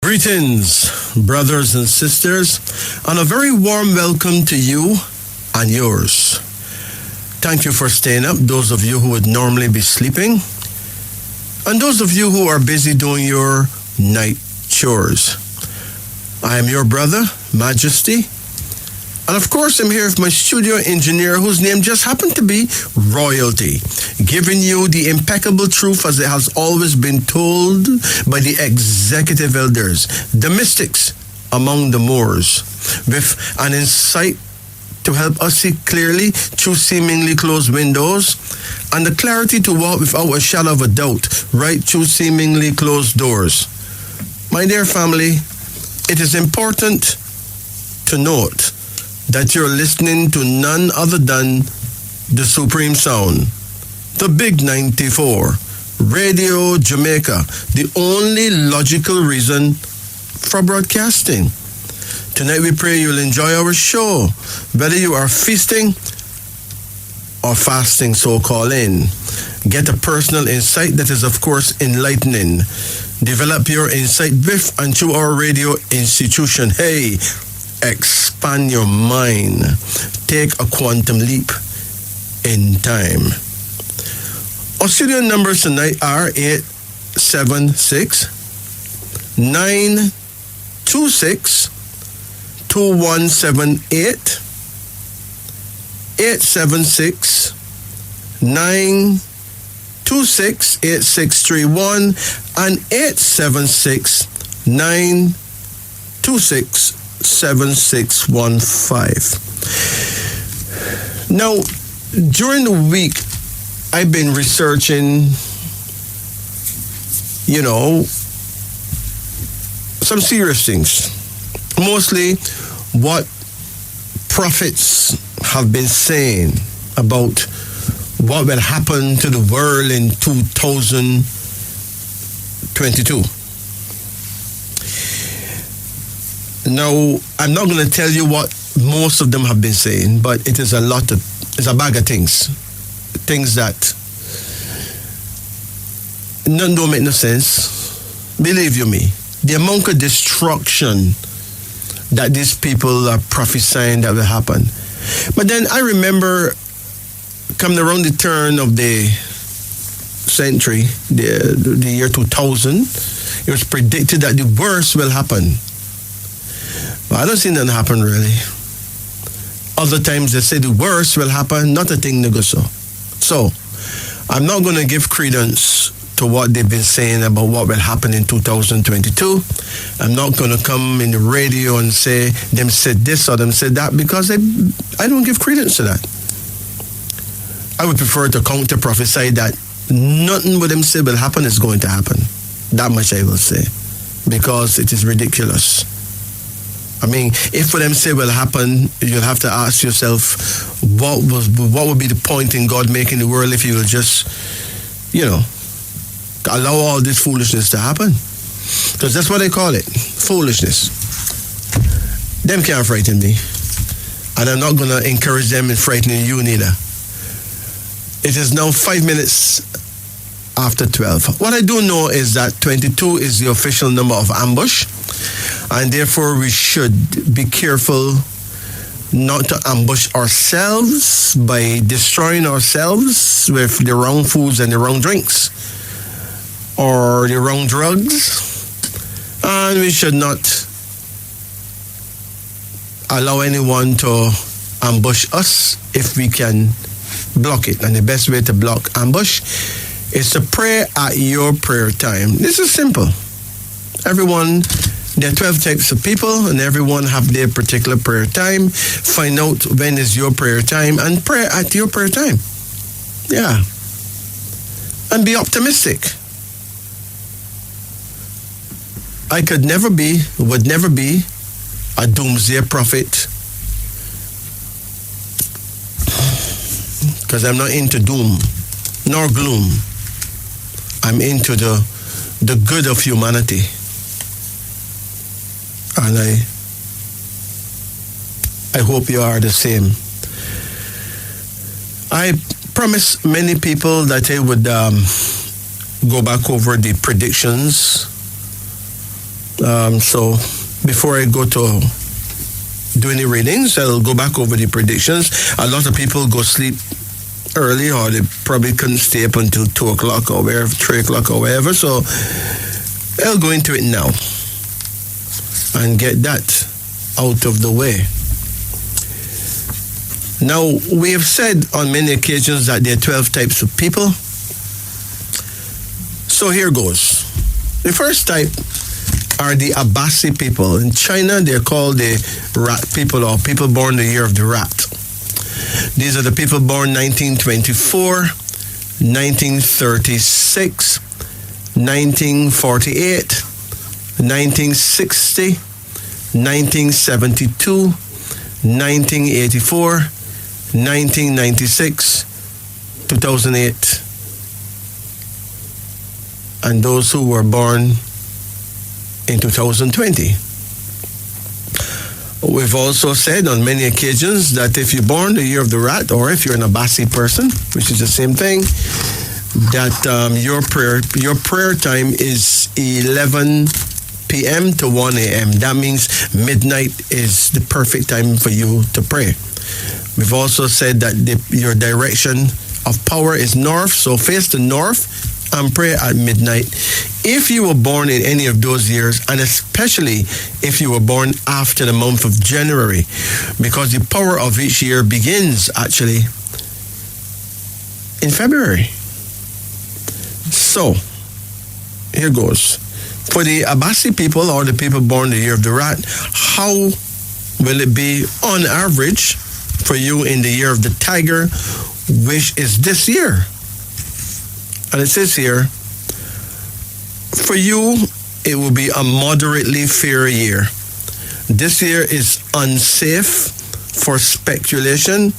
Greetings, brothers and sisters, and a very warm welcome to you and yours. Thank you for staying up, those of you who would normally be sleeping, and those of you who are busy doing your night chores. I am your brother, Majesty, and of course I'm here with my studio engineer whose name just happened to be Royalty, giving you the impeccable truth as it has always been told by the executive elders, the mystics among the Moors, with an insight to help us see clearly through seemingly closed windows, and the clarity to walk without a shadow of a doubt right through seemingly closed doors. My dear family, it is important to note that you're listening to none other than the Supreme Sound, the Big 94, Radio Jamaica, the only logical reason for broadcasting. Tonight we pray you'll enjoy our show, whether you are feasting or fasting, so call in. Get a personal insight that is, of course, enlightening. Develop your insight with and through our radio institution. Hey, expand your mind. Take a quantum leap in time. Our studio numbers tonight are 876 926 2178, 876 926 8631, and 876 926 7615. Now, during the week, I've been researching, some serious things. Mostly what prophets have been saying about what will happen to the world in 2022. Now, I'm not going to tell you what most of them have been saying, but it is it's a bag of things. Things that none don't make no sense. Believe you me, the amount of destruction that these people are prophesying that will happen. But then I remember coming around the turn of the century, the year 2000, it was predicted that the worst will happen. But I don't see nothing happen really. Other times they say the worst will happen, not a thing to go so. So, I'm not going to give credence to what they've been saying about what will happen in 2022. I'm not going to come in the radio and say them said this or them said that, because I don't give credence to that. I would prefer to counter prophesy that nothing what them say will happen is going to happen. That much I will say, because it is ridiculous. I mean, if what them say will happen, you'll have to ask yourself, what would be the point in God making the world if he will just, allow all this foolishness to happen? Because that's what they call it, foolishness. Them can't frighten me, and I'm not going to encourage them in frightening you neither. It is now 5 minutes after 12. What I do know is that 22 is the official number of ambush, and therefore we should be careful not to ambush ourselves by destroying ourselves with the wrong foods and the wrong drinks or the wrong drugs. And we should not allow anyone to ambush us if we can block it. And the best way to block ambush is to pray at your prayer time. This is simple. Everyone, there are 12 types of people, and everyone have their particular prayer time. Find out when is your prayer time and pray at your prayer time. Yeah. And be optimistic. I would never be a doomsday prophet, because I'm not into doom nor gloom. I'm into the good of humanity. And I hope you are the same. I promised many people that I would go back over the predictions So before I go to do any readings, I'll go back over the predictions. A lot of people go sleep early, or they probably couldn't stay up until 2 o'clock or wherever, 3 o'clock or wherever. So I'll go into it now and get that out of the way. Now, we have said on many occasions that there are 12 types of people. So here goes. The first type are the Abasi people. In China, they're called the rat people, or people born the year of the rat. These are the people born 1924, 1936, 1948, 1960, 1972, 1984, 1996, 2008, and those who were born in 2020. We've also said on many occasions that if you're born the year of the rat, or if you're an Abasi person, which is the same thing, that your prayer time is 11 p.m. to 1 a.m. That means midnight is the perfect time for you to pray. We've also said that your direction of power is north, so face the north and pray at midnight. If you were born in any of those years, and especially if you were born after the month of January, because the power of each year begins actually in February. So, here goes. For the Abasi people, or the people born the year of the rat, how will it be on average for you in the year of the tiger, which is this year? And it says here, for you, it will be a moderately fair year. This year is unsafe for speculation,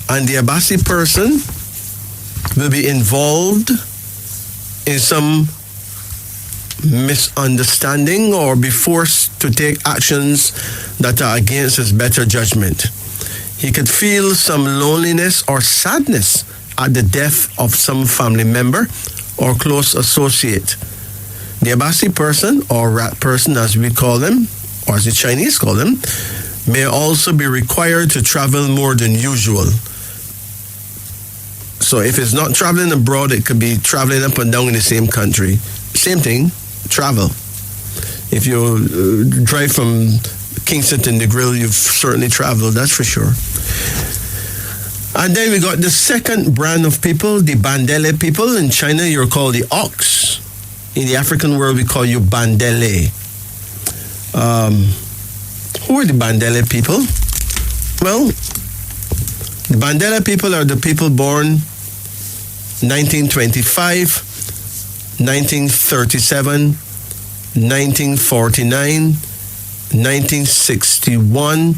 and the Abasi person will be involved in some misunderstanding or be forced to take actions that are against his better judgment. He could feel some loneliness or sadness at the death of some family member or close associate. The Abasi person, or rat person as we call them, or as the Chinese call them, may also be required to travel more than usual. So if it's not traveling abroad, it could be traveling up and down in the same country. Same thing, travel. If you drive from Kingston to Negril, you've certainly traveled, that's for sure. And then we got the second brand of people, the Mandela people. In China, you're called the ox. In the African world, we call you Bandele. Who are the Mandela people? Well, the Mandela people are the people born 1925, 1937, 1949, 1961,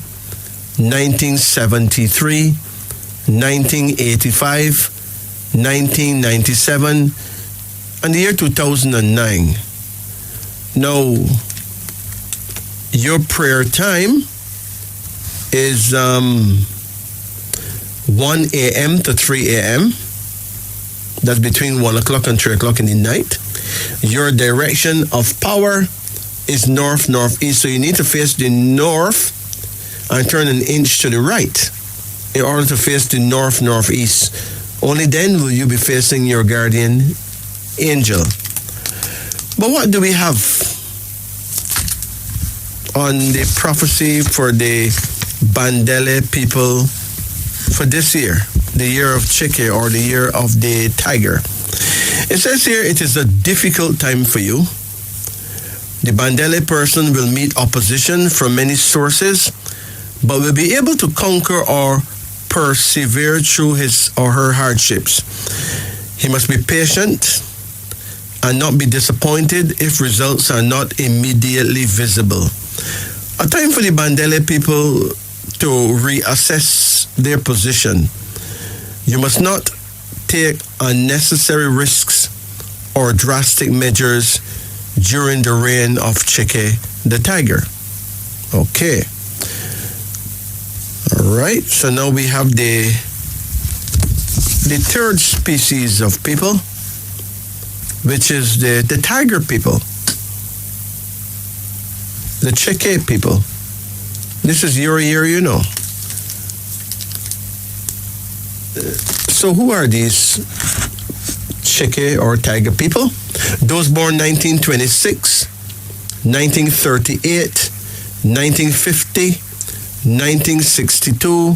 1973, 1985, 1997, and the year 2009. Now, your prayer time is 1 a.m. to 3 a.m. That's between 1 o'clock and 3 o'clock in the night. Your direction of power is north-northeast, so you need to face the north and turn an inch to the right in order to face the north-northeast. Only then will you be facing your guardian angel. But what do we have on the prophecy for the Mandela people for this year, the year of Chike, or the year of the tiger? It says here, it is a difficult time for you. The Mandela person will meet opposition from many sources, but will be able to conquer or persevere through his or her hardships. He must be patient and not be disappointed if results are not immediately visible. A time for the Mandela people to reassess their position. You must not take unnecessary risks or drastic measures during the reign of Chike the tiger. Okay. All right. So now we have the third species of people, which is the tiger people. The Cheke people. This is your year, you know. So who are these Cheke or Tiger people? Those born 1926, 1938, 1950, 1962,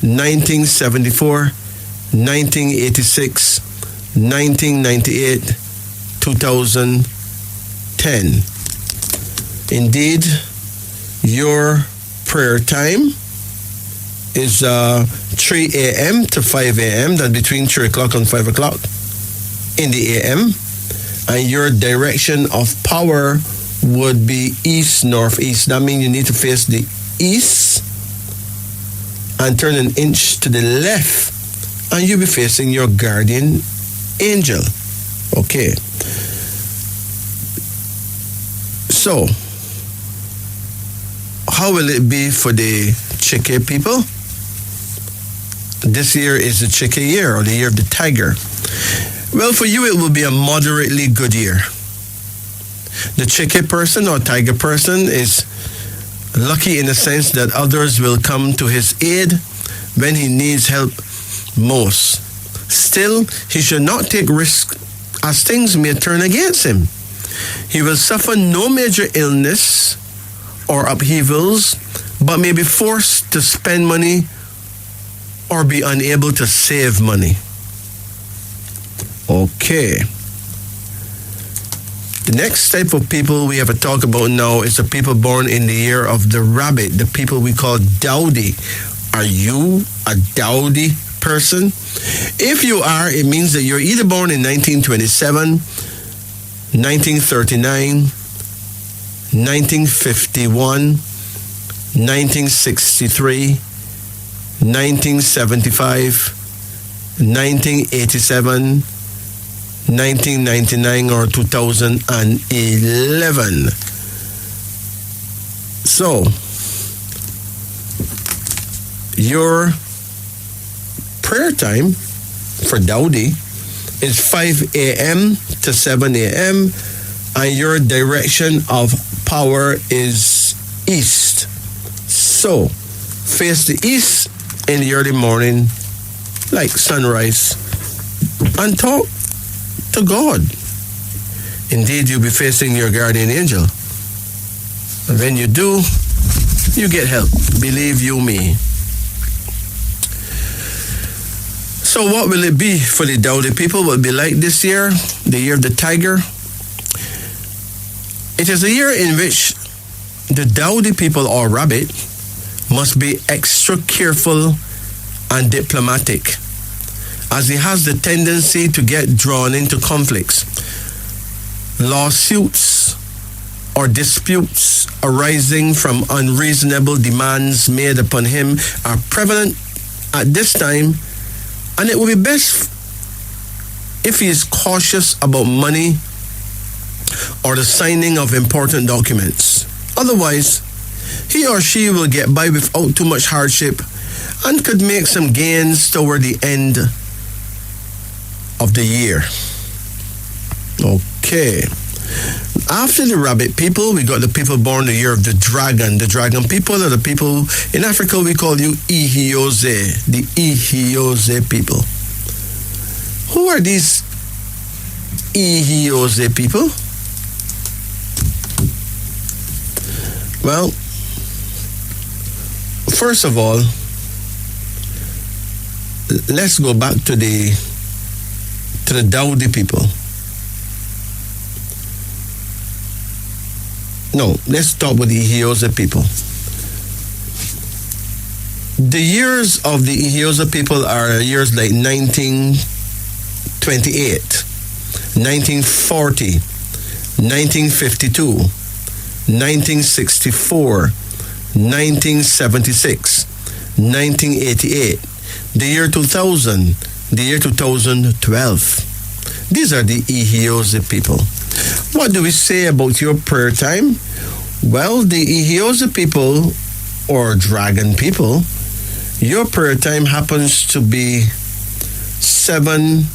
1974, 1986, 1998, 2010. Indeed, your prayer time is 3 a.m. to 5 a.m. That's between 3 o'clock and 5 o'clock in the a.m. And your direction of power would be east, northeast. That means you need to face the east and turn an inch to the left, and you'll be facing your guardian angel. Okay. So, how will it be for the Cheke people? This year is the Cheke year, or the year of the tiger. Well, for you, it will be a moderately good year. The Cheke person or tiger person is lucky in the sense that others will come to his aid when he needs help most. Still, he should not take risks, as things may turn against him. He will suffer no major illness or upheavals, but may be forced to spend money or be unable to save money. Okay. The next type of people we have to talk about now is the people born in the year of the rabbit, the people we call dowdy. Are you a dowdy person? If you are, it means that you're either born in 1927, 1939, 1951, 1963, 1975, 1987, 1999, or 2011. So, your prayer time for Dowdy is 5 a.m. to 7 a.m. and your direction of power is east. So, face the east in the early morning, like sunrise, and talk to God. Indeed, you'll be facing your guardian angel. And when you do, you get help. Believe you me. So what will it be for the Dowdy people? Will it be like this year, the year of the tiger? It is a year in which the Dowdy people, or rabbit, must be extra careful and diplomatic, as he has the tendency to get drawn into conflicts. Lawsuits or disputes arising from unreasonable demands made upon him are prevalent at this time, and it would be best if he is cautious about money or the signing of important documents. Otherwise, he or she will get by without too much hardship and could make some gains toward the end of the year. Okay. After the rabbit people, we got the people born the year of the dragon. The dragon people are the people in Africa we call you Ihioze, the Ihioze people. Who are these Ihioze people? Well, first of all, let's go back to the Dowdy people. No, let's start with the Ihioze people. The years of the Ihioze people are years like 1928, 1940, 1952, 1964, 1976, 1988, the year 2000, the year 2012. These are the Ihioze people. What do we say about your prayer time? Well, the Ihioze people, or dragon people, your prayer time happens to be 7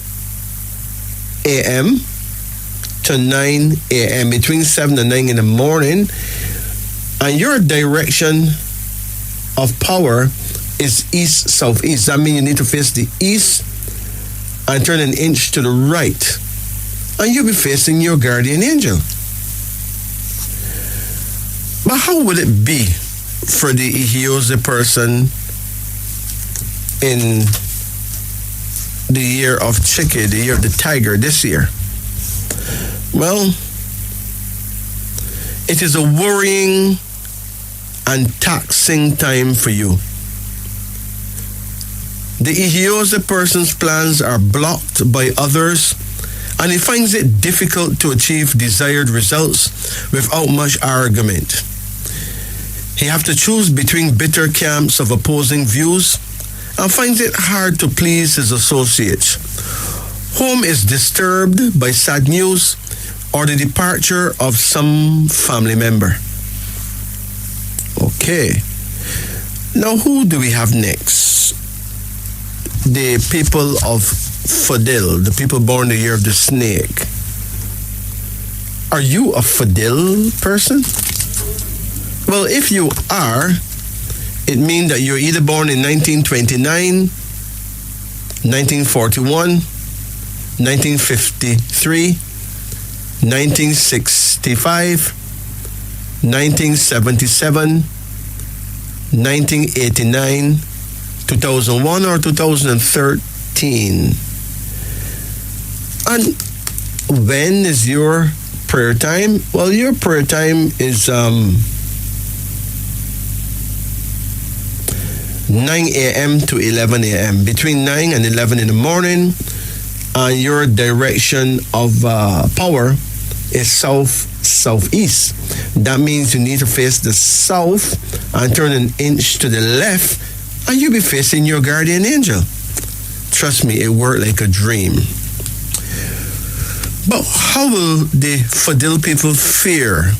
a.m. to 9 a.m. Between 7 and 9 in the morning, And your direction of power is east-southeast. That means you need to face the east and turn an inch to the right. And you'll be facing your guardian angel. But how would it be for the Ihyose person in the year of Chike, the year of the tiger, this year? Well, it is a worrying and taxing time for you. The Ihyose person's plans are blocked by others, and he finds it difficult to achieve desired results without much argument. He has to choose between bitter camps of opposing views and finds it hard to please his associates. Home is disturbed by sad news or the departure of some family member. Okay. Now, who do we have next? The people of Fadil, the people born the year of the snake. Are you a Fadil person? Well, if you are, it means that you're either born in 1929, 1941, 1953, 1965, 1977, 1989, 2001, or 2013. And when is your prayer time? Well, your prayer time is 9 a.m. to 11 a.m. Between 9 and 11 in the morning. And your direction of power is south-southeast. That means you need to face the south and turn an inch to the left, and you'll be facing your guardian angel. Trust me, it worked like a dream. But how will the Fadil people fare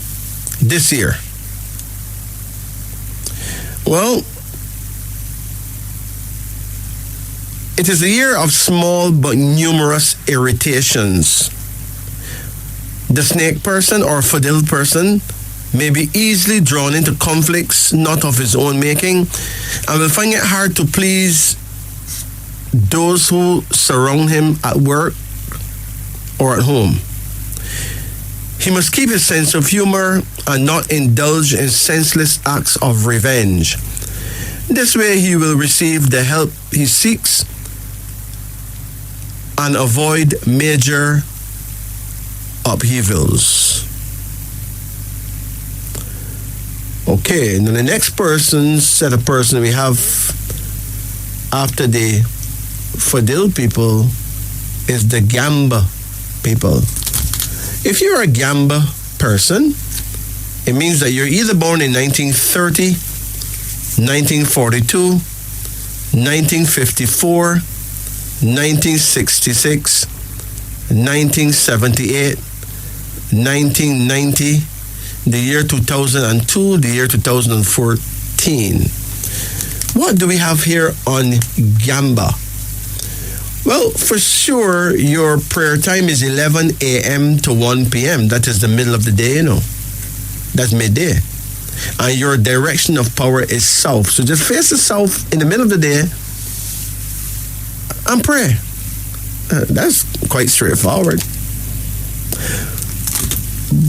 this year? Well, it is a year of small but numerous irritations. The snake person or Fadil person may be easily drawn into conflicts not of his own making and will find it hard to please those who surround him at work or at home. He must keep his sense of humor and not indulge in senseless acts of revenge. This way he will receive the help he seeks and avoid major upheavals. Okay, now the next set of person we have after the Fadil people is the Gamba people. If you're a Gamba person, it means that you're either born in 1930, 1942, 1954, 1966, 1978, 1990, the year 2002, the year 2014. What do we have here on Gamba? Well, for sure, your prayer time is 11 a.m. to 1 p.m. That is the middle of the day, you know. That's midday. And your direction of power is south. So just face the south in the middle of the day and pray. That's quite straightforward.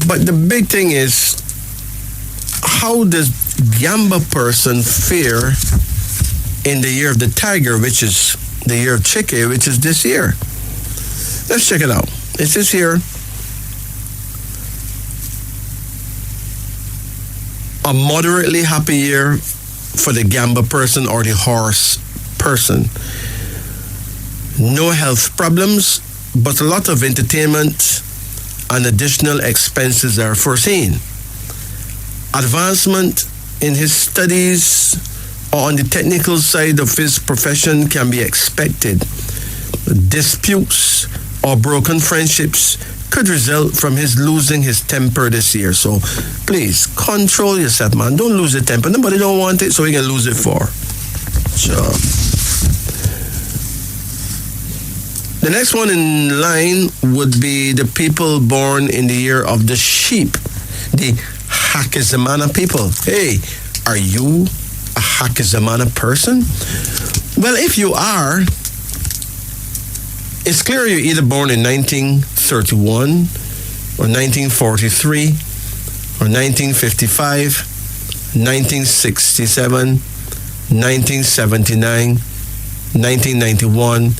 But the big thing is, how does Gamba person fare in the year of the tiger, which is the year of Chike, which is this year? Let's check it out. It says here, a moderately happy year for the Gamba person or the horse person. No health problems, but a lot of entertainment and additional expenses are foreseen. Advancement in his studies or on the technical side of his profession can be expected. Disputes or broken friendships could result from his losing his temper this year. So please control yourself, man. Don't lose your temper. Nobody don't want it, so we can lose it for. Sure. The next one in line would be the people born in the year of the sheep, the Hakizimana people. Hey, are you a Hakizimana person? Well, if you are, it's clear you're either born in 1931 or 1943 or 1955, 1967, 1979, 1991,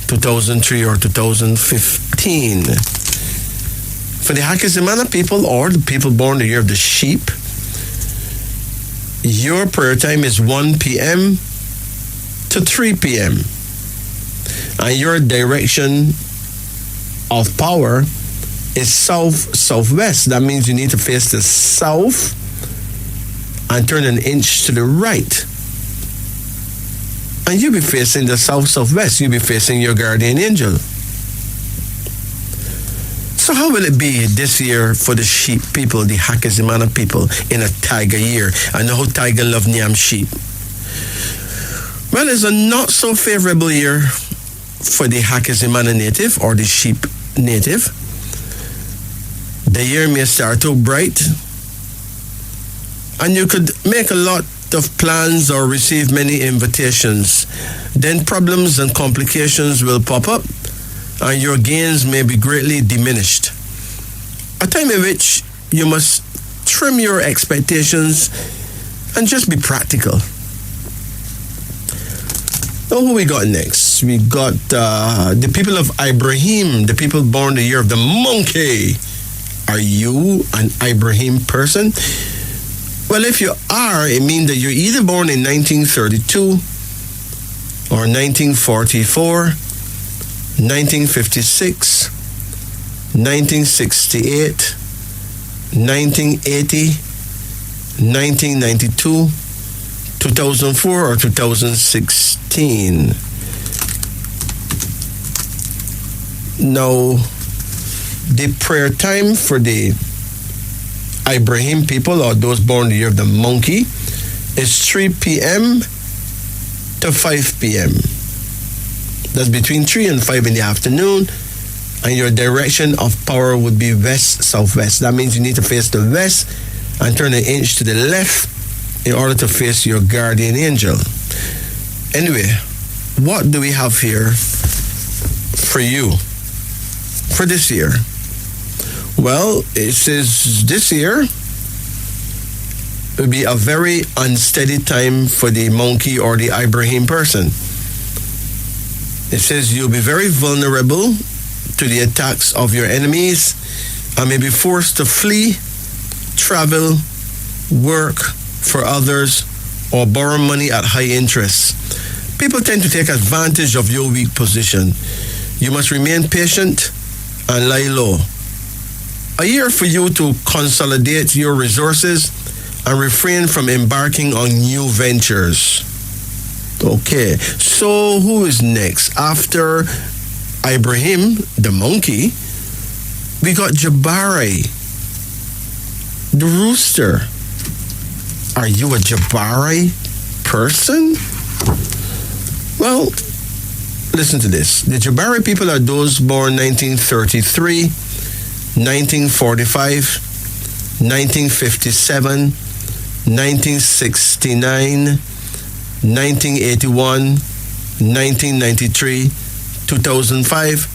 2003, or 2015. For the Hakizimana people, or the people born the year of the sheep, your prayer time is 1 p.m. to 3 p.m. And your direction of power is south-southwest. That means you need to face the south and turn an inch to the right. And you'll be facing the south-southwest. You'll be facing your guardian angel. So how will it be this year for the sheep people, the Hakizimana people, in a tiger year? I know how tiger love Nyam sheep. Well, it's a not so favorable year for the Hakizimana native or the sheep native. The year may start out bright, and you could make a lot of plans or receive many invitations. Then problems and complications will pop up, and your gains may be greatly diminished. A time in which you must trim your expectations and just be practical. Oh, who we got next? We got the people of Ibrahim, the people born the year of the monkey. Are you an Ibrahim person? Well, if you are, it means that you're either born in 1932 or 1944, 1956, 1968, 1980, 1992, 2004, or 2016. Now, the prayer time for the Ibrahim people, or those born the year of the monkey, is 3 p.m. to 5 p.m. That's between 3 and 5 in the afternoon, and your direction of power would be west-southwest. That means you need to face the west and turn an inch to the left in order to face your guardian angel. Anyway, what do we have here for you for this year? Well, it says this year will be a very unsteady time for the monkey or the Ibrahim person. It says you'll be very vulnerable to the attacks of your enemies and may be forced to flee, travel, work for others, or borrow money at high interest. People tend to take advantage of your weak position. You must remain patient and lie low. A year for you to consolidate your resources and refrain from embarking on new ventures. Okay, so who is next? After Ibrahim, the monkey, we got Jabari, the rooster. Are you a Jabari person? Well, listen to this. The Jabari people are those born 1933, 1945, 1957, 1969, 1981, 1993, 2005,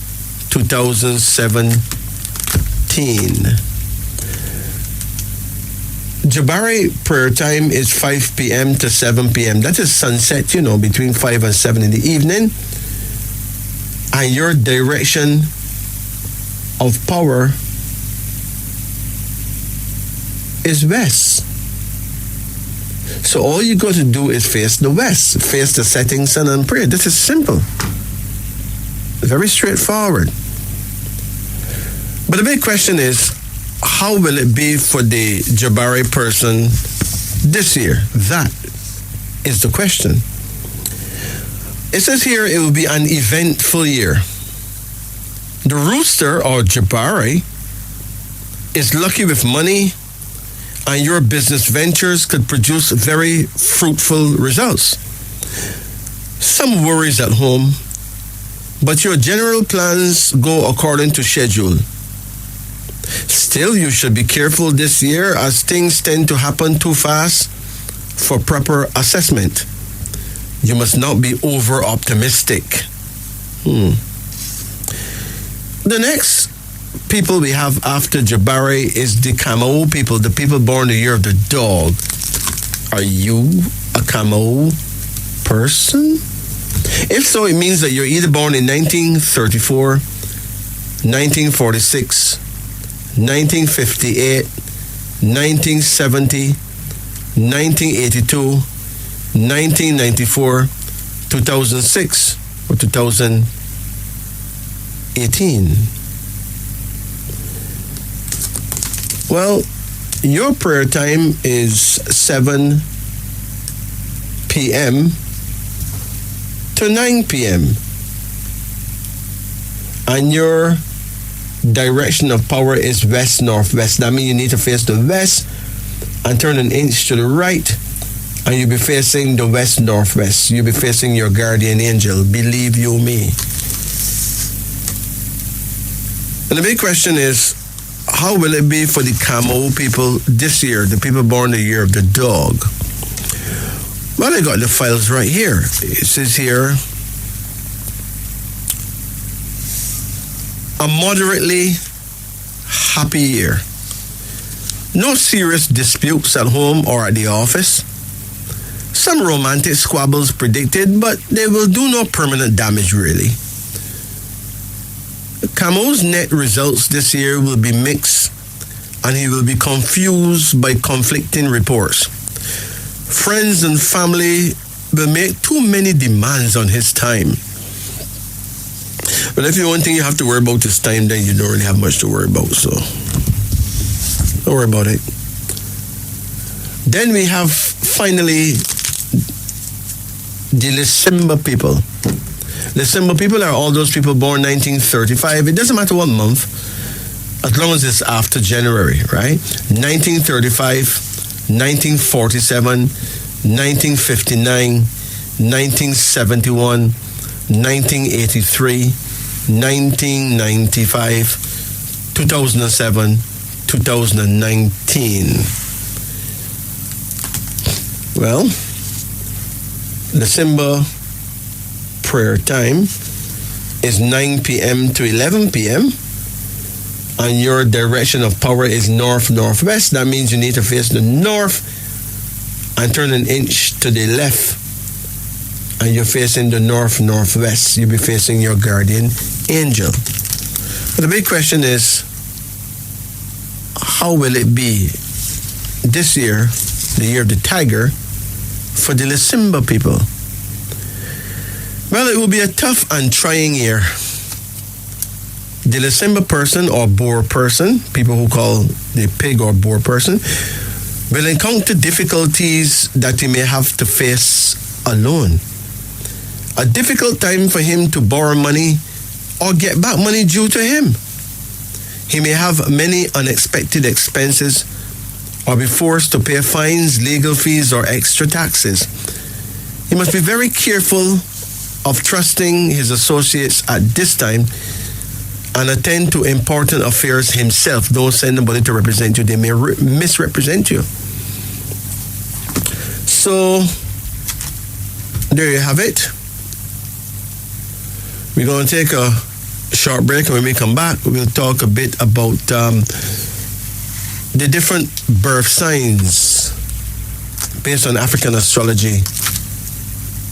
2017. Jabari prayer time is 5 p.m. to 7 p.m. That is sunset, between 5 and 7 in the evening. And your direction of power is west. So all you got to do is face the west, face the setting sun and pray. This is simple. Very straightforward. But the big question is, how will it be for the Jabari person this year? That is the question. It says here it will be an eventful year. The rooster, or Jabari, is lucky with money, and your business ventures could produce very fruitful results. Some worries at home, but your general plans go according to schedule. Still, you should be careful this year as things tend to happen too fast for proper assessment. You must not be over-optimistic. The next people we have after Jabari is the Camo people, the people born the year of the dog. Are you a Camo person? If so, it means that you're either born in 1934, 1946, 1958, 1970, 1982, 1994, 2006, or 2018. Well, your prayer time is 7 p.m. to 9 p.m. And your direction of power is west-northwest. That means you need to face the west and turn an inch to the right, and you'll be facing the west-northwest. You'll be facing your guardian angel. Believe you me. And the big question is, how will it be for the Camo people this year, the people born the year of the dog? Well, I got the files right here. It says here, a moderately happy year. No serious disputes at home or at the office. Some romantic squabbles predicted, but they will do no permanent damage really. Camo's net results this year will be mixed, and he will be confused by conflicting reports. Friends and family will make too many demands on his time. But if the only thing you have to worry about is time, then you don't really have much to worry about, so don't worry about it. Then we have finally the December people. December people are all those people born 1935. It doesn't matter what month, as long as it's after January, right? 1935, 1947, 1959, 1971, 1983, 1995, 2007, 2019. Well, December prayer time is 9 p.m. to 11 p.m. and your direction of power is north-northwest. That means you need to face the north and turn an inch to the left, and you're facing the north-northwest. You'll be facing your guardian angel. But the big question is, how will it be this year, the year of the tiger, for the December people? Well, it will be a tough and trying year. The December person or Boer person, people who call the pig or Boer person, will encounter difficulties that he may have to face alone. A difficult time for him to borrow money or get back money due to him. He may have many unexpected expenses or be forced to pay fines, legal fees, or extra taxes. He must be very careful of trusting his associates at this time and attend to important affairs himself. Don't send nobody to represent you. They may misrepresent you. So, there you have it. We're going to take a short break, and when we come back, we'll talk a bit about the different birth signs based on African astrology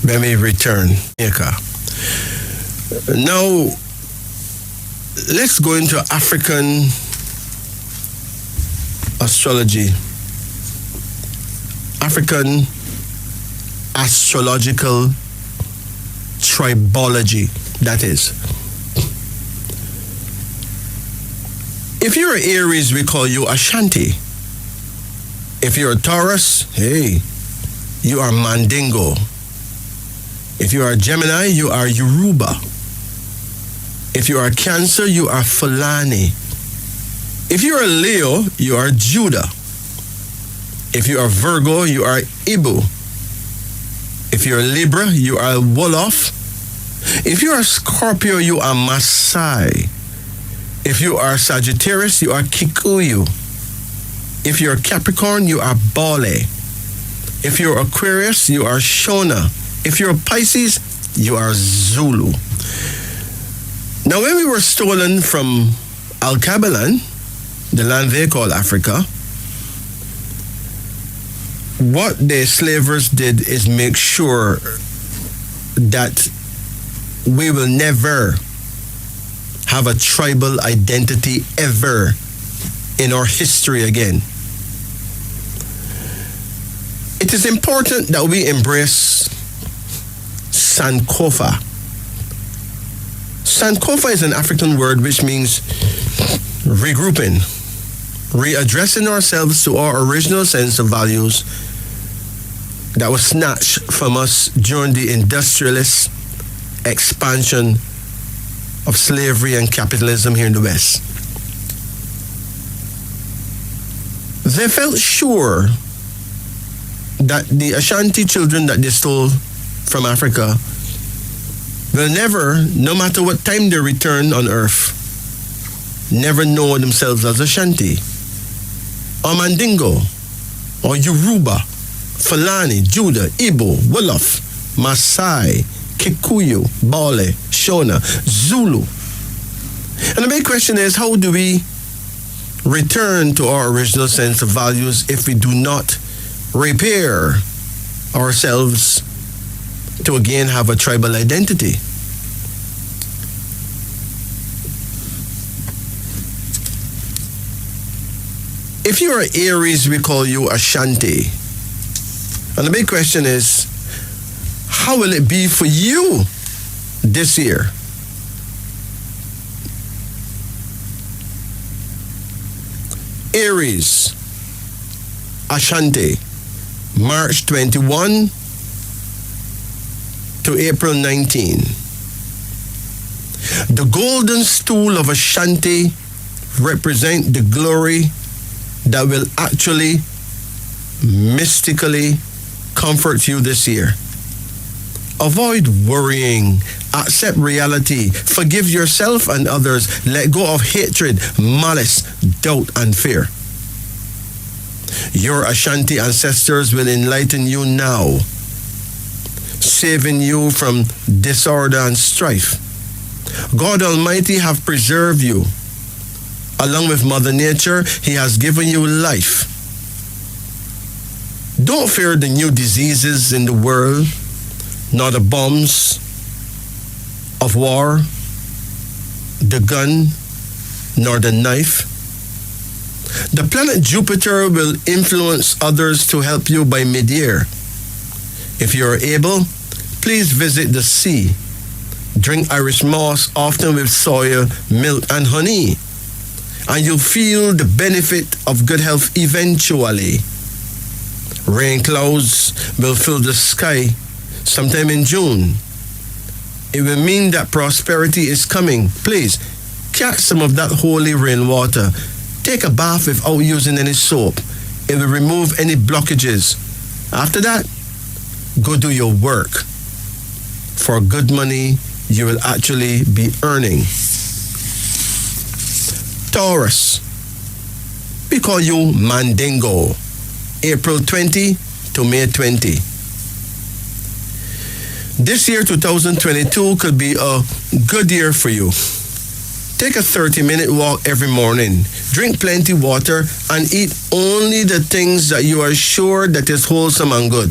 when we return. Now, let's go into African astrology. African astrological tribology, that is. If you're an Aries, we call you Ashanti. If you're a Taurus, hey, you are Mandingo. If you are a Gemini, you are Yoruba. If you are Cancer, you are Fulani. If you are Leo, you are Judah. If you are Virgo, you are Igbo. If you are Libra, you are Wolof. If you are Scorpio, you are Maasai. If you are Sagittarius, you are Kikuyu. If you're Capricorn, you are Bole. If you're Aquarius, you are Shona. If you're Pisces, you are Zulu. Now, when we were stolen from Alkebulan, the land they call Africa, what the slavers did is make sure that we will never have a tribal identity ever in our history again. It is important that we embrace Sankofa. Sankofa is an African word which means regrouping, readdressing ourselves to our original sense of values that was snatched from us during the industrialist expansion of slavery and capitalism here in the West. They felt sure that the Ashanti children that they stole from Africa will never, no matter what time they return on earth, never know themselves as Ashanti, or Mandingo, or Yoruba, Fulani, Judah, Igbo, Wolof, Maasai, Kikuyu, Bole, Shona, Zulu. And the big question is, how do we return to our original sense of values if we do not repair ourselves to again have a tribal identity? If you are Aries, we call you Ashanti. And the big question is, how will it be for you this year? Aries, Ashanti, March 21 to April 19. The golden stool of Ashanti represent the glory that will actually mystically comfort you this year. Avoid worrying. Accept reality. Forgive yourself and others. Let go of hatred, malice, doubt, and fear. Your Ashanti ancestors will enlighten you now, saving you from disorder and strife. God Almighty have preserved you. Along with Mother Nature, He has given you life. Don't fear the new diseases in the world, nor the bombs of war, the gun, nor the knife. The planet Jupiter will influence others to help you by mid-year. If you are able, please visit the sea. Drink Irish moss, often with soya, milk, and honey, and you'll feel the benefit of good health eventually. Rain clouds will fill the sky sometime in June. It will mean that prosperity is coming. Please, catch some of that holy rainwater. Take a bath without using any soap. It will remove any blockages. After that, go do your work. For good money, you will actually be earning. Taurus, we call you Mandingo, April 20 to May 20. This year, 2022, could be a good year for you. Take a 30-minute walk every morning. Drink plenty water and eat only the things that you are sure that is wholesome and good.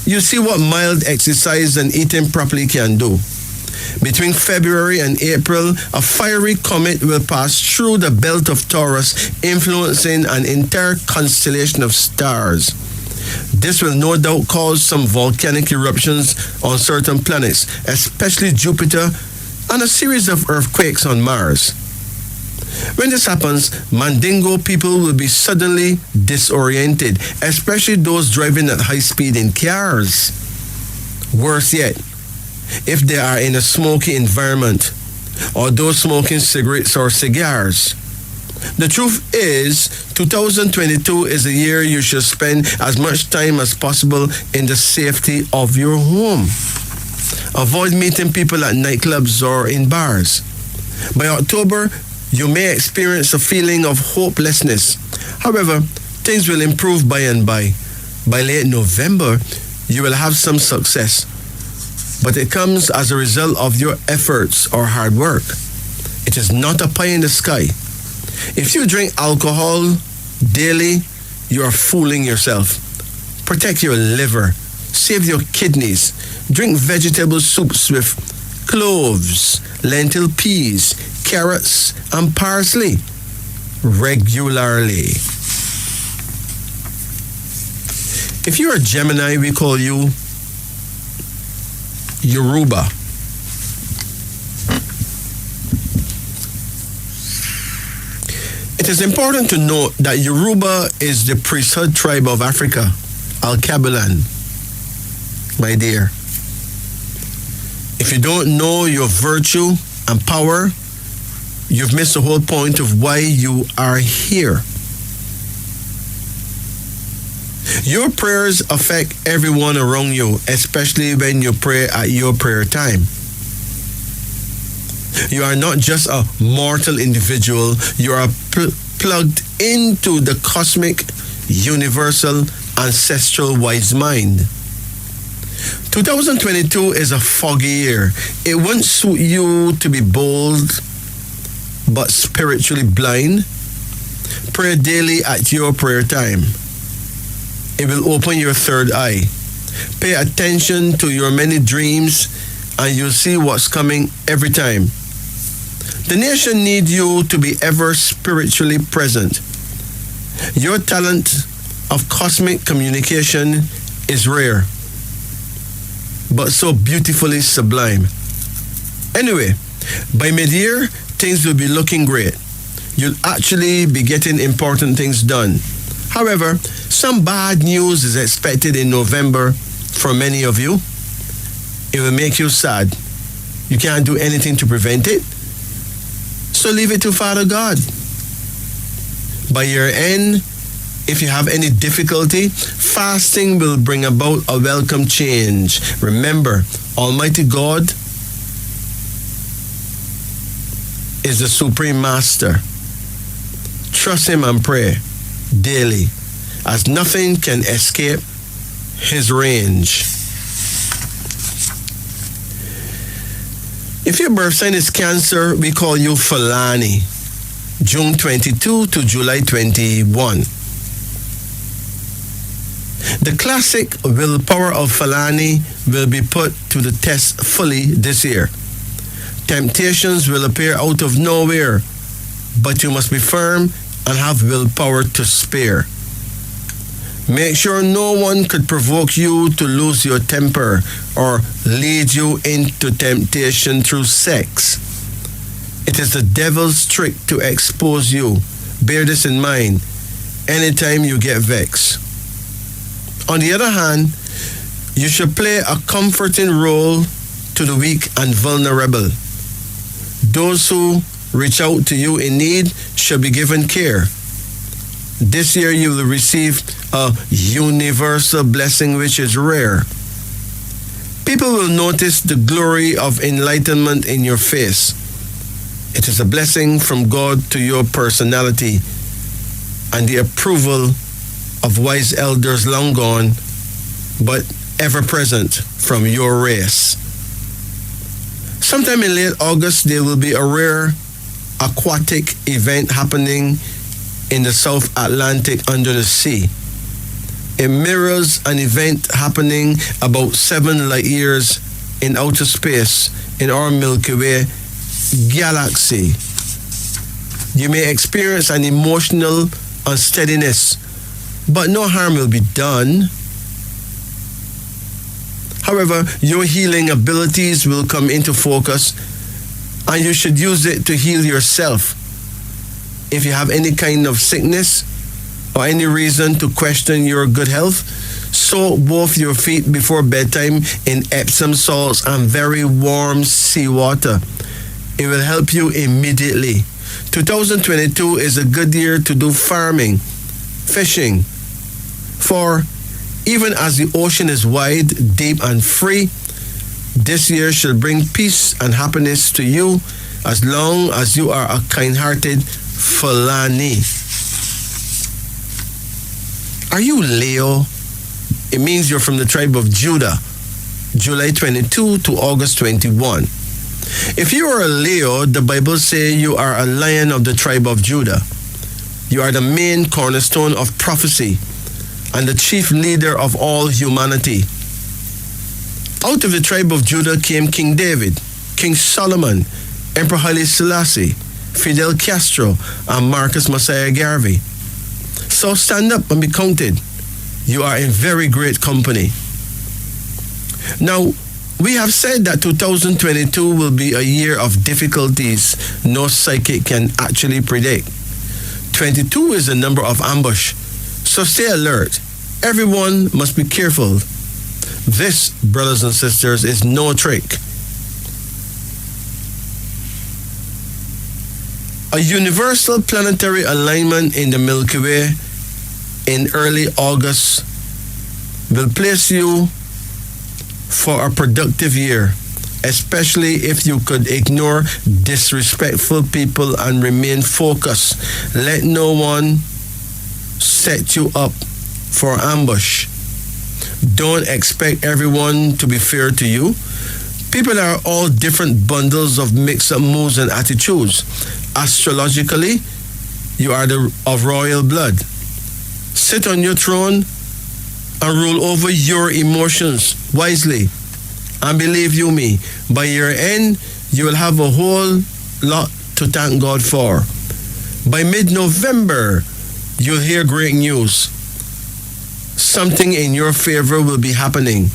You see what mild exercise and eating properly can do. Between February and April, a fiery comet will pass through the belt of Taurus, influencing an entire constellation of stars. This will no doubt cause some volcanic eruptions on certain planets, especially Jupiter, and a series of earthquakes on Mars. When this happens, Mandingo people will be suddenly disoriented, especially those driving at high speed in cars. Worse yet, if they are in a smoky environment, or those smoking cigarettes or cigars. The truth is, 2022 is a year you should spend as much time as possible in the safety of your home. Avoid meeting people at nightclubs or in bars. By October, you may experience a feeling of hopelessness. However, things will improve by and by. By late November, you will have some success, but it comes as a result of your efforts or hard work. It is not a pie in the sky. If you drink alcohol daily, you are fooling yourself. Protect your liver. Save your kidneys. Drink vegetable soups with cloves, lentil peas, carrots, and parsley regularly. If you are Gemini, we call you Yoruba. It is important to note that Yoruba is the priesthood tribe of Africa, Al-Kabilan, my dear. If you don't know your virtue and power, you've missed the whole point of why you are here. Your prayers affect everyone around you, especially when you pray at your prayer time. You are not just a mortal individual, you are plugged into the cosmic, universal, ancestral wise mind. 2022 is a foggy year. It won't suit you to be bold but spiritually blind. Pray daily at your prayer time. It will open your third eye. Pay attention to your many dreams and you'll see what's coming every time. The nation needs you to be ever spiritually present. Your talent of cosmic communication is rare, but so beautifully sublime. Anyway, by mid-year, things will be looking great. You'll actually be getting important things done. However, some bad news is expected in November for many of you. It will make you sad. You can't do anything to prevent it. So leave it to Father God. By year end, if you have any difficulty, fasting will bring about a welcome change. Remember, Almighty God is the Supreme Master. Trust Him and pray daily, as nothing can escape His range. If your birth sign is Cancer, we call you Fulani, June 22 to July 21. The classic willpower of Fulani will be put to the test fully this year. Temptations will appear out of nowhere, but you must be firm and have willpower to spare. Make sure no one could provoke you to lose your temper or lead you into temptation through sex. It is the devil's trick to expose you. Bear this in mind anytime you get vexed. On the other hand, you should play a comforting role to the weak and vulnerable. Those who reach out to you in need should be given care. This year you will receive a universal blessing which is rare. People will notice the glory of enlightenment in your face. It is a blessing from God to your personality and the approval of wise elders long gone, but ever present from your race. Sometime in late August, there will be a rare aquatic event happening in the South Atlantic under the sea. It mirrors an event happening about 7 light years in outer space in our Milky Way galaxy. You may experience an emotional unsteadiness, but no harm will be done. However, your healing abilities will come into focus and you should use it to heal yourself. If you have any kind of sickness or any reason to question your good health, soak both your feet before bedtime in Epsom salts and very warm seawater. It will help you immediately. 2022 is a good year to do farming, fishing, for even as the ocean is wide, deep, and free, this year shall bring peace and happiness to you as long as you are a kind-hearted Fulani. Are you Leo? It means you're from the tribe of Judah, July 22 to August 21. If you are a Leo, the Bible says you are a lion of the tribe of Judah. You are the main cornerstone of prophecy and the chief leader of all humanity. Out of the tribe of Judah came King David, King Solomon, Emperor Haile Selassie, Fidel Castro, and Marcus Messiah Garvey. So stand up and be counted. You are in very great company. Now, we have said that 2022 will be a year of difficulties no psychic can actually predict. 22 is the number of ambush, so stay alert. Everyone must be careful. This, brothers and sisters, is no trick. A universal planetary alignment in the Milky Way in early August will place you for a productive year, especially if you could ignore disrespectful people and remain focused. Let no one set you up for ambush. Don't expect everyone to be fair to you. People are all different bundles of mixed-up moods and attitudes. Astrologically, you are of royal blood. Sit on your throne and rule over your emotions wisely. And believe you me, by year end, you will have a whole lot to thank God for. By mid-November, you'll hear great news. Something in your favor will be happening.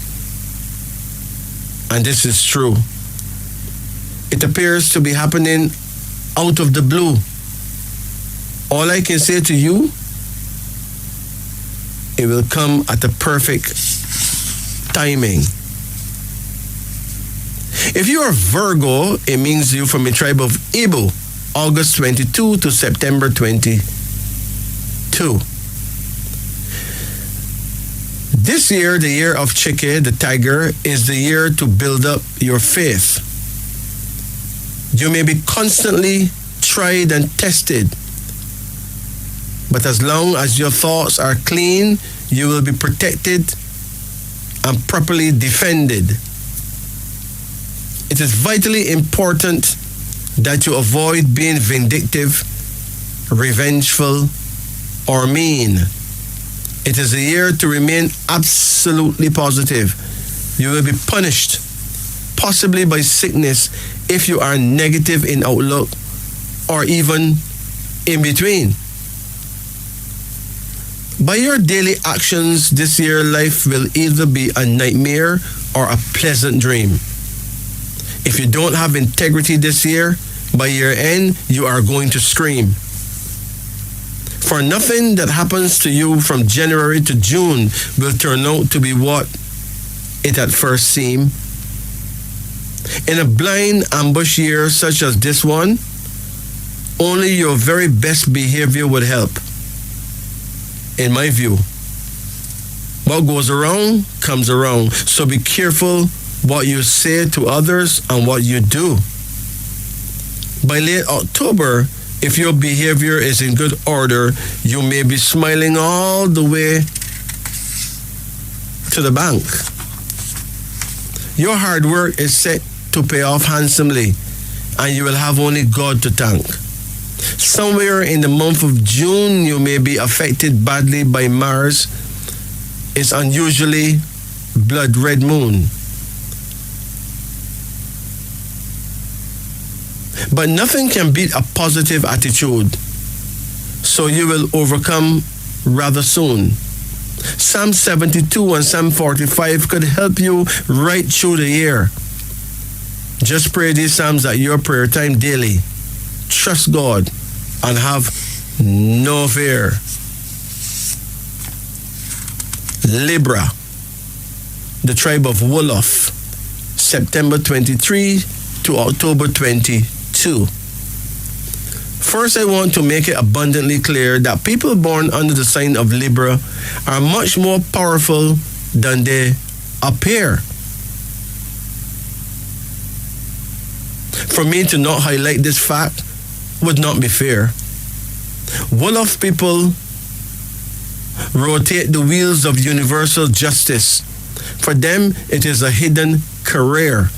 And this is true. It appears to be happening out of the blue. All I can say to you, it will come at the perfect timing. If you are Virgo, it means you from the tribe of Ibu, August 22 to September 22. This year, the year of Chike, the tiger, is the year to build up your faith. You may be constantly tried and tested, but as long as your thoughts are clean, you will be protected and properly defended. It is vitally important that you avoid being vindictive, revengeful, or mean. It is a year to remain absolutely positive. You will be punished, possibly by sickness, if you are negative in outlook or even in between. By your daily actions this year, life will either be a nightmare or a pleasant dream. If you don't have integrity this year, by year end, you are going to scream. For nothing that happens to you from January to June will turn out to be what it at first seemed. In a blind ambush year such as this one, only your very best behavior would help. In my view, what goes around comes around. So be careful what you say to others and what you do. By late October, if your behavior is in good order, you may be smiling all the way to the bank. Your hard work is set to pay off handsomely, and you will have only God to thank. Somewhere in the month of June, you may be affected badly by Mars. It's unusually blood red moon. But nothing can beat a positive attitude, so you will overcome rather soon. Psalm 72 and Psalm 45 could help you right through the year. Just pray these Psalms at your prayer time daily. Trust God and have no fear. Libra, the tribe of Wolof, September 23 to October 22. First, I want to make it abundantly clear that people born under the sign of Libra are much more powerful than they appear. For me to not highlight this fact would not be fair. Wolof people rotate the wheels of universal justice. For them, it is a hidden career.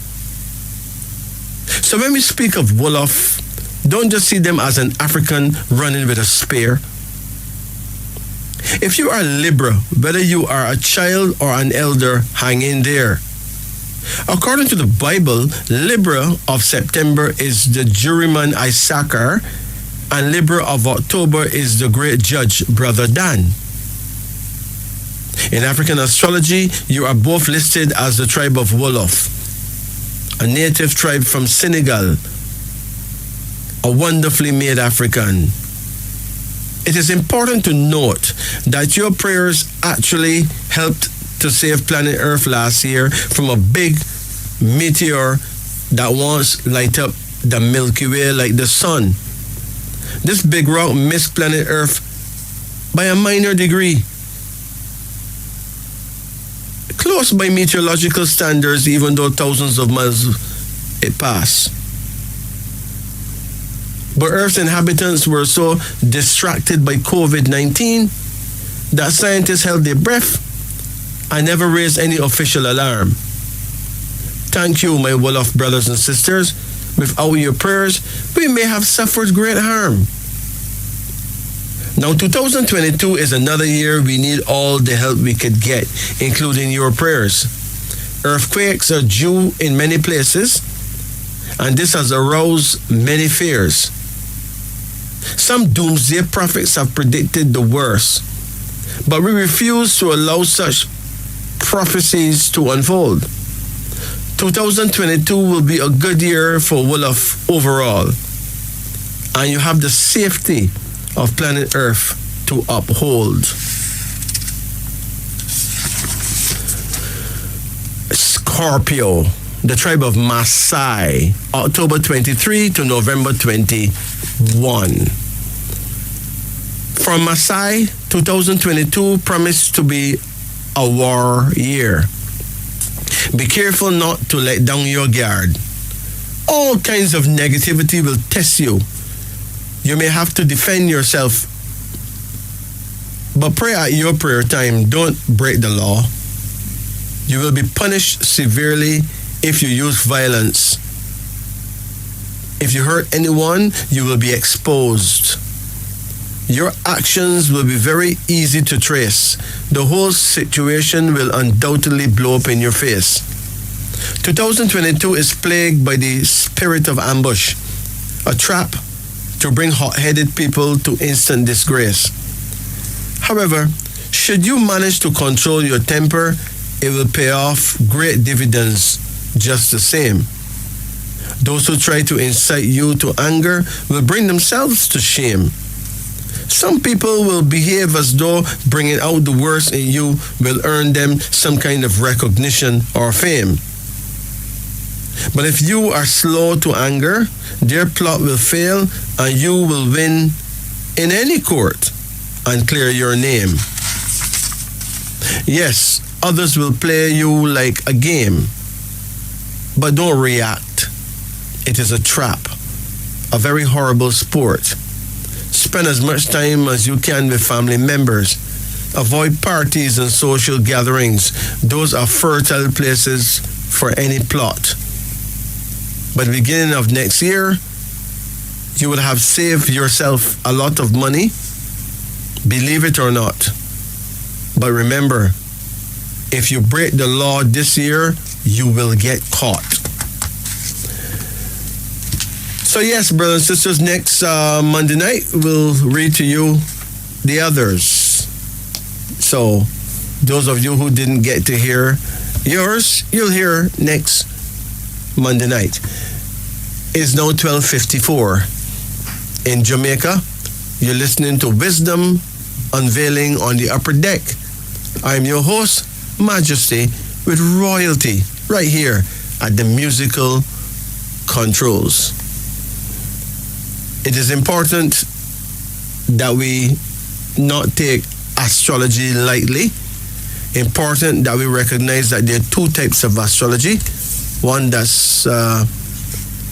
So when we speak of Wolof, don't just see them as an African running with a spear. If you are Libra, whether you are a child or an elder, hang in there. According to the Bible, Libra of September is the juryman Issachar, and Libra of October is the great judge, Brother Dan. In African astrology, you are both listed as the tribe of Wolof, a native tribe from Senegal, a wonderfully made African. It is important to note that your prayers actually helped to save planet Earth last year from a big meteor that once light up the Milky Way like the sun. This big rock missed planet Earth by a minor degree. Close by meteorological standards, even though thousands of miles it passed. But Earth's inhabitants were so distracted by COVID-19 that scientists held their breath and never raised any official alarm. Thank you, my Wolof brothers and sisters. Without your prayers, we may have suffered great harm. Now, 2022 is another year we need all the help we could get, including your prayers. Earthquakes are due in many places, and this has aroused many fears. Some doomsday prophets have predicted the worst, but we refuse to allow such prophecies to unfold. 2022 will be a good year for Wolof overall, and you have the safety of planet Earth to uphold. Scorpio, the tribe of Maasai, October 23 to November 21. For Maasai, 2022 promised to be a war year. Be careful not to let down your guard. All kinds of negativity will test you. You may have to defend yourself. But pray at your prayer time. Don't break the law. You will be punished severely if you use violence. If you hurt anyone, you will be exposed. Your actions will be very easy to trace. The whole situation will undoubtedly blow up in your face. 2022 is plagued by the spirit of ambush, a trap to bring hot-headed people to instant disgrace. However, should you manage to control your temper, it will pay off great dividends just the same. Those who try to incite you to anger will bring themselves to shame. Some people will behave as though bringing out the worst in you will earn them some kind of recognition or fame. But if you are slow to anger, their plot will fail and you will win in any court and clear your name. Yes, others will play you like a game, but don't react. It is a trap, a very horrible sport. Spend as much time as you can with family members. Avoid parties and social gatherings. Those are fertile places for any plot. By the beginning of next year, you will have saved yourself a lot of money, believe it or not. But remember, if you break the law this year, you will get caught. So yes, brothers and sisters, next Monday night, we'll read to you the others. So those of you who didn't get to hear yours, you'll hear next Monday night. It's now 12:54 in Jamaica. You're listening to Wisdom Unveiling on the Upper Deck. I'm your host, Majesty, with royalty right here at the musical controls. It is important that we not take astrology lightly. Important that we recognize that there are two types of astrology. One that's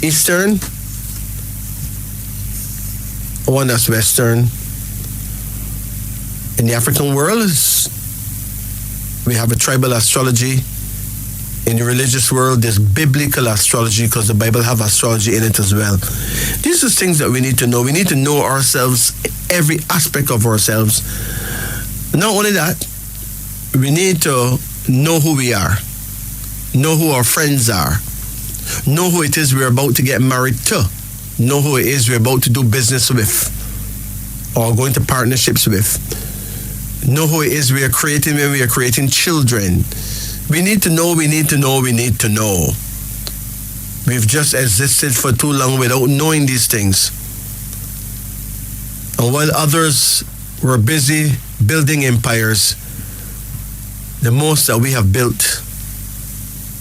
Eastern, one that's Western. In the African world, we have a tribal astrology. In the religious world, there's biblical astrology because the Bible have astrology in it as well. These are things that we need to know. We need to know ourselves, every aspect of ourselves. Not only that, we need to know who we are, know who our friends are, know who it is we're about to get married to, know who it is we're about to do business with or go into partnerships with, know who it is we are creating when we are creating children. We need to know, we need to know, we need to know. We've just existed for too long without knowing these things. And while others were busy building empires, the most that we have built,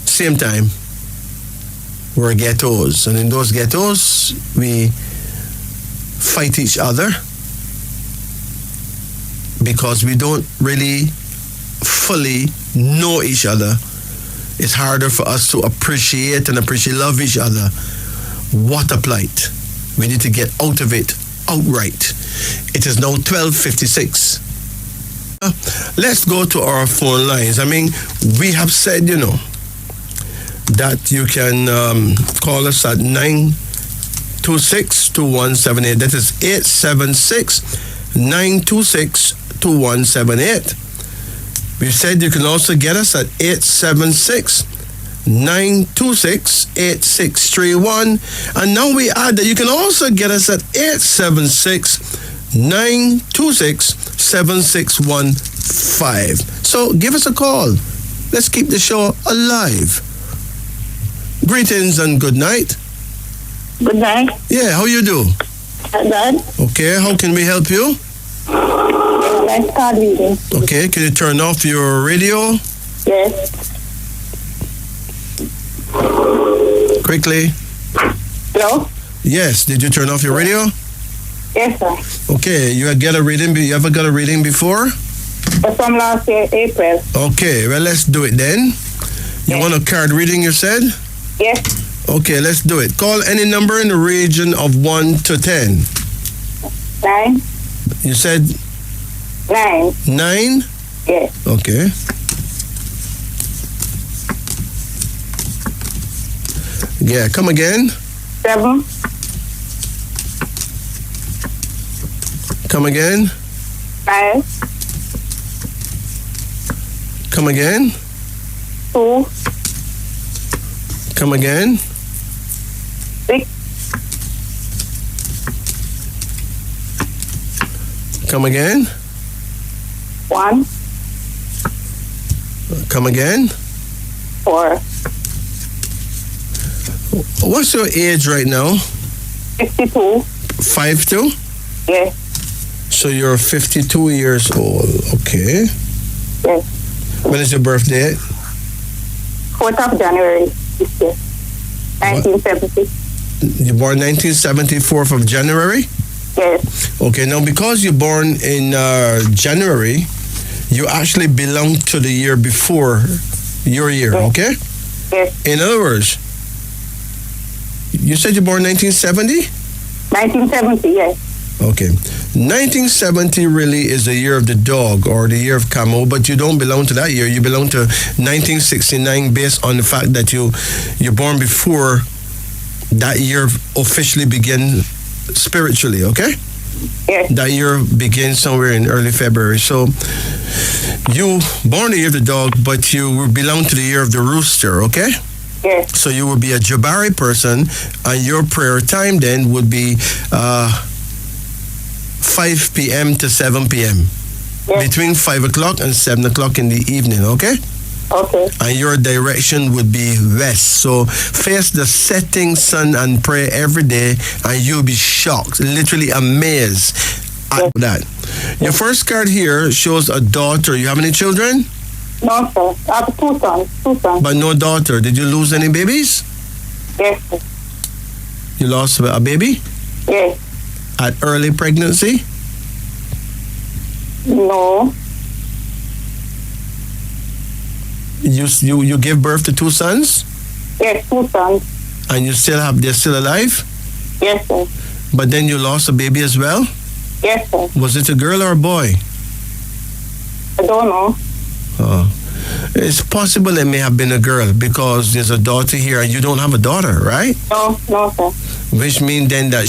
same time, were ghettos. And in those ghettos, we fight each other because we don't really fully know each other. It's harder for us to appreciate and love each other. What a plight. We need to get out of it outright. It is now 12:56. Let's go to our phone lines. I mean, we have said, that you can call us at 926-2178. That is 876-926-2178. We said you can also get us at 876-926-8631. And now we add that you can also get us at 876-926-7615. So give us a call. Let's keep the show alive. Greetings and good night. Good night. Yeah, how you do? Good. Okay, how can we help you? Let's start reading. Okay, can you turn off your radio? Yes. Quickly. Hello? Yes, did you turn off your radio? Yes, sir. Okay, you ever got a reading before? From last year, April. Okay, well, let's do it then. You want a card reading, you said? Yes. Okay, let's do it. Call any number in the region of 1 to 10. 9. You said 9. 9? Yes. Okay. Yeah, come again. 7. Come again. 5. Come again. 2. Come again. 6. Come again. 1. Come again. 4. What's your age right now? 52. 5'2"? Yes. So you're 52 years old. Okay. Yes. When is your birthday? 4th of January this year. 1970. You born 1974 of January? Yes. Okay, now because you're born in January, you actually belong to the year before your year, Yes. okay? Yes. In other words, you said you're born 1970? 1970, yes. Okay. 1970 really is the year of the dog or the year of camel, but you don't belong to that year. You belong to 1969 based on the fact that you're born before that year officially began spiritually, okay? Yes. That year begins somewhere in early February. So you born the year of the dog, but you belong to the year of the rooster, okay? Yes. So you will be a Jabari person, and your prayer time then would be 5 p.m. to 7 p.m. Yes. Between 5 o'clock and 7 o'clock in the evening, okay? Okay. And your direction would be west. So face the setting sun and pray every day, and you'll be shocked, literally amazed at that. Your first card here shows a daughter. You have any children? No, sir. I have 2 sons. 2 sons. But no daughter. Did you lose any babies? Yes, sir. You lost a baby? Yes. At early pregnancy? No. You give birth to 2 sons? Yes, 2 sons. And they're still alive? Yes, sir. But then you lost a baby as well? Yes, sir. Was it a girl or a boy? I don't know. Oh. It's possible it may have been a girl because there's a daughter here and you don't have a daughter, right? No, sir. Which means then that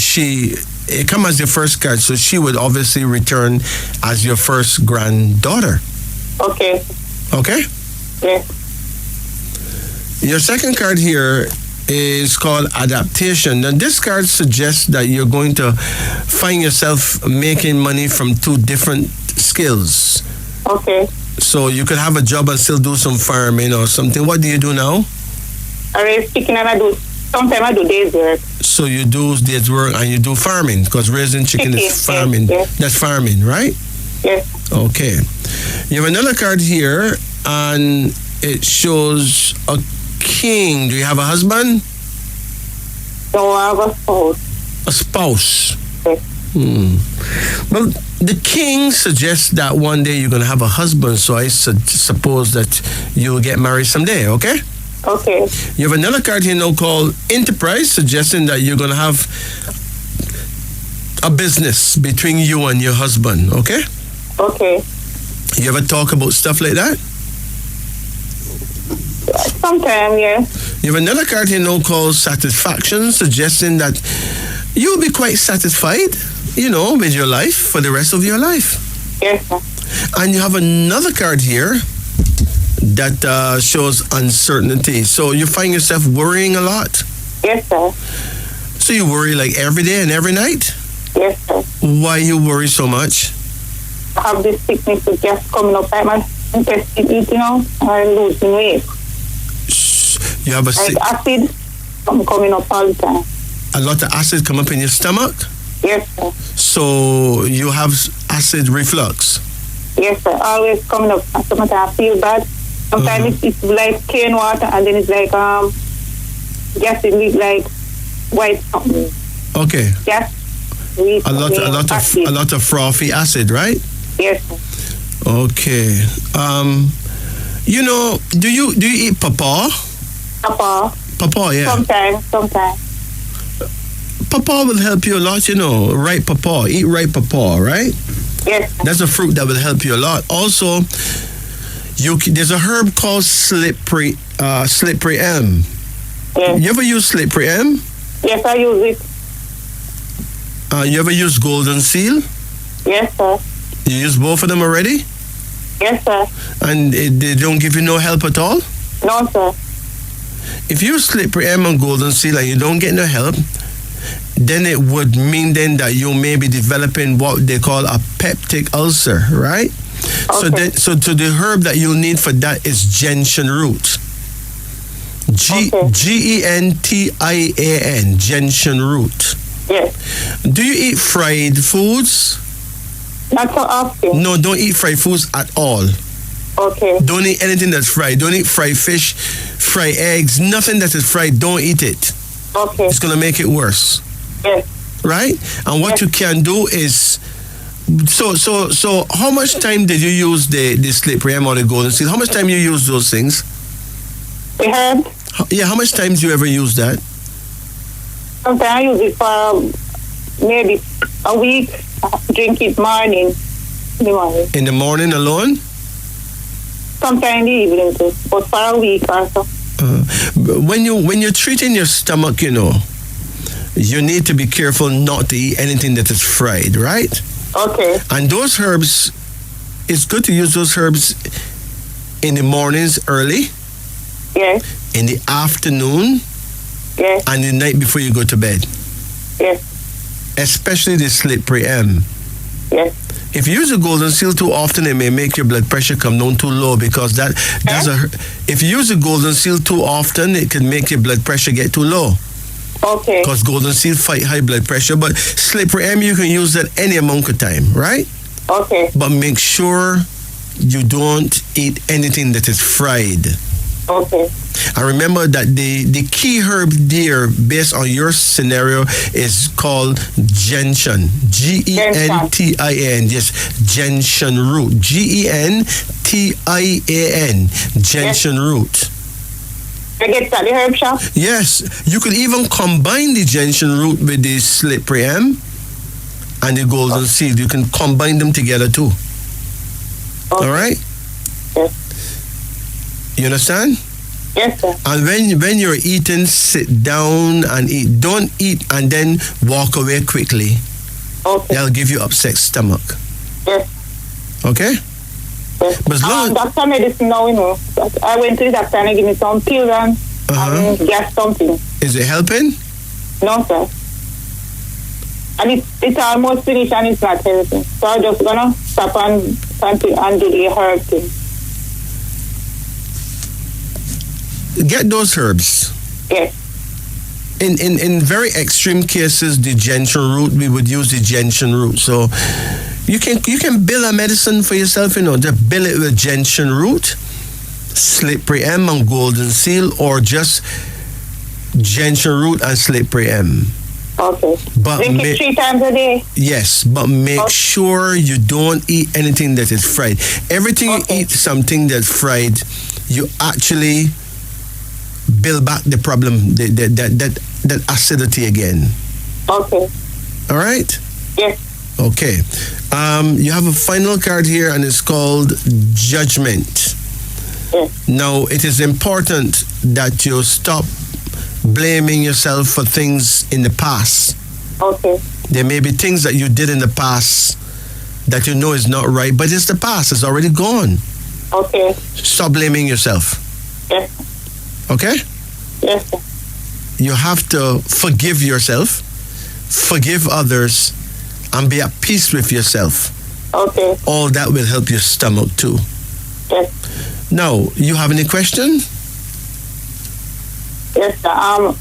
it comes as your first card, so she would obviously return as your first granddaughter. Okay. Okay? Yes. Your second card here is called Adaptation. Now, this card suggests that you're going to find yourself making money from two different skills. Okay. So you could have a job and still do some farming or something. What do you do now? I raise chicken and sometimes I do days work. So you do days work and you do farming because raising chicken is farming. Yes. That's farming, right? Yes. Okay. You have another card here and it shows a king. Do you have a husband? No, I have a spouse. A spouse. Yes. Well, the king suggests that one day you're going to have a husband, so I suppose that you'll get married someday, okay? Okay. You have another card here now called Enterprise, suggesting that you're going to have a business between you and your husband, okay? Okay. You ever talk about stuff like that? Sometimes, yeah. You have another card here now called Satisfaction, suggesting that you'll be quite satisfied, with your life for the rest of your life. Yes, sir. And you have another card here that shows uncertainty. So you find yourself worrying a lot. Yes, sir. So you worry like every day and every night? Yes, sir. Why you worry so much? I have this sickness that's just coming up like my intestine eating out and losing weight. You have Like acid coming up all the time. a lot of acid come up in your stomach? Yes, sir. So you have acid reflux? Yes, sir. Always coming up. And sometimes I feel bad. Sometimes it's like clean water and then it's like just it looks like white something. Okay. Just A lot of frothy acid, right? Yes, sir. Okay. Do you eat pawpaw? Papa. Pawpaw, yeah. Sometimes. Pawpaw will help you a lot, ripe pawpaw. Eat ripe pawpaw, right? Yes, sir. That's a fruit that will help you a lot. Also, there's a herb called slippery elm. Yes. You ever use slippery elm? Yes, I use it. You ever use golden seal? Yes, sir. You use both of them already? Yes, sir. And they don't give you no help at all? No, sir. If you slippery elm and golden seal and you don't get no help, then it would mean then that you may be developing what they call a peptic ulcer, right? Okay. So the herb that you'll need for that is gentian root. Gention, gentian root. Yes. Do you eat fried foods? Not so often. No, don't eat fried foods at all. Okay. Don't eat anything that's fried. Don't eat fried fish, fried eggs, nothing that is fried. Don't eat it. Okay. It's going to make it worse. Yes. Right? And what you can do is, so how much time did you use the slippery elm or the golden seal? How much time you use those things? The herb. Yeah, how much time do you ever use that? Sometimes I use it for maybe a week. Drink it morning. In the morning. In the morning alone? Sometimes in the evening too. But for a week or so. When you're treating your stomach, you need to be careful not to eat anything that is fried, right? Okay. And those herbs, it's good to use those herbs in the mornings early, Yes. in the afternoon, Yes. and the night before you go to bed. Yes. Especially the slippery elm. Yes. If you use a golden seal too often, it may make your blood pressure come down too low because if you use a golden seal too often, it can make your blood pressure get too low. Okay. Because golden seal fight high blood pressure, but slippery elm you can use that any amount of time, right? Okay. But make sure you don't eat anything that is fried. Okay. And remember that the key herb there, based on your scenario, is called gentian. Gentin. Yes, gentian root. Gentin. Gentian root. I get at the herb shop? Yes, you could even combine the gentian root with the slippery M and the golden seal. You can combine them together too. Okay. All right? Yes. You understand? Yes, sir. And when you're eating, sit down and eat. Don't eat and then walk away quickly. Okay. That'll give you upset stomach. Yes. Okay? Yes. But as long doctor medicine now, I went to the doctor and he gave me some pills and gas something. Is it helping? No, sir. And it's almost finished and it's not helping. So I'm just gonna stop and do the herb thing. Get those herbs. Yes. In very extreme cases, the gentian root, we would use the gentian root. So you can build a medicine for yourself, just build it with gentian root, slippery M and golden seal, or just gentian root and slippery M. Okay. But drink it 3 times a day? Yes, but make sure you don't eat anything that is fried. Everything you eat something that's fried, you actually build back the problem, that acidity again. Okay. All right? Yes. Okay. You have a final card here and it's called Judgment. Yes. Now, it is important that you stop blaming yourself for things in the past. Okay. There may be things that you did in the past that you know is not right, but it's the past. It's already gone. Okay. Stop blaming yourself. Yes. Okay? Yes, sir. You have to forgive yourself, forgive others, and be at peace with yourself. Okay. All that will help your stomach too. Yes. Now, you have any question? Yes, sir. I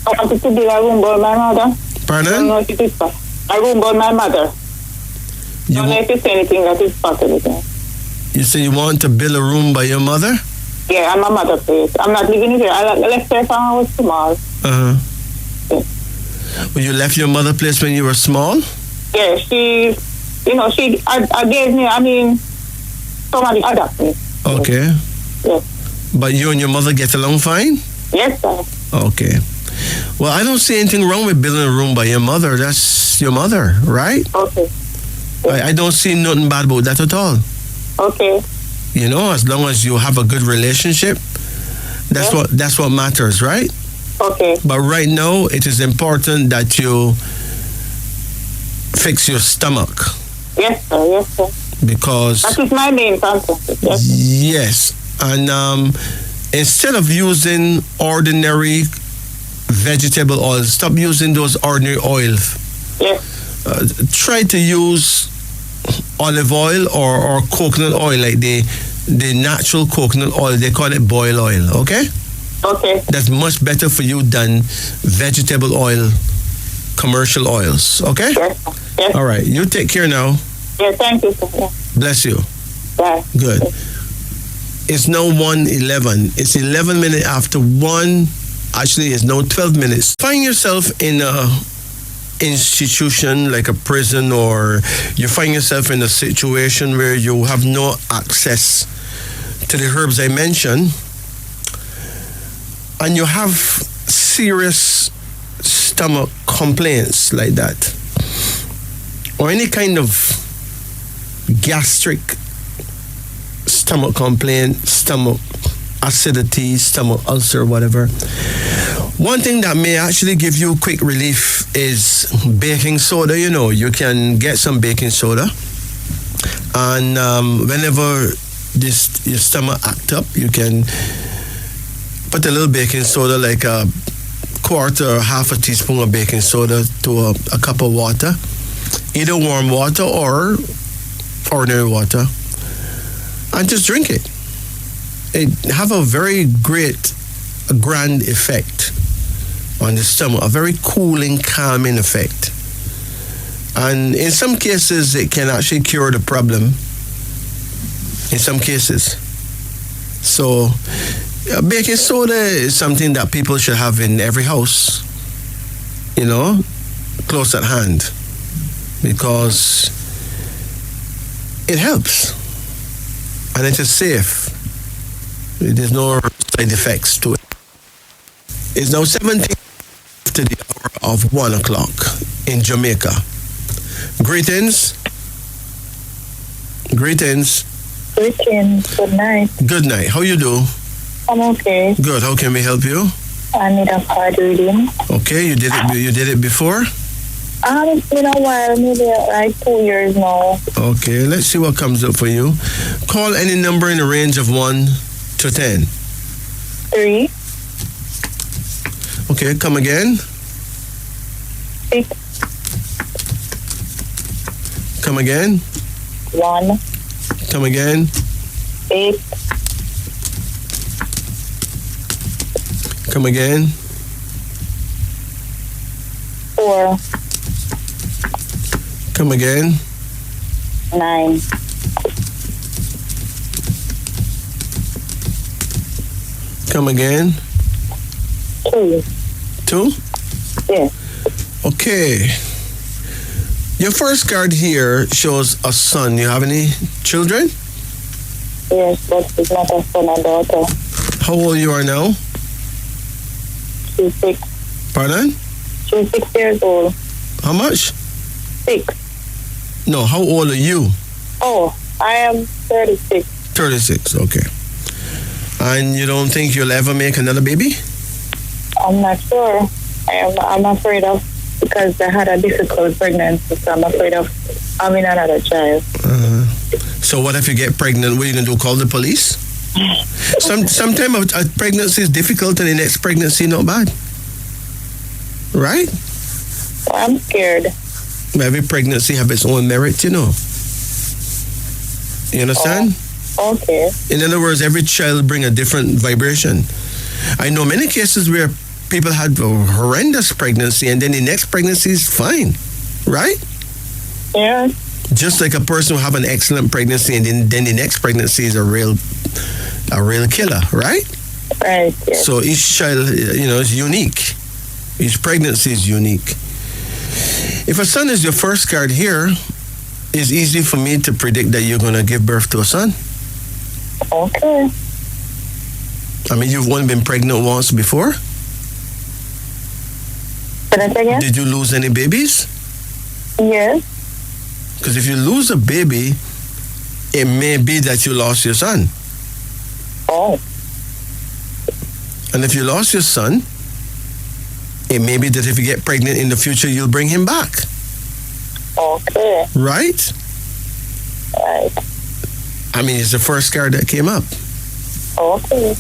wanted to build a room by my mother. Pardon? I don't know if it is possible. A room by my mother. I don't know if it's anything that is possible. You say you want to build a room by your mother? Yeah, I'm a mother place. I'm not living here. I left her when I was small. Uh-huh. Yeah. Well, you left your mother place when you were small? Yeah, she gave me, somebody adopted me. Okay. Yes. But you and your mother get along fine? Yes, sir. Okay. Well, I don't see anything wrong with building a room by your mother. That's your mother, right? Okay. I don't see nothing bad about that at all. Okay. As long as you have a good relationship, that's what matters, right? Okay. But right now, it is important that you fix your stomach. Yes, sir. Yes, sir. Because that is my main concern. Yes. And instead of using ordinary vegetable oils, stop using those ordinary oils. Yes. Try to use olive oil or coconut oil, like the natural coconut oil. They call it boil oil, okay? Okay. That's much better for you than vegetable oil, commercial oils, okay? Yes. Yes. All right. You take care now. Yeah, thank you, sir. Yeah. Bless you. Bye. Good. It's now 1:11. It's 11 minutes after 1. Actually, it's now 12 minutes. Find yourself in a institution like a prison, or you find yourself in a situation where you have no access to the herbs I mentioned, and you have serious stomach complaints like that, or any kind of gastric stomach complaint, stomach acidity, stomach ulcer, whatever. One thing that may actually give you quick relief is baking soda. You can get some baking soda, and whenever your stomach act up, you can put a little baking soda, like a quarter or half a teaspoon of baking soda to a cup of water, either warm water or ordinary water, and just drink it. It have a very grand effect on the stomach, a very cooling, calming effect. And in some cases, it can actually cure the problem. In some cases. So, baking soda is something that people should have in every house, close at hand, because it helps and it is safe. There's no side effects to it. It's now 17 to the hour of 1 o'clock in Jamaica. Greetings. Greetings. Greetings. Good night. Good night. How you do? I'm okay. Good. How can we help you? I need a card reading. Okay, you did it. You did it before. It's been a while, maybe like 2 years now. Okay, let's see what comes up for you. Call any number in the range of 1 to 10. 3. Okay, come again. 6. Come again. 1. Come again. 8. Come again. 4. Come again. 9. Come again. 2. 2. Yes. Okay. Your first card here shows a son. You have any children? Yes, but it's not a son or daughter. How old you are now? She's 6. Pardon? She's 6 years old. How much? 6. No, how old are you? Oh, I am 36. 36, okay. And you don't think you'll ever make another baby? I'm not sure. I'm afraid of, because I had a difficult pregnancy, so I'm afraid of having another child. So what if you get pregnant? What are you going to do, call the police? Sometimes a pregnancy is difficult and the next pregnancy not bad. Right? I'm scared. Every pregnancy have its own merit, you know. You understand? Oh, okay. In other words, every child bring a different vibration. I know many cases where people had a horrendous pregnancy and then the next pregnancy is fine. Right? Yeah. Just like a person will have an excellent pregnancy and then the next pregnancy is a real killer, right? Right. Yes. So each child, is unique. Each pregnancy is unique. If a son is your first card here, it's easy for me to predict that you're going to give birth to a son. Okay. I mean, you've only been pregnant once before. Can I say again? Did you lose any babies? Yes. Because if you lose a baby, it may be that you lost your son. Oh. And if you lost your son, it may be that if you get pregnant in the future, you'll bring him back. Okay. Right? Right. I mean, it's the first card that came up. Okay.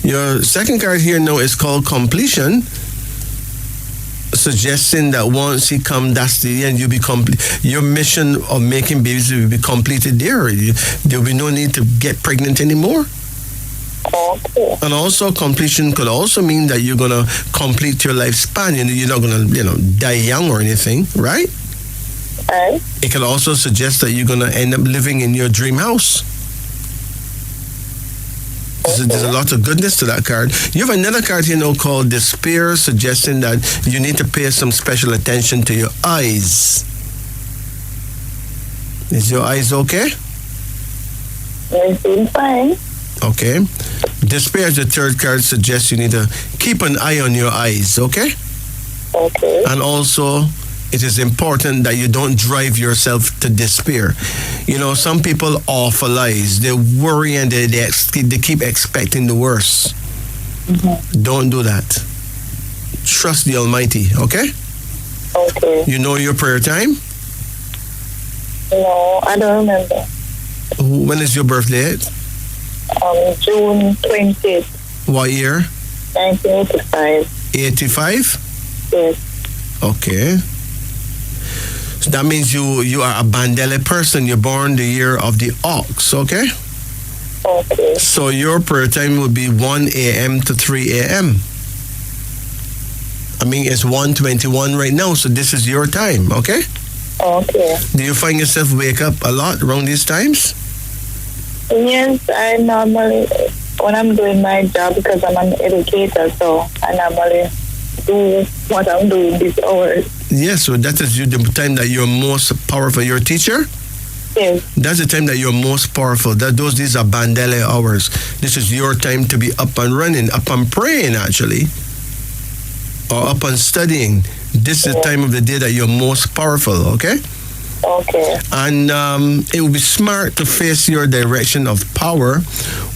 Your second card here now is called completion, suggesting that once he come, that's the end. You'll be complete. Your mission of making babies will be completed there. There'll be no need to get pregnant anymore. Okay. And also, completion could also mean that you're gonna complete your lifespan. You're not gonna, die young or anything, right? Right. It could also suggest that you're gonna end up living in your dream house. There's a lot of goodness to that card. You have another card here now called despair, suggesting that you need to pay some special attention to your eyes. Is your eyes okay? They seem fine. Okay. Despair, the third card, suggests you need to keep an eye on your eyes, okay? Okay. And also, it is important that you don't drive yourself to despair. Some people awfulize. They worry and they keep expecting the worst. Mm-hmm. Don't do that. Trust the Almighty, okay? Okay. You know your prayer time? No, I don't remember. When is your birthday? June 20th, What year? 1985. 85? Yes. Okay. So that means you are a Mandela person. You're born the year of the ox, okay? Okay. So your prayer time would be 1 a.m. to 3 a.m. I mean, it's 1:21 right now, so this is your time, okay? Okay. Do you find yourself wake up a lot around these times? Yes, I normally, when I'm doing my job, because I'm an educator, so I normally do what I'm doing these hours. Yes, so that is the time that you're most powerful. You're a teacher? Yes. That's the time that you're most powerful. These are Mandela hours. This is your time to be up and running, up and praying actually, or up and studying. This is the time of the day that you're most powerful, okay? Okay. And it would be smart to face your direction of power,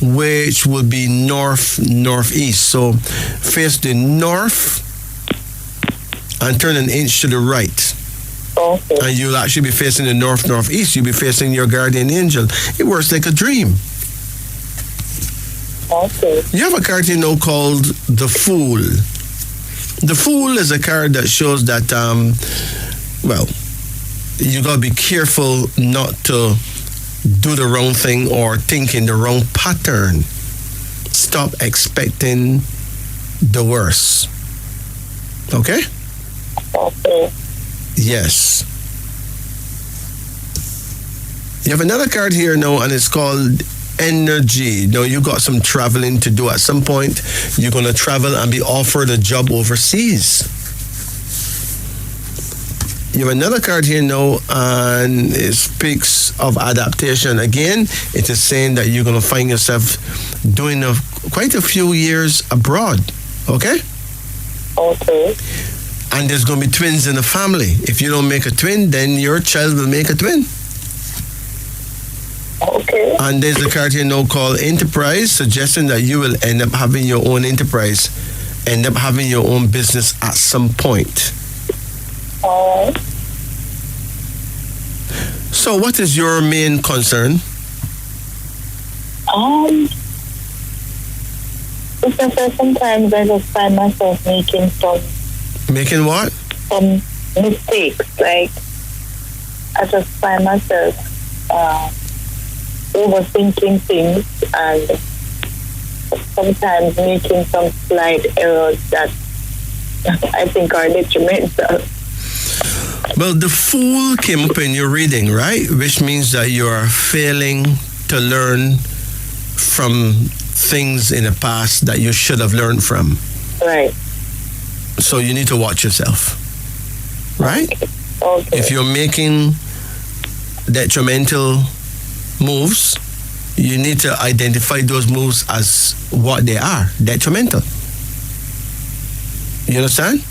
which will be northeast. So face the north and turn an inch to the right. Okay. And you'll actually be facing the northeast. You'll be facing your guardian angel. It works like a dream. Okay. You have a card here now called the Fool. The Fool is a card that shows that, you gotta be careful not to do the wrong thing or think in the wrong pattern. Stop expecting the worst. Okay? Okay. Yes. You have another card here now, and it's called Energy. Now, you got some traveling to do at some point. You're going to travel and be offered a job overseas. You have another card here now, and it speaks of adaptation. Again, it is saying that you're going to find yourself doing quite a few years abroad. Okay? Okay. And there's going to be twins in the family. If you don't make a twin, then your child will make a twin. Okay. And there's a card here now called Enterprise, suggesting that you will end up having your own enterprise, end up having your own business at some point. All right. So what is your main concern? Because sometimes I just find myself making Making what? some mistakes. Like, I just find myself overthinking things and sometimes making some slight errors that I think are detrimental. Well, the Fool came up in your reading, right? Which means that you are failing to learn from things in the past that you should have learned from. Right. So you need to watch yourself, right? Okay. If you're making detrimental moves, you need to identify those moves as what they are, detrimental. You understand?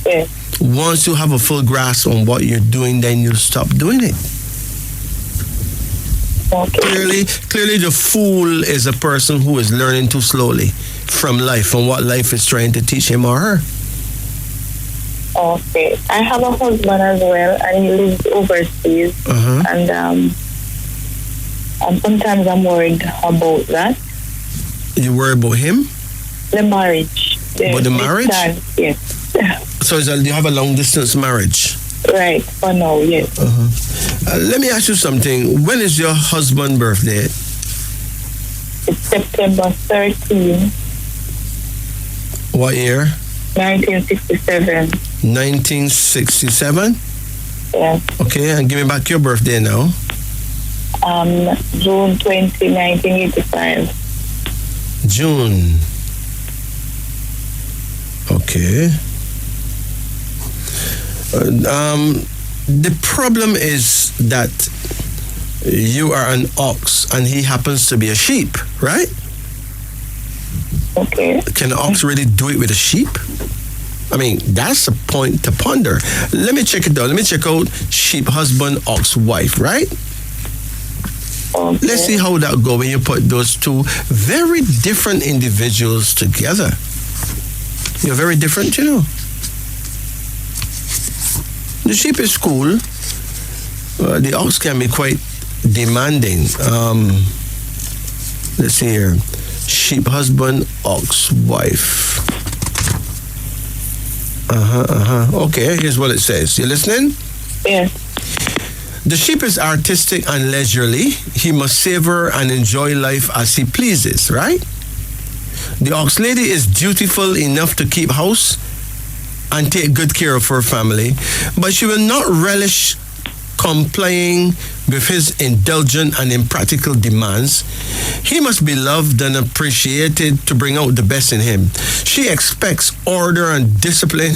Yeah. Once you have a full grasp on what you're doing, then you stop doing it. Okay. Clearly the Fool is a person who is learning too slowly from life, from what life is trying to teach him or her. Okay. I have a husband as well, and he lives overseas. And sometimes I'm worried about that. You worry about him? The marriage. About the marriage? Yes. So you have a long distance marriage? Right, for now, yes. Let me ask you something. When is your husband's birthday? It's September 13, What year? 1967. 1967? Yes. Okay, and give me back your birthday now. June 20, 1985. June. Okay. The problem is that you are an ox and he happens to be a sheep, right? Okay. Can an ox really do it with a sheep? I mean, that's a point to ponder. Let me check it out. Let me check out sheep husband, ox wife, right? Okay. Let's see how that go when you put those two very different individuals together. You're very different, you know. The sheep is cool. The ox can be quite demanding. Let's see here. Sheep husband, ox wife. Okay, here's what it says. You listening? Yes. The sheep is artistic and leisurely. He must savor and enjoy life as he pleases, right? The ox lady is dutiful enough to keep house and take good care of her family, but she will not relish complying with his indulgent and impractical demands. He must be loved and appreciated to bring out the best in him. She expects order and discipline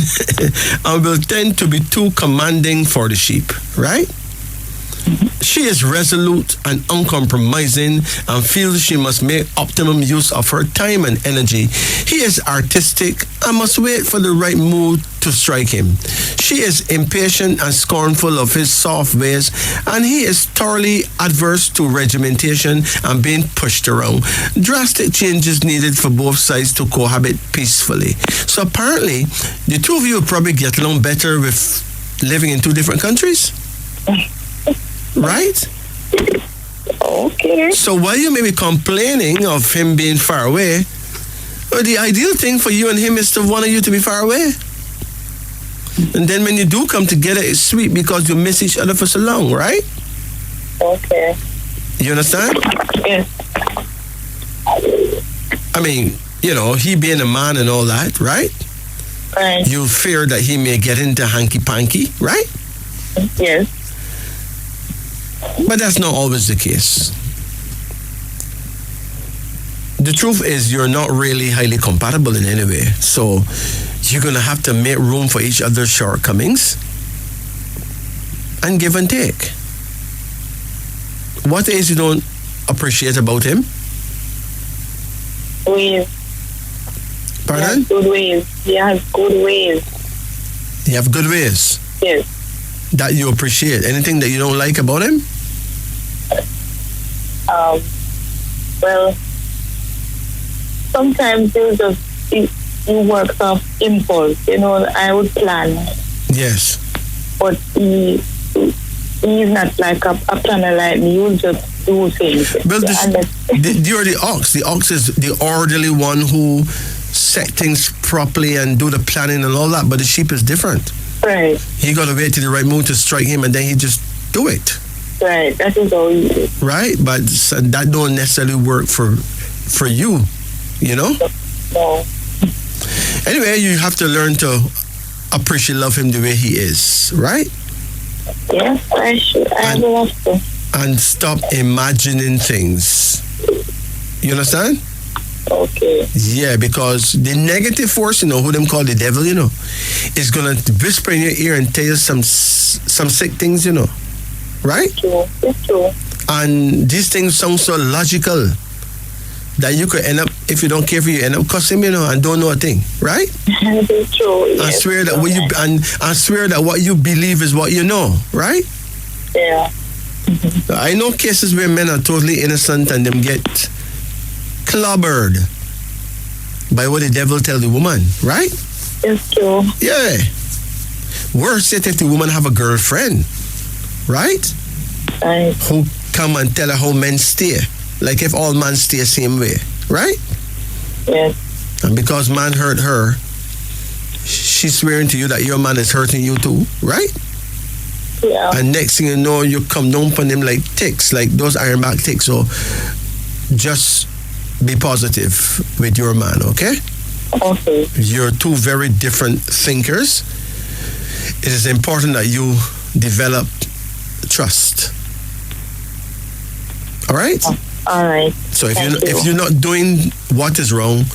and will tend to be too commanding for the sheep, right? She is resolute and uncompromising and feels she must make optimum use of her time and energy. He is artistic and must wait for the right mood to strike him. She is impatient and scornful of his soft ways, and he is thoroughly adverse to regimentation and being pushed around. Drastic changes needed for both sides to cohabit peacefully. So apparently, the two of you will probably get along better with living in two different countries. Right? Okay. So while you may be complaining of him being far away, the ideal thing for you and him is to one of you to be far away. And then when you do come together, it's sweet because you miss each other for so long, right? Okay. You understand? Yes. I mean, you know, he being a man and all that, right? Right. You fear that he may get into hanky-panky, right? Yes. But that's not always the case. The truth is you're not really highly compatible in any way. So you're going to have to make room for each other's shortcomings and give and take. What is you don't appreciate about him? Ways. Pardon? He has good ways. He has good ways. You have good ways Yes. that you appreciate. Anything that you don't like about him? Well, sometimes he works off impulse. You know, I would plan, Yes. but he's not like a planner like me. He'll just do things. Well, you're the ox. The ox is the orderly one who set things properly and do the planning and all that. But the sheep is different. Right. He got to wait till the right mood to strike him, and then he just do it. Right. That is how he is. Right? But that don't necessarily work for you, you know? No. Anyway, you have to learn to appreciate, love him the way he is, right? Yes, I should. I will have to. And stop imagining things. You understand? Okay. Yeah, because the negative force, you know, who them call the devil, you know, is gonna whisper in your ear and tell you some sick things, you know, right? True. It's true. And these things sound so logical that you could end up, if you don't care for you, end up cussing, you know, and don't know a thing, right? It's true. And Yes. swear that what you and swear that what you believe is what you know, right? Yeah. I know cases where men are totally innocent and them get clobbered by what the devil tell the woman, right? It's true. Yeah. Worse yet if the woman have a girlfriend, right? Right. Who come and tell her how men stay. Like if all men stay same way, right? Yes. And because man hurt her, she's swearing to you that your man is hurting you too, right? Yeah. And next thing you know, you come down on them like ticks, like those ironback ticks. So just be positive with your man, okay? Okay. You're two very different thinkers. It is important that you develop trust. All right? All right. So if Thank if you. you're not doing what is wrong,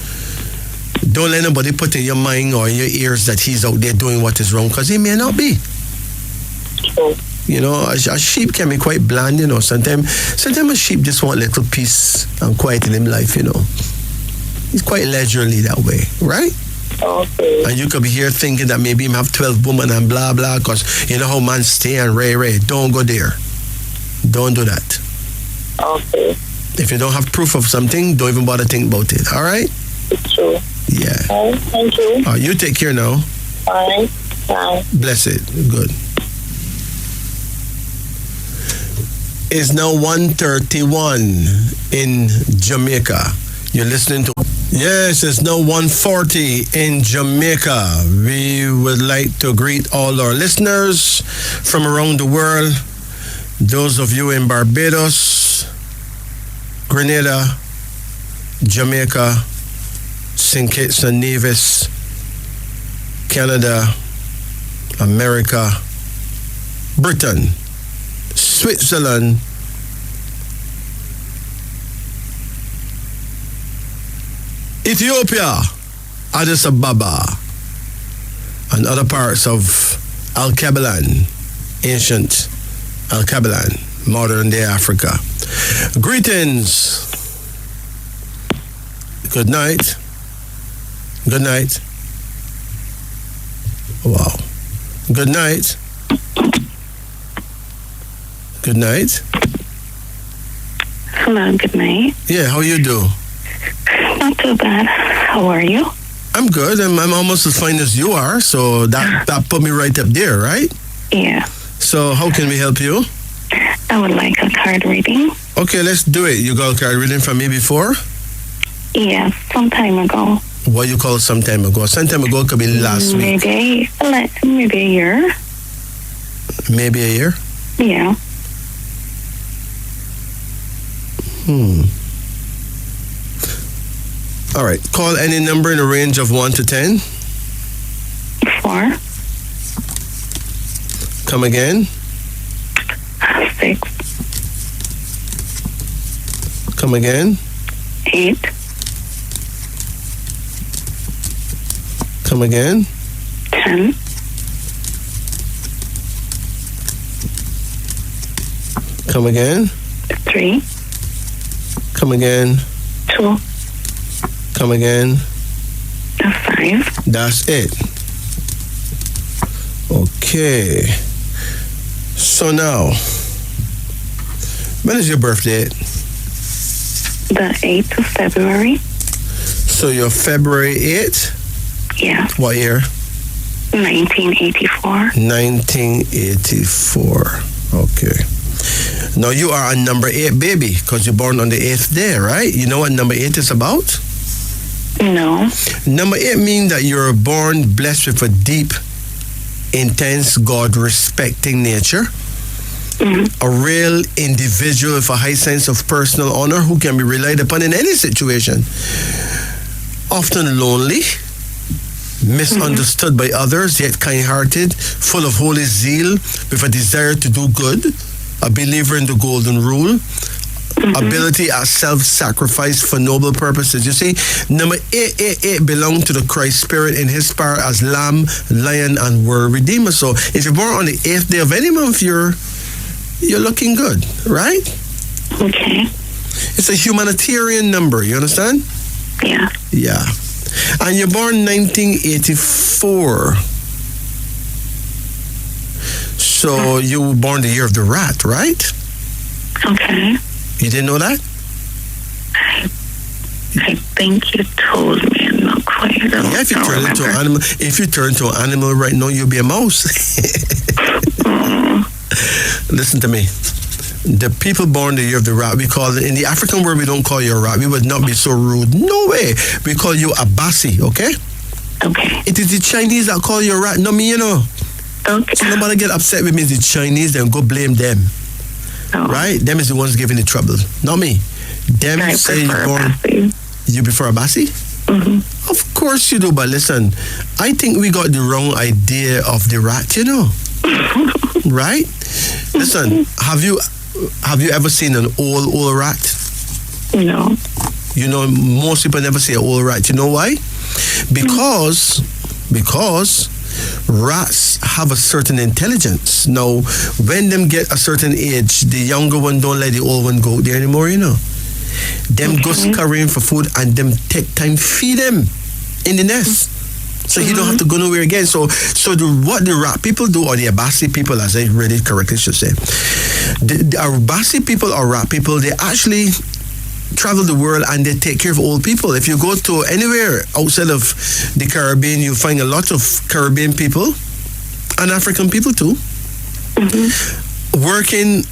don't let anybody put in your mind or in your ears that he's out there doing what is wrong, because he may not be. True. You know, a sheep can be quite bland, you know. Sometimes a sheep just want a little peace and quiet in his life, you know. He's quite leisurely that way, right? Okay. And you could be here thinking that maybe him have 12 women and blah, blah, because you know how man stay and ray. Don't go there. Don't do that. Okay. If you don't have proof of something, don't even bother think about it, all right? It's true. Yeah. All right. Thank you. You take care now. All right. Bye. Bless it. Good. It's now 1:31 in Jamaica. You're listening to... Yes, it's now 1:40 in Jamaica. We would like to greet all our listeners from around the world. Those of you in Barbados, Grenada, Jamaica, St. Kitts and Nevis, Canada, America, Britain, Switzerland, Ethiopia, Addis Ababa, and other parts of Al-Kabalan, ancient Alkebulan, modern day Africa. Greetings. Good night. Good night. Wow. Good night. Good night. Hello, good night. Yeah, how you do? Not too bad. How are you? I'm good. I'm almost as fine as you are, so that put me right up there, right? Yeah. So how can we help you? I would like a card reading. Okay, let's do it. You got a card reading from me before? Yeah, some time ago. What you call some time ago? Some time ago could be last week. Maybe a year. Maybe a year? Yeah. All right. Call any number in a range of 1 to 10. 4. Come again. 6. Come again. 8. Come again. 10. Come again. 3. Come again. 2. Come again. 5. That's it. Okay. So now, when is your birthday? The 8th of February. So you're February 8th? Yeah. What year? 1984. 1984. Okay. Now you are a number 8 baby because you're born on the 8th day, right? You know what number 8 is about? No. Number 8 means that you're born blessed with a deep, intense, God-respecting nature. A real individual with a high sense of personal honor who can be relied upon in any situation. Often lonely, misunderstood by others, yet kind-hearted, full of holy zeal, with a desire to do good, a believer in the golden rule, ability at self-sacrifice for noble purposes. You see, number 888 belong to the Christ spirit in his power as lamb, lion, and world redeemer. So if you're born on the 8th day of any month, you're looking good, right? Okay. It's a humanitarian number, you understand? Yeah. Yeah. And you're born 1984. So you were born the year of the rat, right? Okay. You didn't know that? I think you told me. I'm not quite. Yeah, if you turn into an animal, right now, you'll be a mouse. Listen to me. The people born the year of the rat, we call it, in the African world, we don't call you a rat. We would not be so rude. No way. We call you a bassi, okay? Okay. It is the Chinese that call you a rat, not me, you know. Okay. So nobody get upset with me. It's the Chinese, then go blame them. Oh. Right? Them is the ones giving the trouble, not me. Them I say prefer you're born. You prefer a bassi? Of course you do, but listen, I think we got the wrong idea of the rat, you know. Right? Listen, have you ever seen an old rat? No. You know, most people never see an old rat. You know why? Because rats have a certain intelligence. Now, when them get a certain age, the younger one don't let the old one go there anymore, you know. Them go scurrying for food and them take time feed them in the nest. So he don't have to go nowhere again. So what the rat people do, or the Abasi people, as I really correctly should say, the Abasi people or rat people, they actually travel the world and they take care of old people. If you go to anywhere outside of the Caribbean, you find a lot of Caribbean people and African people too, working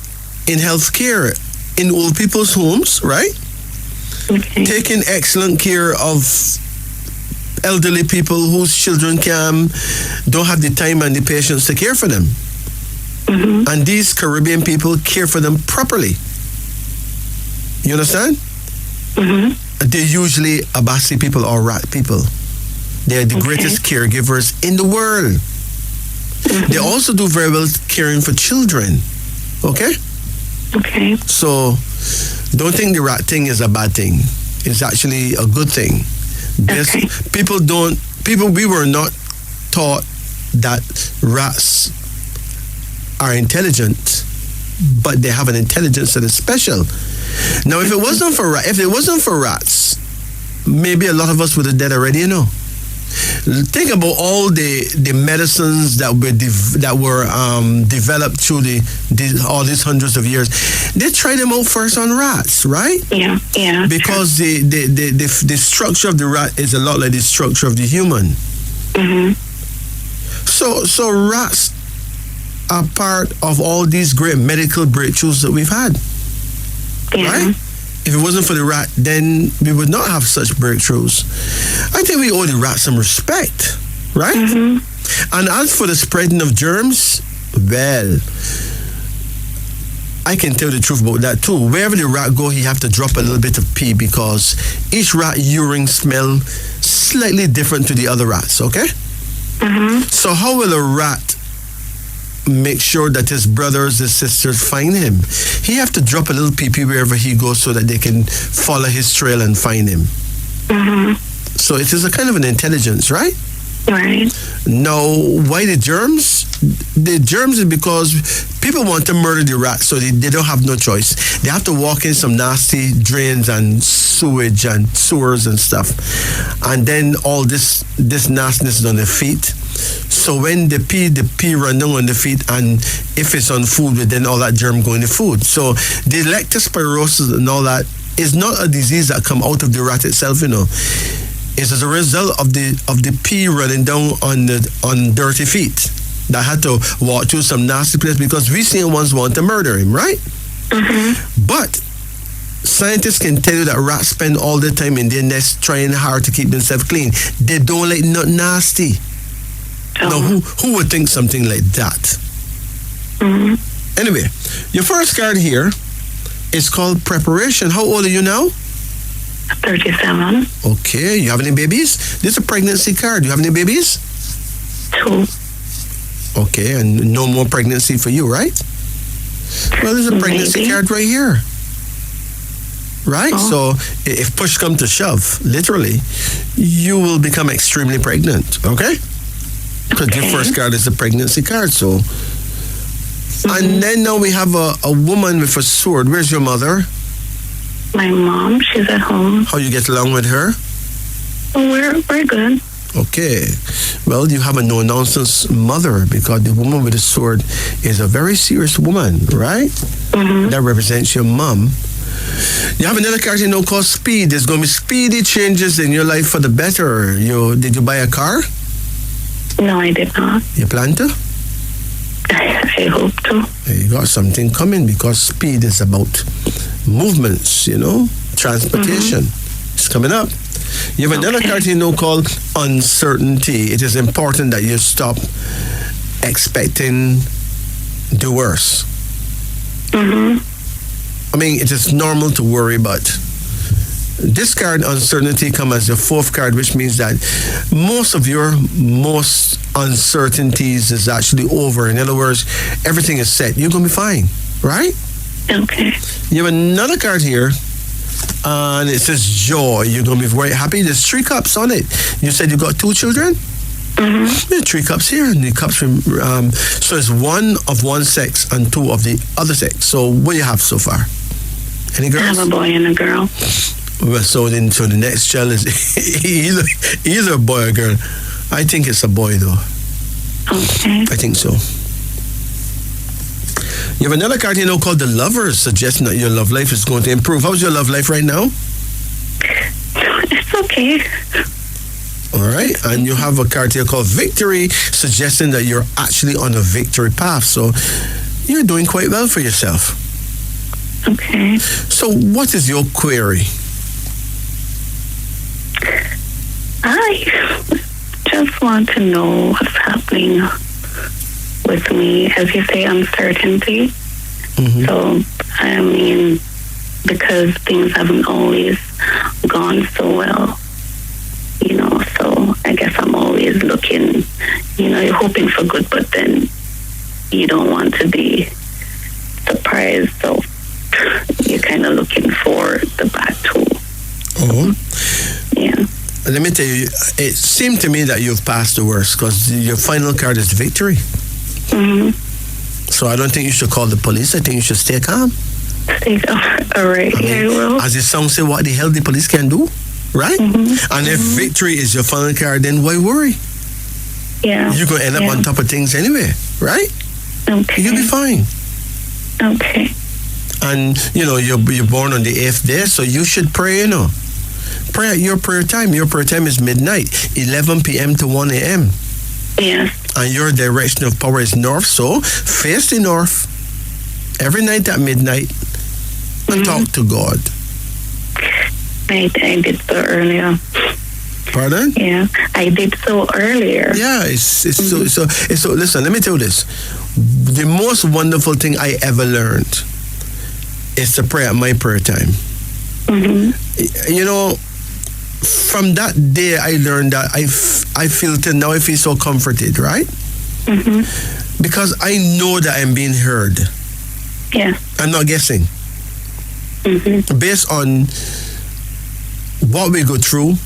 in healthcare in old people's homes, right? Okay. Taking excellent care of elderly people whose children don't have the time and the patience to care for them. And these Caribbean people care for them properly. You understand? They're usually Abasi people or rat people. They're the greatest caregivers in the world. They also do very well caring for children. Okay? Okay. So don't think the rat thing is a bad thing. It's actually a good thing. Okay. We were not taught that rats are intelligent but they have an intelligence that is special. Now, if it wasn't for rats, maybe a lot of us would have dead already, you know. Think about all the medicines that were developed through all these hundreds of years. They tried them out first on rats, right? Yeah. Because the structure of the rat is a lot like the structure of the human. Mm-hmm. So rats are part of all these great medical breakthroughs that we've had. Yeah. Right? If it wasn't for the rat, then we would not have such breakthroughs. I think we owe the rat some respect, right? Mm-hmm. And as for the spreading of germs, well, I can tell the truth about that too. Wherever the rat go, he have to drop a little bit of pee because each rat urine smell slightly different to the other rats, okay? Mm-hmm. So how will a rat make sure that his brothers, his sisters find him? He have to drop a little pee-pee wherever he goes so that they can follow his trail and find him. Mm-hmm. So it is a kind of an intelligence, right? Right. Now, why the germs? The germs is because people want to murder the rat, so they don't have no choice. They have to walk in some nasty drains and sewage and sewers and stuff. And then all this nastiness is on their feet. So when the pee run down on the feet, and if it's on food, then all that germ go in the food. So the leptospirosis and all that is not a disease that come out of the rat itself, you know. It's as a result of the pee running down on dirty feet that had to walk through some nasty place because we seen ones want to murder him, right? Mm-hmm. But scientists can tell you that rats spend all their time in their nest trying hard to keep themselves clean. They don't like nothing nasty. Oh. Now, who would think something like that? Mm-hmm. Anyway, your first card here is called Preparation. How old are you now? 37. Okay, you have any babies? This is a pregnancy card. You have any babies? 2. Okay, and no more pregnancy for you, right? Well, there's a pregnancy Maybe. card right here. Right? Oh. So if push comes to shove, literally, you will become extremely pregnant, okay? Because your Okay. first card is a pregnancy card, so. And then now we have a woman with a sword. Where's your mother? My mom, she's at home. How you get along with her? We're good. Okay. Well, you have a no-nonsense mother because the woman with the sword is a very serious woman, right? Mm-hmm. That represents your mom. You have another card called Speed. There's going to be speedy changes in your life for the better. Did you buy a car? No, I did not. You plan to? I hope to. You got something coming because speed is about movements, transportation. It's coming up. You have another card called Uncertainty. It is important that you stop expecting the worst. Mm-hmm. I mean, it is normal to worry, but this card, Uncertainty, comes as the fourth card, which means that most of your uncertainties is actually over. In other words, everything is set. You're going to be fine, right? Okay. You have another card here, and it says Joy. You're going to be very happy. There's 3 cups on it. You said you got 2 children? Mm-hmm. There are 3 cups here, and the cups from, so it's 1 of one sex and 2 of the other sex. So what do you have so far? Any I girls? have a boy and a girl. Well, so the next child is either a boy or girl. I think it's a boy, though. Okay. I think so. You have another card called the Lovers, suggesting that your love life is going to improve. How's your love life right now? It's okay. All right. And you have a card here called Victory, suggesting that you're actually on a victory path. So you're doing quite well for yourself. Okay. So what is your query? I just want to know what's happening with me. As you say, uncertainty. Mm-hmm. So, I mean, because things haven't always gone so well, so I guess I'm always looking, you're hoping for good, but then you don't want to be surprised, so you're kind of looking for the bad too. Oh. Yeah. Let me tell you, it seemed to me that you've passed the worst because your final card is victory. Mm-hmm. So I don't think you should call the police. I think you should stay calm. All right, I will. As the song say, what the hell the police can do, right? And if victory is your final card, then why worry? Yeah. You're going to end up on top of things anyway, right? Okay. You'll be fine. Okay. And, you're born on the 8th day, so you should pray, Pray at your prayer time. Your prayer time is midnight, 11 p.m. to 1 a.m. Yes. And your direction of power is north, so face the north every night at midnight and talk to God. I did so earlier. Pardon? Yeah, I did so earlier. Yeah, it's so. Listen, let me tell you this. The most wonderful thing I ever learned is to pray at my prayer time. From that day I learned that I feel till now I feel so comforted, right? Because I know that I'm being heard. Yeah. I'm not guessing. Based on what we go through,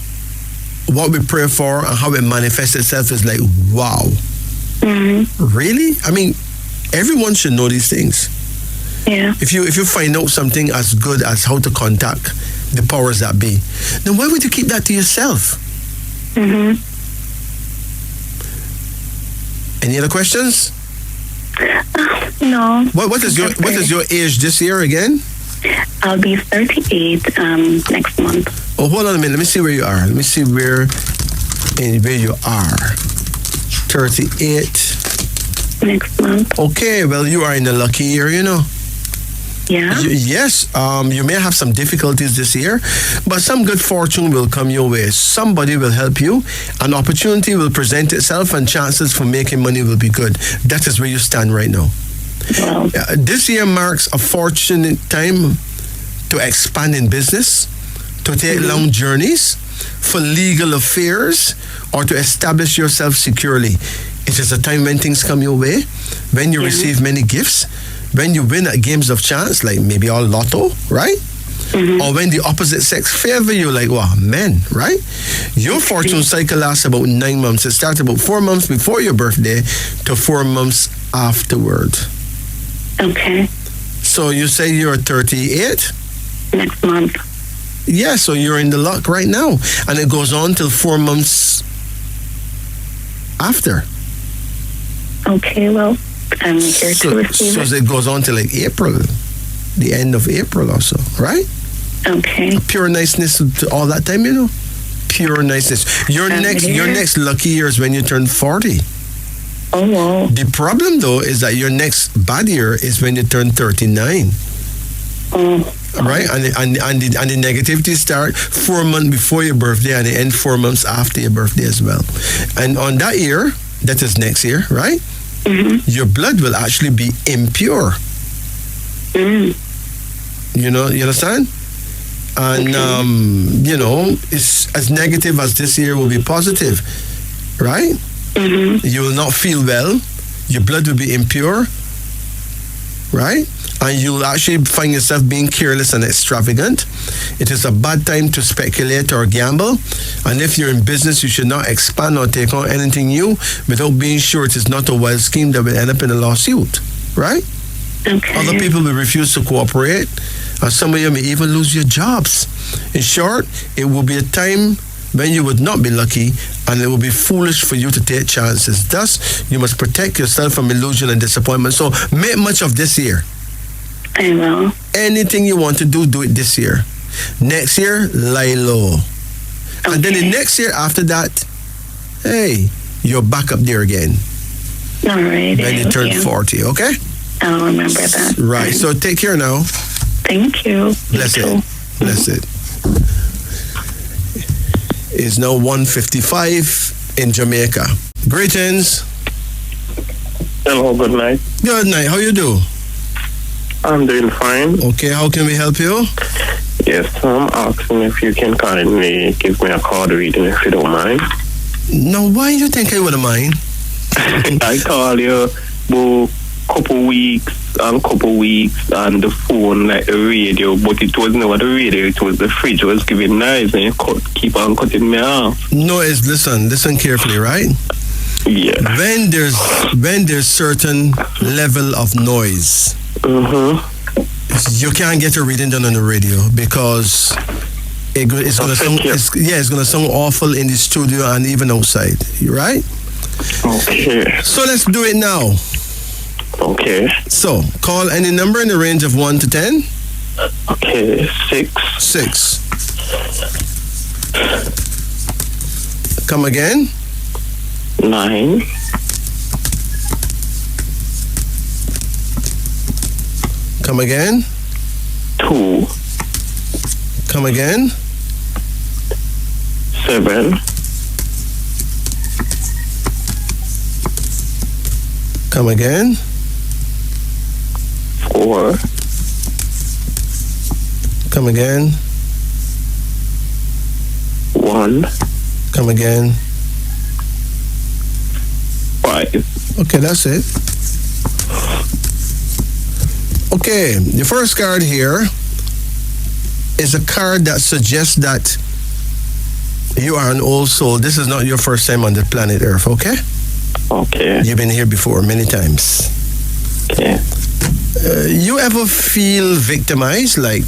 what we pray for, and how it manifests itself is like, wow. Really? I mean, everyone should know these things. Yeah. If you find out something as good as how to contact the powers that be, then why would you keep that to yourself? Any other questions? No. What is your age this year again? I'll be 38 next month. Oh, hold on a minute. Let me see where you are. Let me see where you are. 38. Next month. Okay, well, you are in a lucky year, Yeah. Yes, you may have some difficulties this year, but some good fortune will come your way. Somebody will help you. An opportunity will present itself, and chances for making money will be good. That is where you stand right now. Well, This year marks a fortunate time to expand in business, to take long journeys, for legal affairs, or to establish yourself securely. It is a time when things come your way, when you receive many gifts, when you win at games of chance, like maybe all lotto, right? Or when the opposite sex favor you, like, wow, men, right? Your fortune cycle lasts about 9 months. It starts about 4 months before your birthday to 4 months afterward. okay. So you say you're 38? Next month. Yeah, so you're in the luck right now. And it goes on till 4 months after. Okay, well, I'm here to receive it. So it goes on till like April, the end of April or so, right? Okay. Pure niceness to all that time, Pure niceness. Your next lucky year is when you turn 40. Oh, wow. The problem, though, is that your next bad year is when you turn 39. Right? And the negativity start 4 months before your birthday, and they end 4 months after your birthday as well. And on that year, that is next year, right? Your blood will actually be impure. You understand? And, it's as negative as this year will be positive, right? You will not feel well. Your blood will be impure, right? And you'll actually find yourself being careless and extravagant. It is a bad time to speculate or gamble. And if you're in business, you should not expand or take on anything new without being sure it is not a wild scheme that will end up in a lawsuit, right? Okay. Other people will refuse to cooperate, and some of you may even lose your jobs. In short, it will be a time when you would not be lucky, and it will be foolish for you to take chances. Thus, you must protect yourself from illusion and disappointment. So make much of this year. I will. Anything you want to do it this year. Next year, lie low. And then the next year after that, hey, you're back up there again. All right. When you turn 40, okay? I'll remember that. Right, so take care now. Thank you. Bless it. Bless it. It's now 1:55 in Jamaica. Greetings. Hello, good night. Good night. How you do? I'm doing fine. Okay, how can we help you? Yes, I'm asking if you can kindly give me a card reading if you don't mind. No, why do you think I wouldn't mind? I call you for couple weeks and the phone, like the radio, but it was never the radio, it was the fridge was giving noise and you keep on cutting me off. No, listen carefully, right? Yeah. When there's certain level of noise, you can't get a reading done on the radio because it's gonna sound it's gonna sound awful in the studio and even outside. You right? Okay. So let's do it now. Okay. So call any number in the range of 1 to 10. Okay. 6. 6. Come again. 9. Come again. 2. Come again. 7. Come again. 4. Come again. 1. Come again. 5. Okay, that's it. Okay, the first card here is a card that suggests that you are an old soul. This is not your first time on the planet Earth, okay? Okay. You've been here before many times. Okay. You ever feel victimized? Like,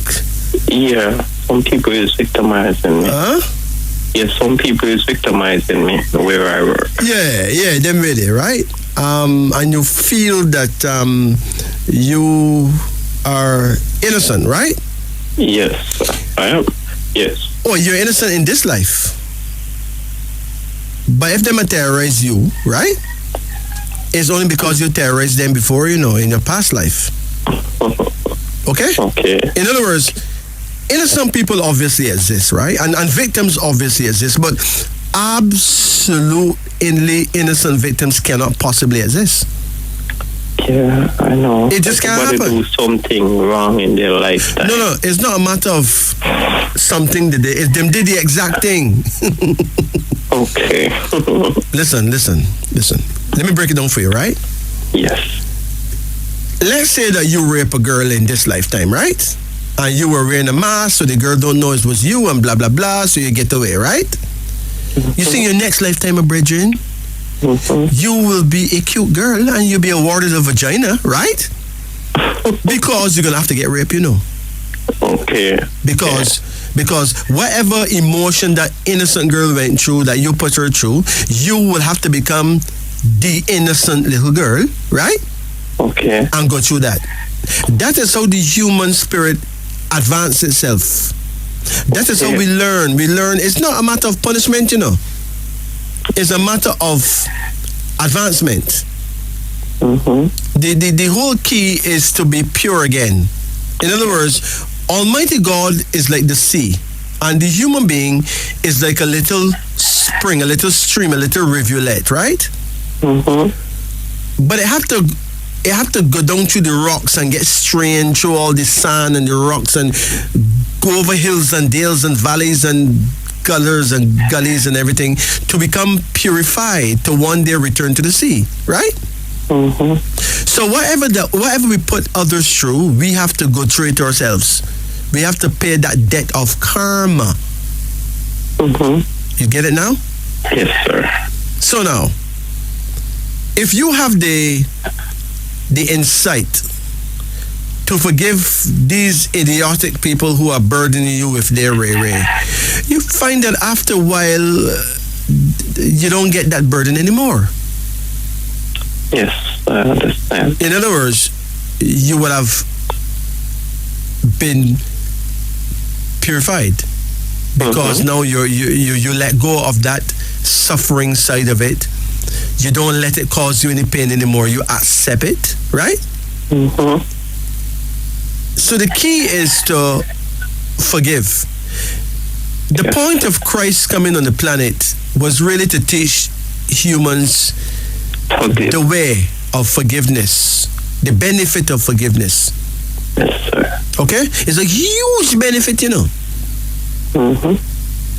Yeah, some people is victimizing me. huh? Yes, some people is victimizing me where I work. Yeah, them really, right? And you feel that you are innocent, right? Yes, I am. Yes. Oh, you're innocent in this life. But if them terrorize you, right? It's only because you terrorized them before, in your past life. Okay? Okay. In other words, innocent people obviously exist, right? And victims obviously exist, but absolutely innocent victims cannot possibly exist. Yeah, I know. It just can't Everybody happen. do something wrong in their lifetime. No, it's not a matter of something that it's them did the exact thing. Okay. Listen. Let me break it down for you, right? Yes. Let's say that you rape a girl in this lifetime, right? And you were wearing a mask, so the girl don't know it was you, and blah blah blah, so you get away, right? You see, your next lifetime, brethren, you will be a cute girl, and you'll be awarded a vagina, right? Because you're gonna have to get raped, Okay. Because whatever emotion that innocent girl went through, that you put her through, you will have to become the innocent little girl, right? Okay. And go through that. That is how the human spirit advances itself. That is how we learn. We learn. It's not a matter of punishment, It's a matter of advancement. The whole key is to be pure again. In other words, Almighty God is like the sea, and the human being is like a little spring, a little stream, a little rivulet, right? But it have to go down through the rocks and get strained through all the sand and the rocks and go over hills and dales and valleys and gullers and gullies and everything to become purified, to one day return to the sea, right? So whatever we put others through, we have to go through it ourselves. We have to pay that debt of karma. You get it now? Yes, sir. So now, if you have the insight to forgive these idiotic people who are burdening you with their ray, you find that after a while, you don't get that burden anymore. Yes, I understand. In other words, you would have been purified because now you let go of that suffering side of it. You don't let it cause you any pain anymore. You accept it, right? So the key is to forgive. The point of Christ coming on the planet was really to teach humans the way of forgiveness, the benefit of forgiveness. Yes, sir. Okay? It's a huge benefit,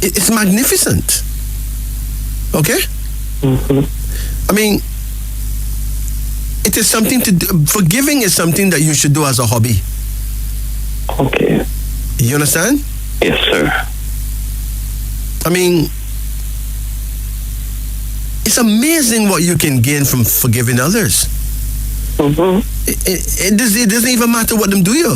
It's magnificent. Okay? I mean, it is something to do. Forgiving is something that you should do as a hobby. Okay. You understand? Yes, sir. I mean, it's It's amazing what you can gain from forgiving others. Mm-hmm. It doesn't even matter what them do you.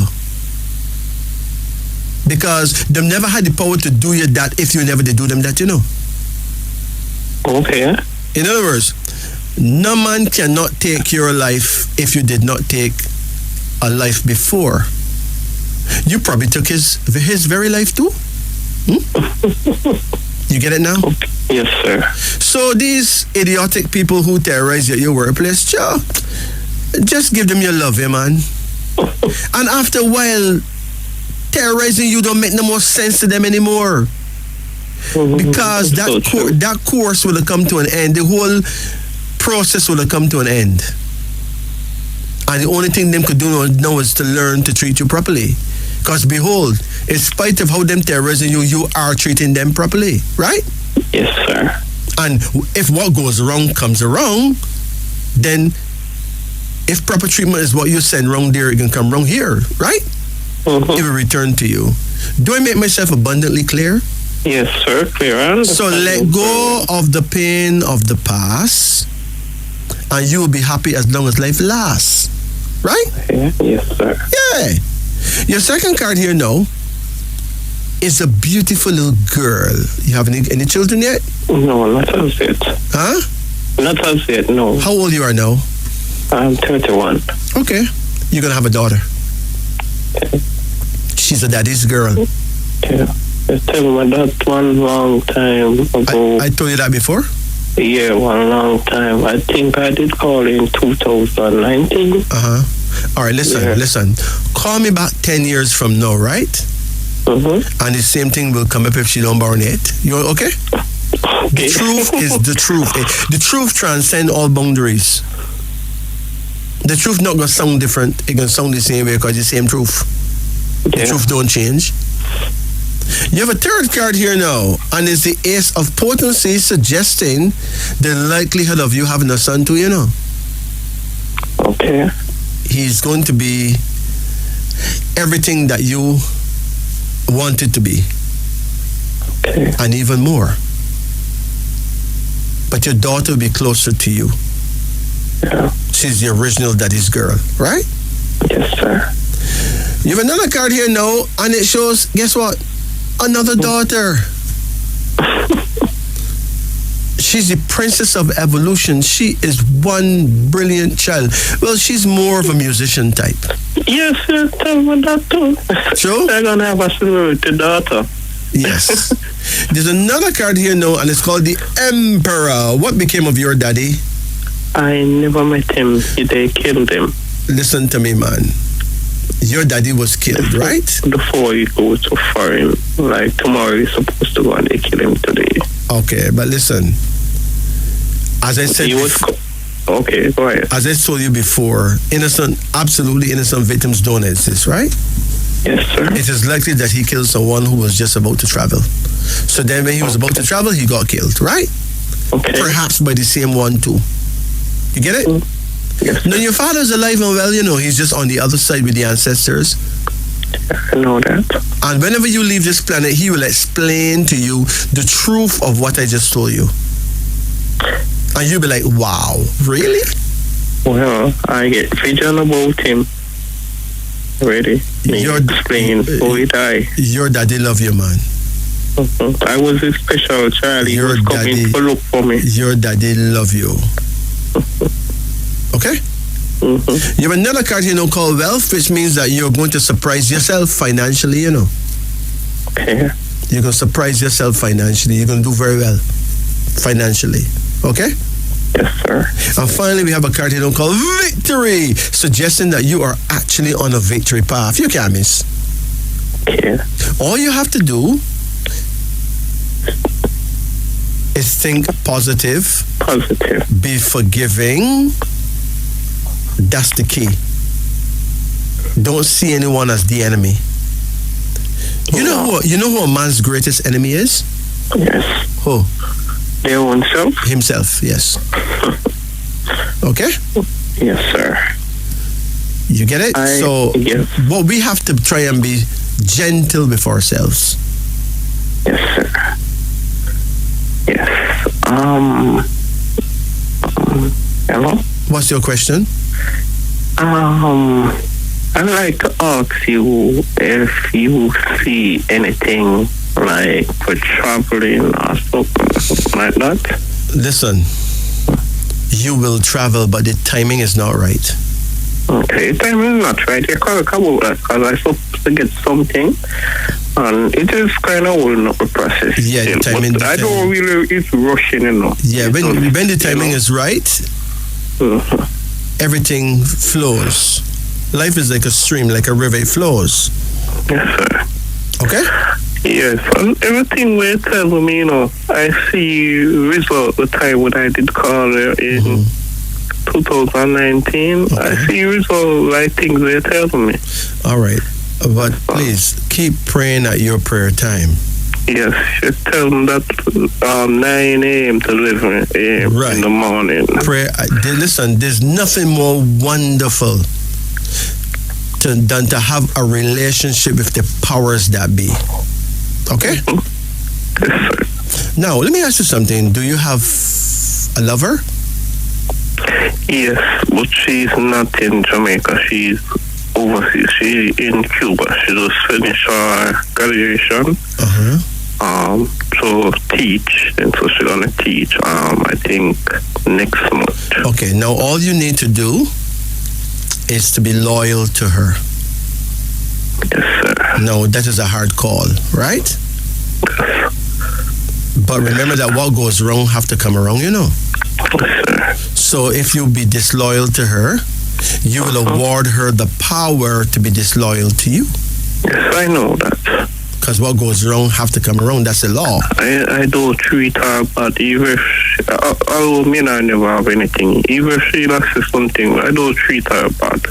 Because them never had the power to do you that if you never did do them that, you know. Okay. In other words, no man cannot take your life if you did not take a life before. You probably took his very life too. You get it now? Yes, sir. So these idiotic people who terrorize you at your workplace, sure, just give them your love, man. And after a while, terrorizing you don't make no more sense to them anymore. Because that course will have come to an end. The whole process will have come to an end. And the only thing them could do now is to learn to treat you properly. Because behold, in spite of how them terrorizing you, you are treating them properly, right? Yes, sir. And if what goes wrong comes around, then if proper treatment is what you send wrong there, it can come wrong here, right? It will return to you. Do I make myself abundantly clear? Yes, sir. Clear. So let go of the pain of the past, and you will be happy as long as life lasts, right? Yeah. Yes, sir. Yeah. Your second card here now is a beautiful little girl. You have any children yet? No, not as yet. Huh? Not as yet, no. How old you are now? I'm 31. Okay. You're going to have a daughter. She's a daddy's girl. Yeah. I tell me that one long time ago. I told you that before? Yeah, one long time. I think I did call in 2019. Uh-huh. All right, listen. Call me back 10 years from now, right? And the same thing will come up if she don't born it. You okay? The truth is the truth. The truth transcends all boundaries. The truth not gonna sound different. It gonna sound the same way because it's the same truth. The truth don't change. You have a third card here now, and it's the Ace of Potency, suggesting the likelihood of you having a son too, you know. Okay. He's going to be everything that you wanted to be. Okay. And even more. But your daughter will be closer to you. Yeah. She's the original daddy's girl, right? Yes, sir. You have another card here now, and it shows, guess what? Another daughter. She's the princess of evolution. She is one brilliant child. Well, she's more of a musician type. Yes, sir. Tell me that too. Sure? I'm going to have a celebrity daughter. Yes. There's another card here now, and it's called the Emperor. What became of your daddy? I never met him. They killed him. Listen to me, man. Your daddy was killed, right? Before he goes to foreign. Like tomorrow he's supposed to go and they kill him today. Okay, but listen. As I said, okay, go ahead. As I told you before, absolutely innocent victims don't exist, right? Yes, sir. It is likely that he killed someone who was just about to travel. So then when he was about to travel, he got killed, right? Okay. Perhaps by the same one too. You get it? Yes. Now your father's alive and well, you know, he's just on the other side with the ancestors. I know that. And whenever you leave this planet, he will explain to you the truth of what I just told you. And you'll be like, wow, really? Well, I get vision about him. Ready? Explain how he died. Your daddy love you, man. I was a special child. He was coming to look for me. Your daddy love you. Okay? You have another card here now called Wealth, which means that you're going to surprise yourself financially, you know. Okay. You're going to surprise yourself financially. You're going to do very well financially. Okay? Yes, sir. And finally, we have a card here now called Victory, suggesting that you are actually on a victory path. You can't miss. Okay. All you have to do is think positive. Positive. Be forgiving. That's the key. Don't see anyone as the enemy. You know who a man's greatest enemy is? Yes. Who? Their own self? Himself, yes. Okay? Yes, sir. You get it? Yes. But we have to try and be gentle with ourselves. Yes, sir. Yes. Hello? What's your question? I'd like to ask you if you see anything like for traveling or something like that. Listen, you will travel, but the timing is not right. Okay, timing is not right. You can't come over because I'm supposed to get something. And it is kind of holding up the process. Yeah, the still, timing. but I don't really, it's rushing, you know. Yeah, when the timing is right, Mm-hmm. everything flows. Life is like a stream, like a river, it flows. Yes, sir. Okay? Yes, and everything where you tell me, you know, I see result the time when I did call her in 2019. Okay. I see result like things where you tell me. All right. But please, keep praying at your prayer time. Yes, you tell them that 9 a.m. to 11 a.m. Right. in the morning. Prayer. Listen, there's nothing more wonderful than to have a relationship with the powers that be. Okay? Yes, sir. Now, let me ask you something. Do you have a lover? Yes, but she's not in Jamaica. She's overseas. She's in Cuba. She just finished her graduation. So teach, and so she's gonna teach. I think next month. Okay. Now, all you need to do is to be loyal to her. Yes, sir. No, that is a hard call, right? But remember that what goes wrong have to come around, you know. Yes, sir. So if you be disloyal to her, you will award her the power to be disloyal to you. Yes, I know that. Because what goes wrong have to come around. That's the law. I don't treat her bad. Even if although me and I never have anything. Even if she loses something, I don't treat her bad.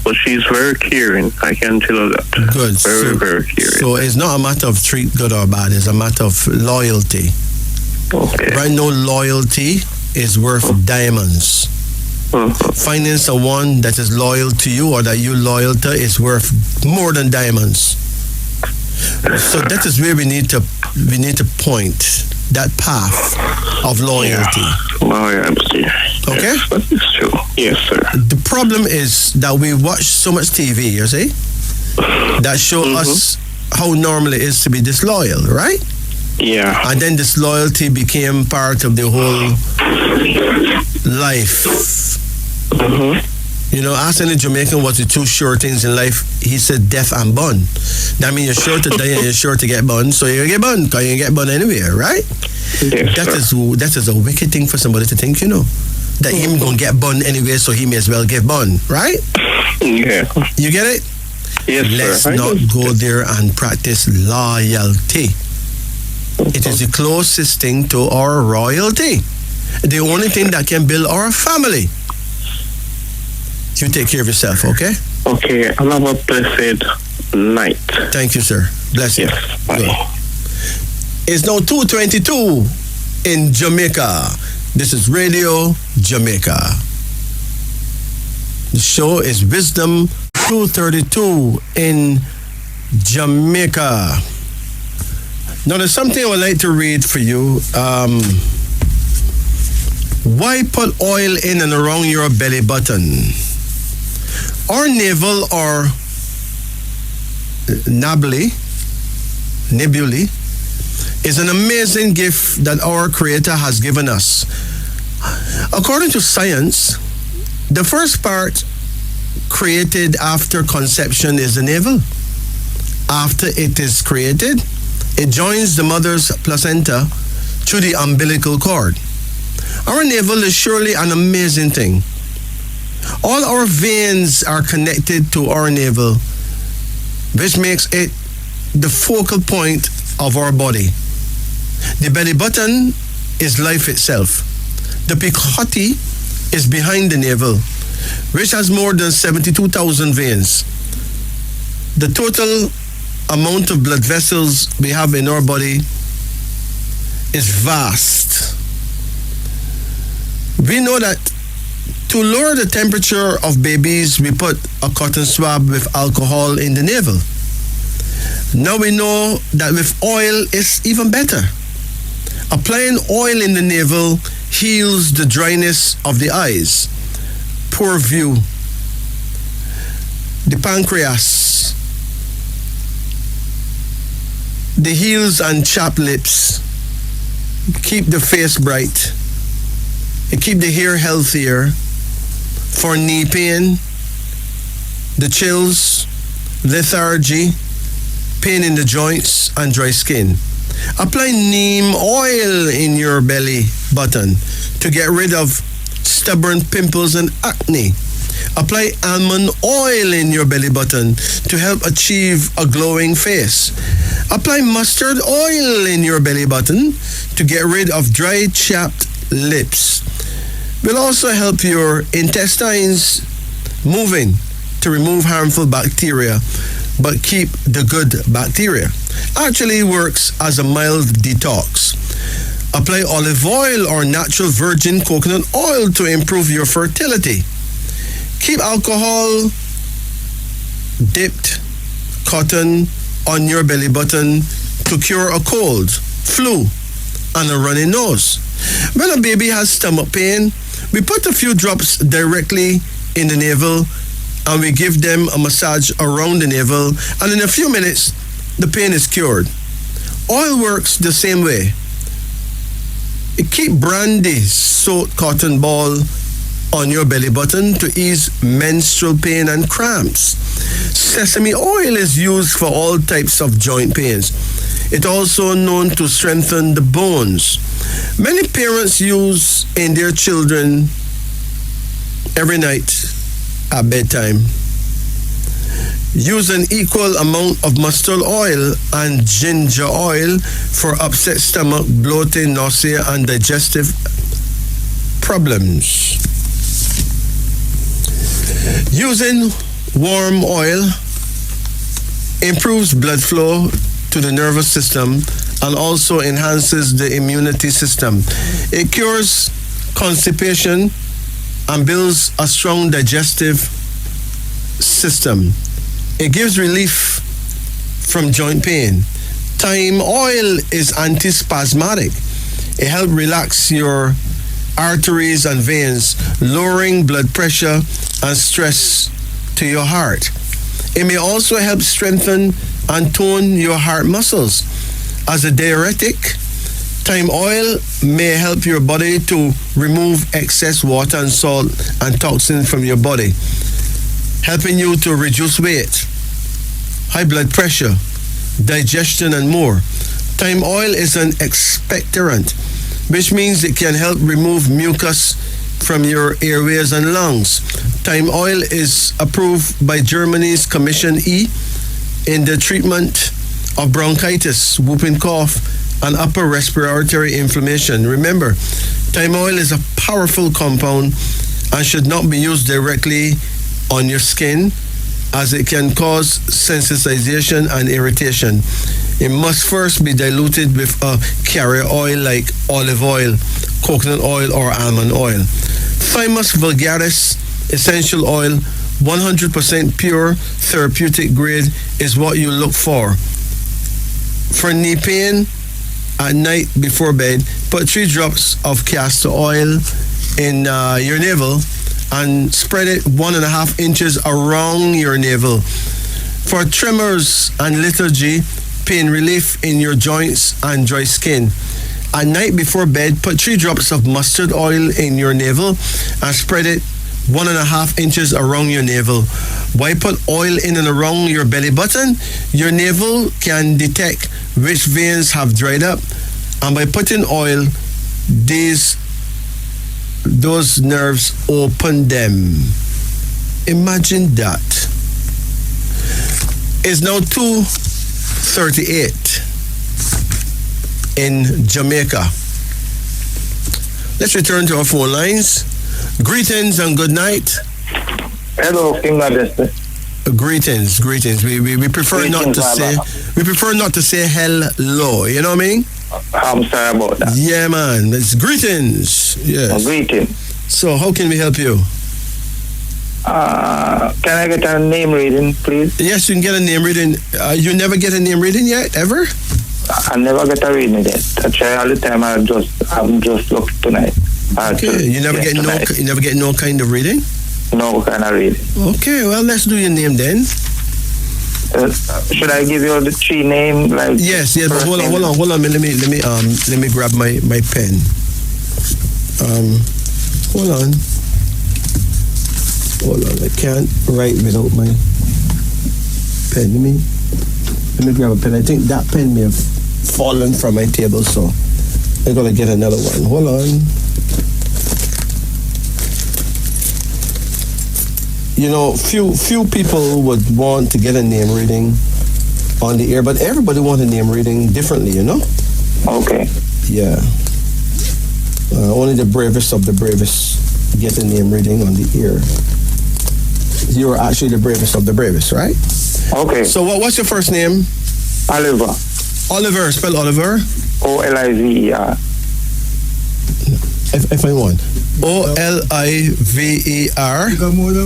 But she's very caring. I can tell her that. Good. Very caring. So it's not a matter of treat good or bad. It's a matter of loyalty. Okay. Right now, loyalty is worth diamonds. Finding someone that is loyal to you or that you're loyal to is worth more than diamonds. So that is where we need to point that path of loyalty. Loyalty. Okay? Yes, that is true. Yes, sir. The problem is that we watch so much TV, you see, that show us how normal it is to be disloyal, right? Yeah. And then disloyalty became part of the whole life. You know, ask any Jamaican what the two sure things in life. He said death and bun. That means you're sure to die and you're sure to get bun. So you get bun because you get bun anywhere, right? Yes, that is a wicked thing for somebody to think, you know. That him gonna get bun anyway, so he may as well get bun, right? Yeah. You get it? Yes, Let's sir. not go there and practice loyalty. It is the closest thing to our royalty. The only thing that can build our family. You take care of yourself, okay? Okay, have a blessed night. Thank you, sir. Bless you. Yes, bye. Go. It's now 2:22 in Jamaica. This is Radio Jamaica. The show is Wisdom 232 in Jamaica. Now, there's something I would like to read for you. Why put oil in and around your belly button? Our navel or nebulae is an amazing gift that our Creator has given us. According to science, the first part created after conception is the navel. After it is created, it joins the mother's placenta through the umbilical cord. Our navel is surely an amazing thing. All our veins are connected to our navel, which makes it the focal point of our body. The belly button is life itself. The picotti is behind the navel, which has more than 72,000 veins. The total amount of blood vessels we have in our body is vast. We know that to lower the temperature of babies, we put a cotton swab with alcohol in the navel. Now we know that with oil, it's even better. Applying oil in the navel heals the dryness of the eyes, poor view, the pancreas, the heels and chapped lips, keep the face bright, it keep the hair healthier, for knee pain, the chills, lethargy, pain in the joints, and dry skin. Apply neem oil in your belly button to get rid of stubborn pimples and acne. Apply almond oil in your belly button to help achieve a glowing face. Apply mustard oil in your belly button to get rid of dry, chapped lips. Will also help your intestines moving to remove harmful bacteria, but keep the good bacteria. Actually works as a mild detox. Apply olive oil or natural virgin coconut oil to improve your fertility. Keep alcohol dipped cotton on your belly button to cure a cold, flu, and a runny nose. When a baby has stomach pain, we put a few drops directly in the navel and we give them a massage around the navel, and in a few minutes, the pain is cured. Oil works the same way. Keep brandy soaked cotton ball on your belly button to ease menstrual pain and cramps. Sesame oil is used for all types of joint pains. It's also known to strengthen the bones. Many parents use in their children every night at bedtime. Use an equal amount of mustard oil and ginger oil for upset stomach, bloating, nausea, and digestive problems. Using warm oil improves blood flow to the nervous system and also enhances the immunity system. It cures constipation and builds a strong digestive system. It gives relief from joint pain. Thyme oil is antispasmodic. It helps relax your arteries and veins, lowering blood pressure and stress to your heart. It may also help strengthen and tone your heart muscles. As a diuretic, thyme oil may help your body to remove excess water and salt and toxins from your body, helping you to reduce weight, high blood pressure, digestion, and more. Thyme oil is an expectorant, which means it can help remove mucus from your airways and lungs. Thyme oil is approved by Germany's Commission E in the treatment of bronchitis, whooping cough, and upper respiratory inflammation. Remember, thyme oil is a powerful compound and should not be used directly on your skin, as it can cause sensitization and irritation. It must first be diluted with a carrier oil like olive oil, coconut oil, or almond oil. Thymus vulgaris essential oil, 100% pure, therapeutic grade, is what you look for. For knee pain, at night before bed, put 3 drops of castor oil in your navel and spread it 1.5 inches around your navel. For tremors and lethargy, pain relief in your joints and dry skin, at night before bed, put 3 drops of mustard oil in your navel and spread it 1.5 inches around your navel. Why put oil in and around your belly button? Your navel can detect which veins have dried up, and by putting oil, those nerves open them. Imagine that. It's now 2:38 in Jamaica. Let's return to our phone lines. Greetings and good night. Hello, King Majesty. Greetings. We prefer Greetings, not to say. We prefer not to say hello. You know what I mean? I'm sorry about that. Yeah, man. It's greetings. Yes. Greeting. So, how can we help you? Can I get a name reading, please? Yes, you can get a name reading. You never get a name reading yet, ever? I never get a reading yet. I try all the time. I'm just looking tonight. Okay, you never get no kind of reading? No kind of reading. Okay, well, let's do your name then. Should I give you the 3 name? Like Yes, but hold on. Let me grab my pen. Hold on. I can't write without my pen. Let me grab a pen. I think that pen may have fallen from my table, so I'm gonna get another one. Hold on. You know, few people would want to get a name reading on the air, but everybody wants a name reading differently, you know? Okay. Yeah. Only the bravest of the bravest get a name reading on the air. You are actually the bravest of the bravest, right? Okay. So what's your first name? Oliver. Oliver. Spell Oliver. Oliver. If I want. Oliver.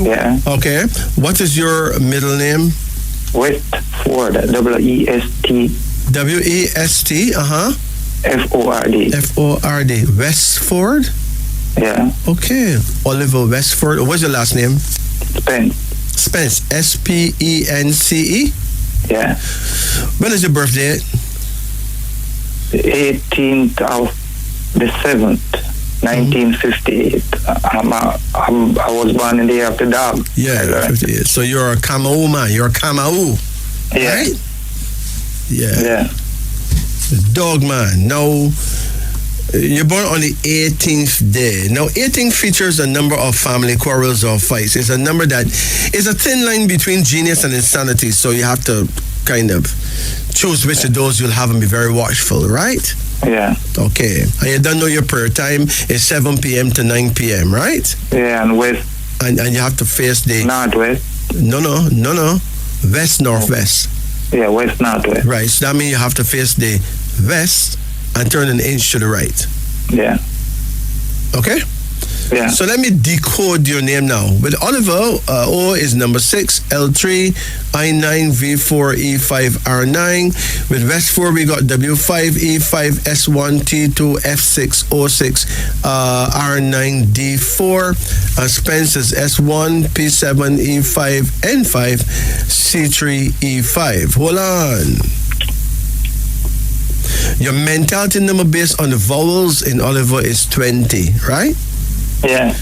Yeah. Okay. What is your middle name? Westford. West. Ford. Westford. Yeah. Okay. Oliver Westford. What's your last name? Spence. Spence. Yeah. When is your birthday? The 18th of the 7th. 1958. I was born in the year of the dog. Yeah, 58. So you're a Kamau man. You're a Kamau. Yeah. Right? Yeah. Yeah. Dog man. Now, you're born on the 18th day. Now, 18 features a number of family quarrels or fights. It's a number that is a thin line between genius and insanity. So you have to kind of choose which of those you'll have and be very watchful, right? Yeah. Okay. And you don't know your prayer time is 7 p.m. to 9 p.m., right? Yeah, and west. And you have to face the... Northwest. No. West, northwest. Yeah, west, northwest. Right. So that means you have to face the west and turn an inch to the right. Yeah. Okay? Yeah. So let me decode your name now. With Oliver, O is number 6, L3, I9, V4, E5, R9. With Westford, we got W5, E5, S1, T2, F6, O6, R9, D4. Spence is S1, P7, E5, N5, C3, E5. Hold on. Your mentality number based on the vowels in Oliver is 20, right? Yeah.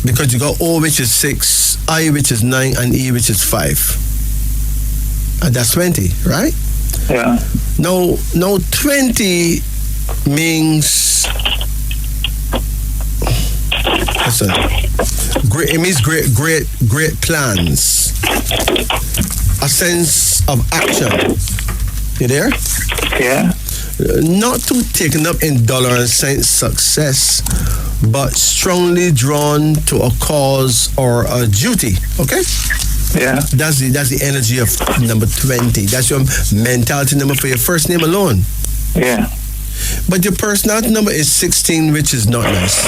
Because you got O, which is 6, I, which is 9, and E, which is 5. And that's 20, right? Yeah. Now 20 means... Listen. It means great plans. A sense of action. You there? Yeah. Not too taken up in dollar and cent success, but strongly drawn to a cause or a duty. Okay? Yeah. That's the energy of number 20. That's your mentality number for your first name alone. Yeah. But your personality number is 16, which is not nice.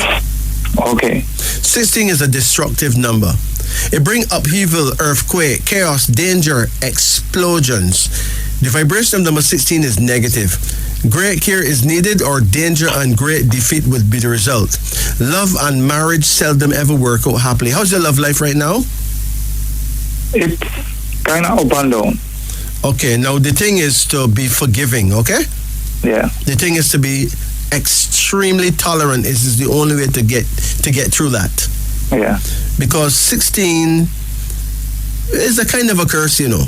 Okay. 16 is a destructive number. It brings upheaval, earthquake, chaos, danger, explosions. The vibration of number 16 is negative. Great care is needed, or danger and great defeat would be the result. Love and marriage seldom ever work out happily. How's your love life right now? It's kind of up and down. Okay, now the thing is to be forgiving, okay? Yeah. The thing is to be extremely tolerant. This is the only way to get through that. Yeah. Because 16 is a kind of a curse, you know.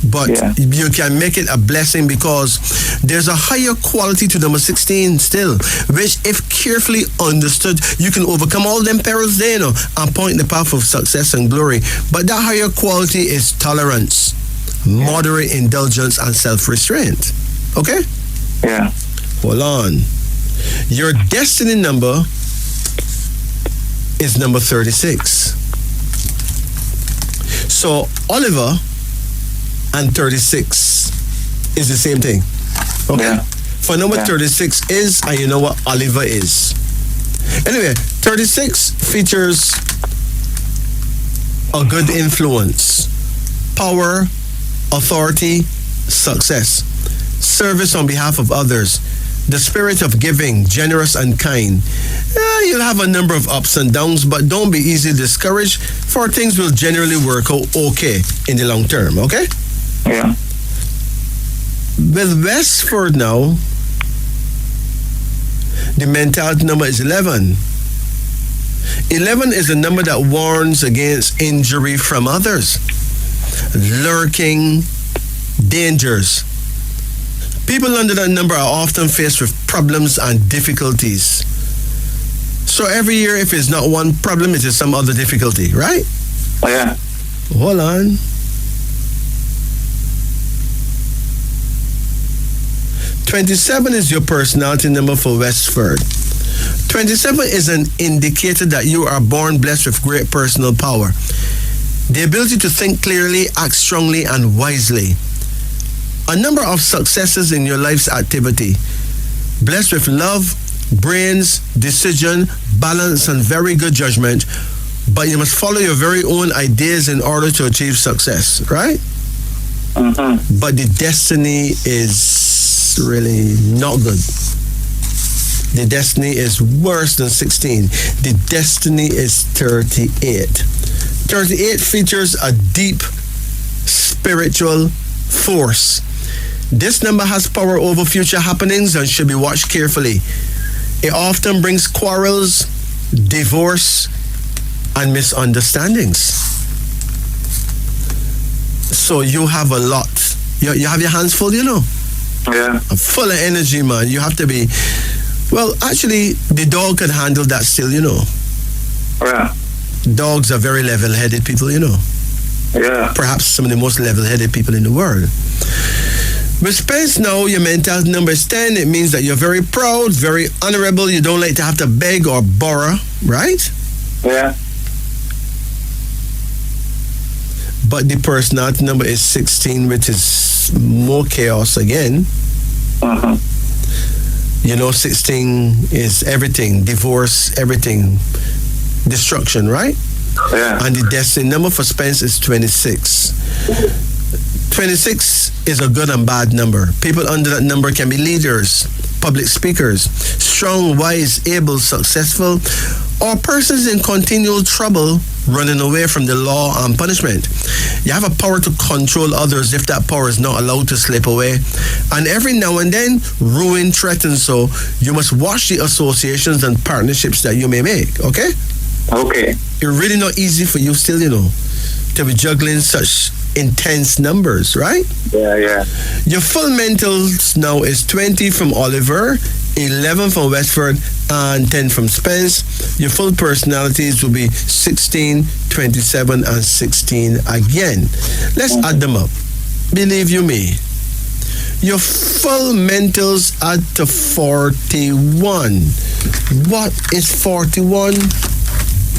But you can make it a blessing because there's a higher quality to number 16 still, which if carefully understood, you can overcome all them perils there, you know, and point the path of success and glory. But that higher quality is tolerance, moderate indulgence, and self-restraint. Okay? Yeah. Hold on. Your destiny number is number 36. So Oliver and 36 is the same thing. Okay? Yeah. For number 36 is, and you know what Oliver is. Anyway, 36 features a good influence, power, authority, success, service on behalf of others, the spirit of giving, generous and kind. You'll have a number of ups and downs, but don't be easily discouraged, for things will generally work out okay in the long term, okay? Yeah. With Westford now, the mentality number is 11. 11 is a number that warns against injury from others, lurking dangers. People under that number are often faced with problems and difficulties. So every year, if it's not one problem, it is some other difficulty, right? Oh, yeah. Hold on. 27 is your personality number for Westford. 27 is an indicator that you are born blessed with great personal power. The ability to think clearly, act strongly, and wisely. A number of successes in your life's activity. Blessed with love, brains, decision, balance, and very good judgment. But you must follow your very own ideas in order to achieve success, right? Mm-hmm. But the destiny is really not good. The destiny is worse than 16. The destiny is 38. 38 features a deep spiritual force. This number has power over future happenings and should be watched carefully. It often brings quarrels, divorce, and misunderstandings. So you have a lot. You have your hands full, you know? Yeah. Full of energy, man. You have to be... Well, actually, the dog can handle that still, you know. Yeah. Dogs are very level-headed people, you know. Yeah. Perhaps some of the most level-headed people in the world. With Spence now, your mentality number is 10. It means that you're very proud, very honorable. You don't like to have to beg or borrow, right? Yeah. But the personality number is 16, which is more chaos again. Uh-huh. You know, 16 is everything, divorce, everything, destruction, right? Yeah. And the destiny number for Spence is 26. 26 is a good and bad number. People under that number can be leaders, public speakers, strong, wise, able, successful, or persons in continual trouble running away from the law and punishment. You have a power to control others if that power is not allowed to slip away. And every now and then, ruin threatens, so you must watch the associations and partnerships that you may make, okay? Okay. It's really not easy for you still, you know, to be juggling such intense numbers, right? Yeah, yeah. Your full mentals now is 20 from Oliver, 11 from Westford, and 10 from Spence. Your full personalities will be 16, 27, and 16 again. Let's add them up. Believe you me, your full mentals add to 41. What is 41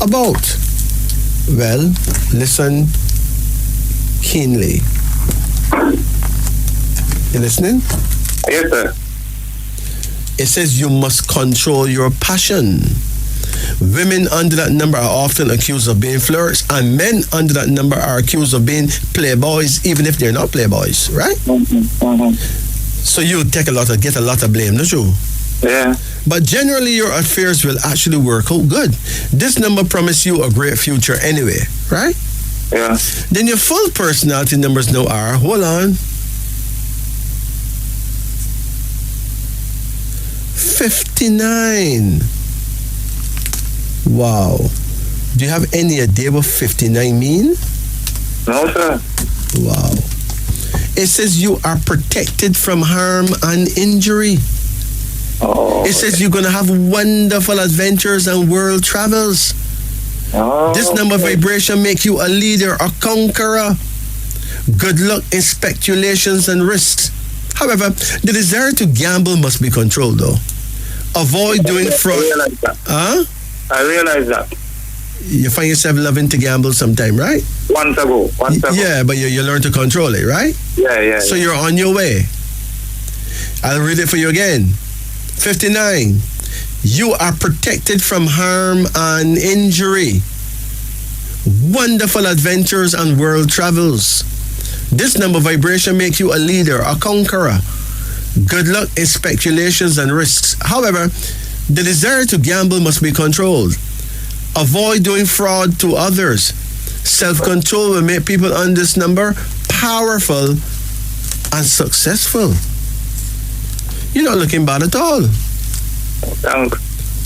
about? Well, listen keenly. You listening? Yes, sir. It says you must control your passion. Women under that number are often accused of being flirts, and men under that number are accused of being playboys, even if they're not playboys, right? Mm-hmm. So you get a lot of blame, don't you? Yeah. But generally, your affairs will actually work out good. This number promises you a great future anyway, right? Yeah. Then your full personality numbers now are, hold on, 59. Wow. Do you have any idea what 59 mean? No, sir. Wow. It says you are protected from harm and injury. Oh. It says you're going to have wonderful adventures and world travels. Oh, This number vibration make you a leader, a conqueror. Good luck in speculations and risks. However, the desire to gamble must be controlled, though. Avoid doing fraud. I realize that. Huh? I realize that. You find yourself loving to gamble sometime, right? Once ago. Yeah, but you learn to control it, right? Yeah. So you're on your way. I'll read it for you again. 59. You are protected from harm and injury. Wonderful adventures and world travels. This number vibration makes you a leader, a conqueror. Good luck is speculations and risks. However, the desire to gamble must be controlled. Avoid doing fraud to others. Self-control will make people on this number powerful and successful. You're not looking bad at all. Thanks.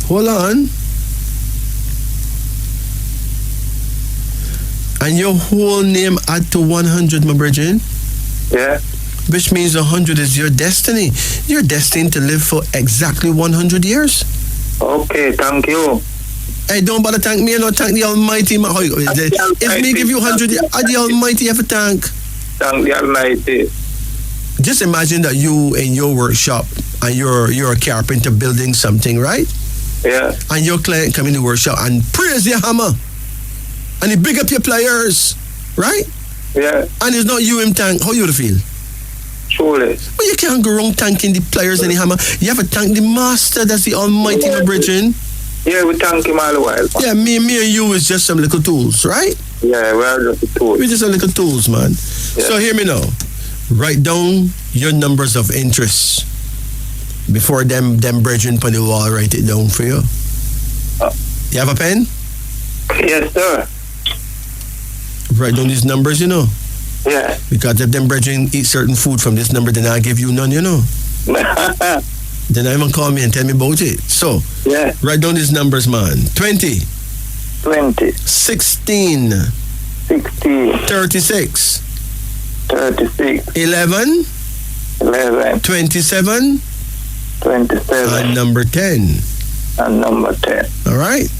Hold on. And your whole name add to 100, my brethren. Yeah. Which means 100 is your destiny. You're destined to live for exactly 100 years. Okay, thank you. Hey, don't bother thank me, not thank the Almighty. If me give you 100, the Almighty have a thank. Thank the Almighty. Just imagine that you in your workshop and you're a carpenter building something, right? Yeah. And your client come in the workshop and praise your hammer. And he big up your pliers, right? Yeah. And it's not you him thank. How you would feel? Surely. But you can't go wrong thanking the pliers and the hammer. You have to thank the master, that's the Almighty, my brethren. Yeah, we thank him all the while. Yeah, me and you is just some little tools, right? Yeah, we're just a tool. We're just some little tools, man. Yeah. So hear me now. Write down your numbers of interest. Before them brethren on the wall, write it down for you. You have a pen? Yes, sir. Write down these numbers, you know. Yeah. Because if them brethren eat certain food from this number, then I'll give you none, you know. Then I even call me and tell me about it. So, yeah. write down these numbers, man. 20. 20. 16. 16. 36. 36. 11. 11. 27. 27. And number 10. And number 10. All right?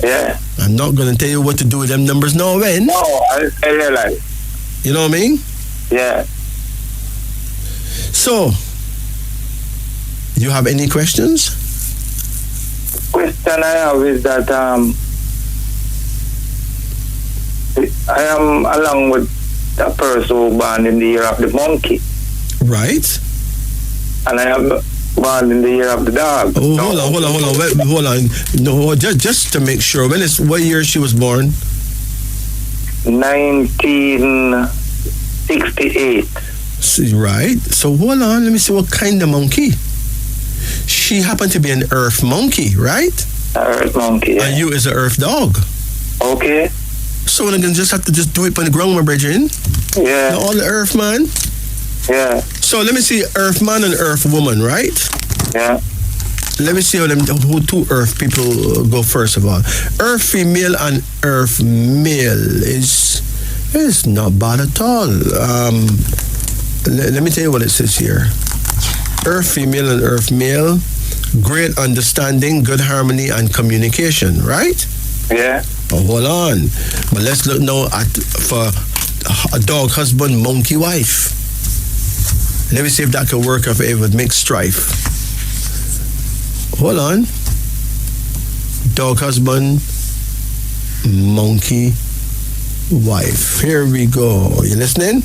Yeah. I'm not going to tell you what to do with them numbers now, when. No, I realize. You know what I mean? Yeah. So, you have any questions? Question I have is that I am along with a person who born in the year of the monkey. Right. And I am born in the year of the dog. Oh, hold on. Wait, hold on. No, just to make sure. What year she was born? 1968. Right. So hold on. Let me see what kind of monkey. She happened to be an earth monkey, right? Earth monkey, yeah. And you is an earth dog. Okay. So we're gonna just have to just do it on the ground, my brethren. Yeah. All the earth man. Yeah. So let me see earth man and earth woman, right? Yeah. Let me see who two earth people go first of all. Earth female and earth male is not bad at all. Let me tell you what it says here. Earth female and earth male, great understanding, good harmony and communication, right? Yeah. Oh, hold on. But let's look now for a dog husband, monkey wife. Let me see if that could work, if it would make strife. Hold on. Dog husband, monkey wife. Here we go. You listening?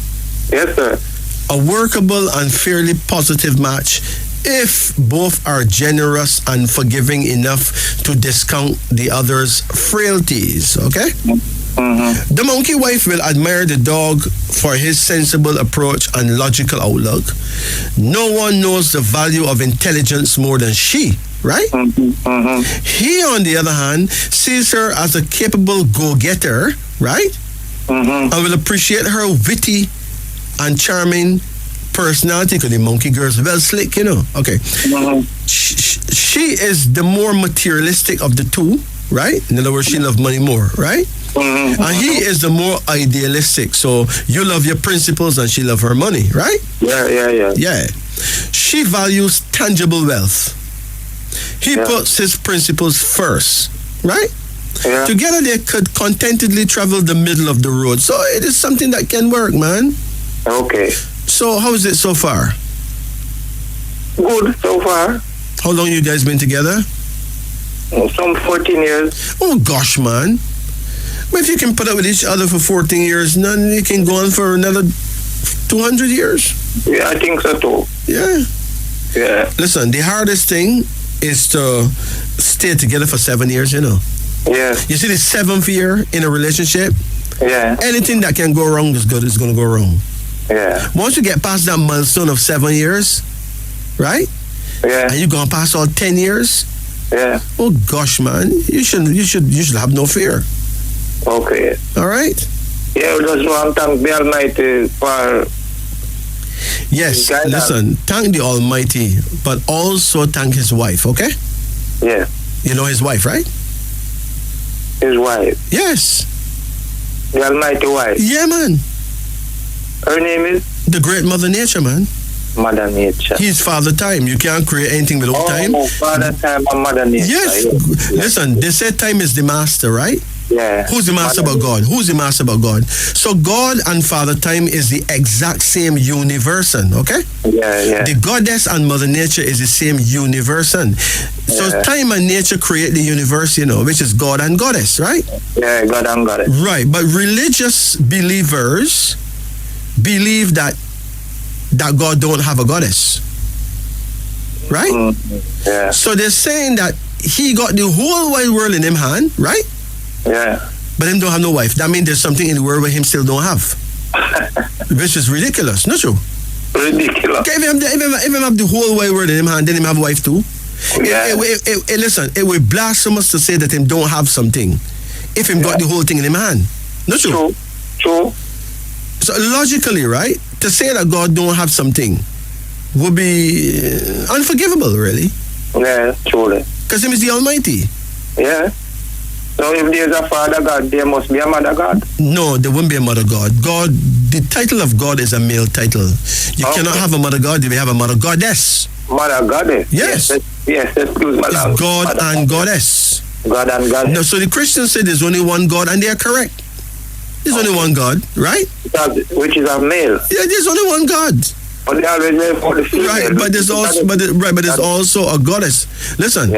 Yes, sir. A workable and fairly positive match if both are generous and forgiving enough to discount the other's frailties, okay? Mm-hmm. The monkey wife will admire the dog for his sensible approach and logical outlook. No one knows the value of intelligence more than she, right? Mm-hmm. Mm-hmm. He, on the other hand, sees her as a capable go-getter, right? Mm-hmm. And will appreciate her witty and charming personality, because the monkey girl's well slick, you know. Okay. Mm-hmm. She is the more materialistic of the two, right? In other words, she loves money more, right? Mm-hmm. And he is the more idealistic. So you love your principles and she loves her money, right? Yeah. She values tangible wealth. He puts his principles first, right? Yeah. Together they could contentedly travel the middle of the road. So it is something that can work, man. Okay. So how is it so far? Good so far. How long you guys been together? Some 14 years. Oh gosh, man. But if you can put up with each other for 14 years, then you can go on for another 200 years. Yeah, I think so too. Yeah. Yeah. Listen, the hardest thing is to stay together for 7 years, you know. Yeah. You see the 7th year in a relationship, Yeah. anything that can go wrong is going to go wrong. Yeah. Once you get past that milestone of 7 years, right? Yeah. And you're gonna pass all 10 years? Yeah. Oh gosh, man, you should have no fear. Okay. All right? Yeah, we just want to thank the Almighty for Yes, guidance. listen, thank the Almighty, but also thank his wife, okay? Yeah, You know his wife, right? his wife, Yes. the Almighty wife. Yeah, man. Her name is The great Mother Nature, man. Mother Nature. He's Father Time. You can't create anything without time. Oh, Father Time and Mother Nature. Yes. Yeah. Listen, they say time is the master, right? Yeah. Who's the master but God? Who's the master but God? So God and Father Time is the exact same universon, okay? Yeah. The goddess and Mother Nature is the same universon. So Yeah. time and nature create the universe, which is God and goddess, right? Yeah, God and God. Right. But religious believers believe that God don't have a goddess. Right? Yeah. So they're saying that he got the whole wide world in him hand, right? Yeah. But him don't have no wife. That means there's something in the world where him still don't have. Which is ridiculous, not true? Ridiculous. Okay, if him have the whole wide world in him hand, then him have a wife too. Yeah. Listen, it will blasphemous to say that him don't have something if him got the whole thing in him hand. Not true? True. So logically, right, to say that God don't have something would be unforgivable, really. Yeah, truly. Because him is the Almighty. Yeah. So if there's a Father God, there must be a Mother God. No, there won't be a Mother God. The title of God is a male title. You cannot have a Mother God, you may have a Mother Goddess. Mother Goddess. Yes. Yes, excuse my It's language. God Mother and Goddess. God and Goddess. No, so the Christians say there's only one God, and they are correct. There's only one God, right? Which is a male. Yeah, there's only one God. But they always wait for the female. Right, but there's also a goddess. Listen,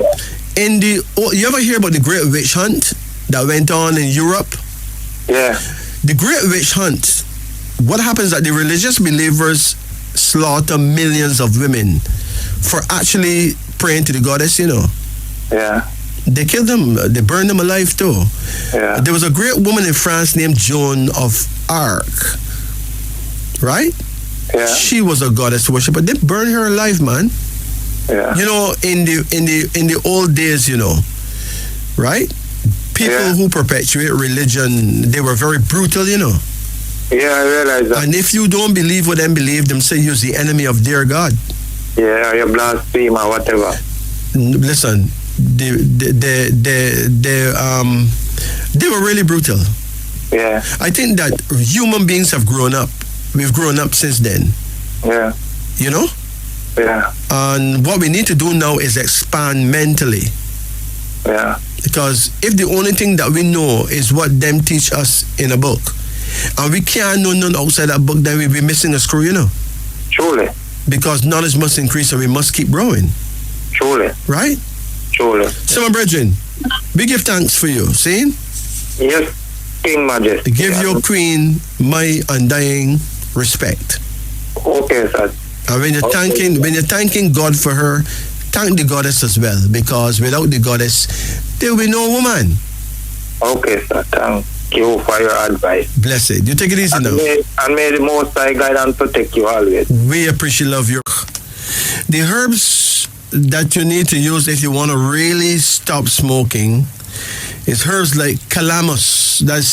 you ever hear about the Great Witch Hunt that went on in Europe? Yeah. The Great Witch Hunt. What happens that the religious believers slaughter millions of women for actually praying to the goddess, Yeah. They kill them. They burn them alive too. Yeah. There was a great woman in France named Joan of Arc. Right? Yeah. She was a goddess worshiper. They burned her alive, man. Yeah. In the old days, right? People who perpetuate religion, they were very brutal, Yeah, I realize that. And if you don't believe what them believe, them say you're the enemy of their God. Yeah, you blaspheme or whatever. Listen, they were really brutal. Yeah. I think that human beings have grown up. We've grown up since then. Yeah. Yeah. And what we need to do now is expand mentally. Yeah. Because if the only thing that we know is what them teach us in a book, and we can't know none outside that book, then we'll be missing a screw, Truly. Because knowledge must increase and we must keep growing. Truly. Right? Truly. So, my brethren, we give thanks for you. See? Yes, King Majesty. Give your queen my undying respect. Okay, sir. And when you're thanking God for her, thank the goddess as well, because without the goddess, there will be no woman. Okay, sir. Thank you for your advice. Blessed. You take it easy now. And may the Most High guide and protect you always. We appreciate your. The herbs that you need to use if you want to really stop smoking is herbs like calamus. That's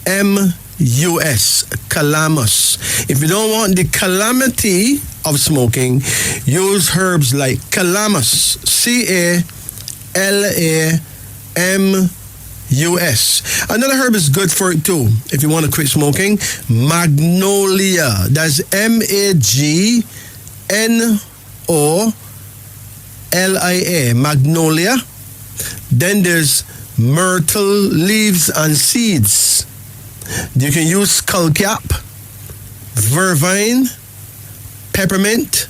CALAMUS. Calamus. If you don't want the calamity of smoking, use herbs like calamus. CALAMUS. Another herb is good for it too. If you want to quit smoking, magnolia. That's MAGNOLIA. Magnolia. Then there's myrtle leaves and seeds. You can use skullcap, vervine, peppermint,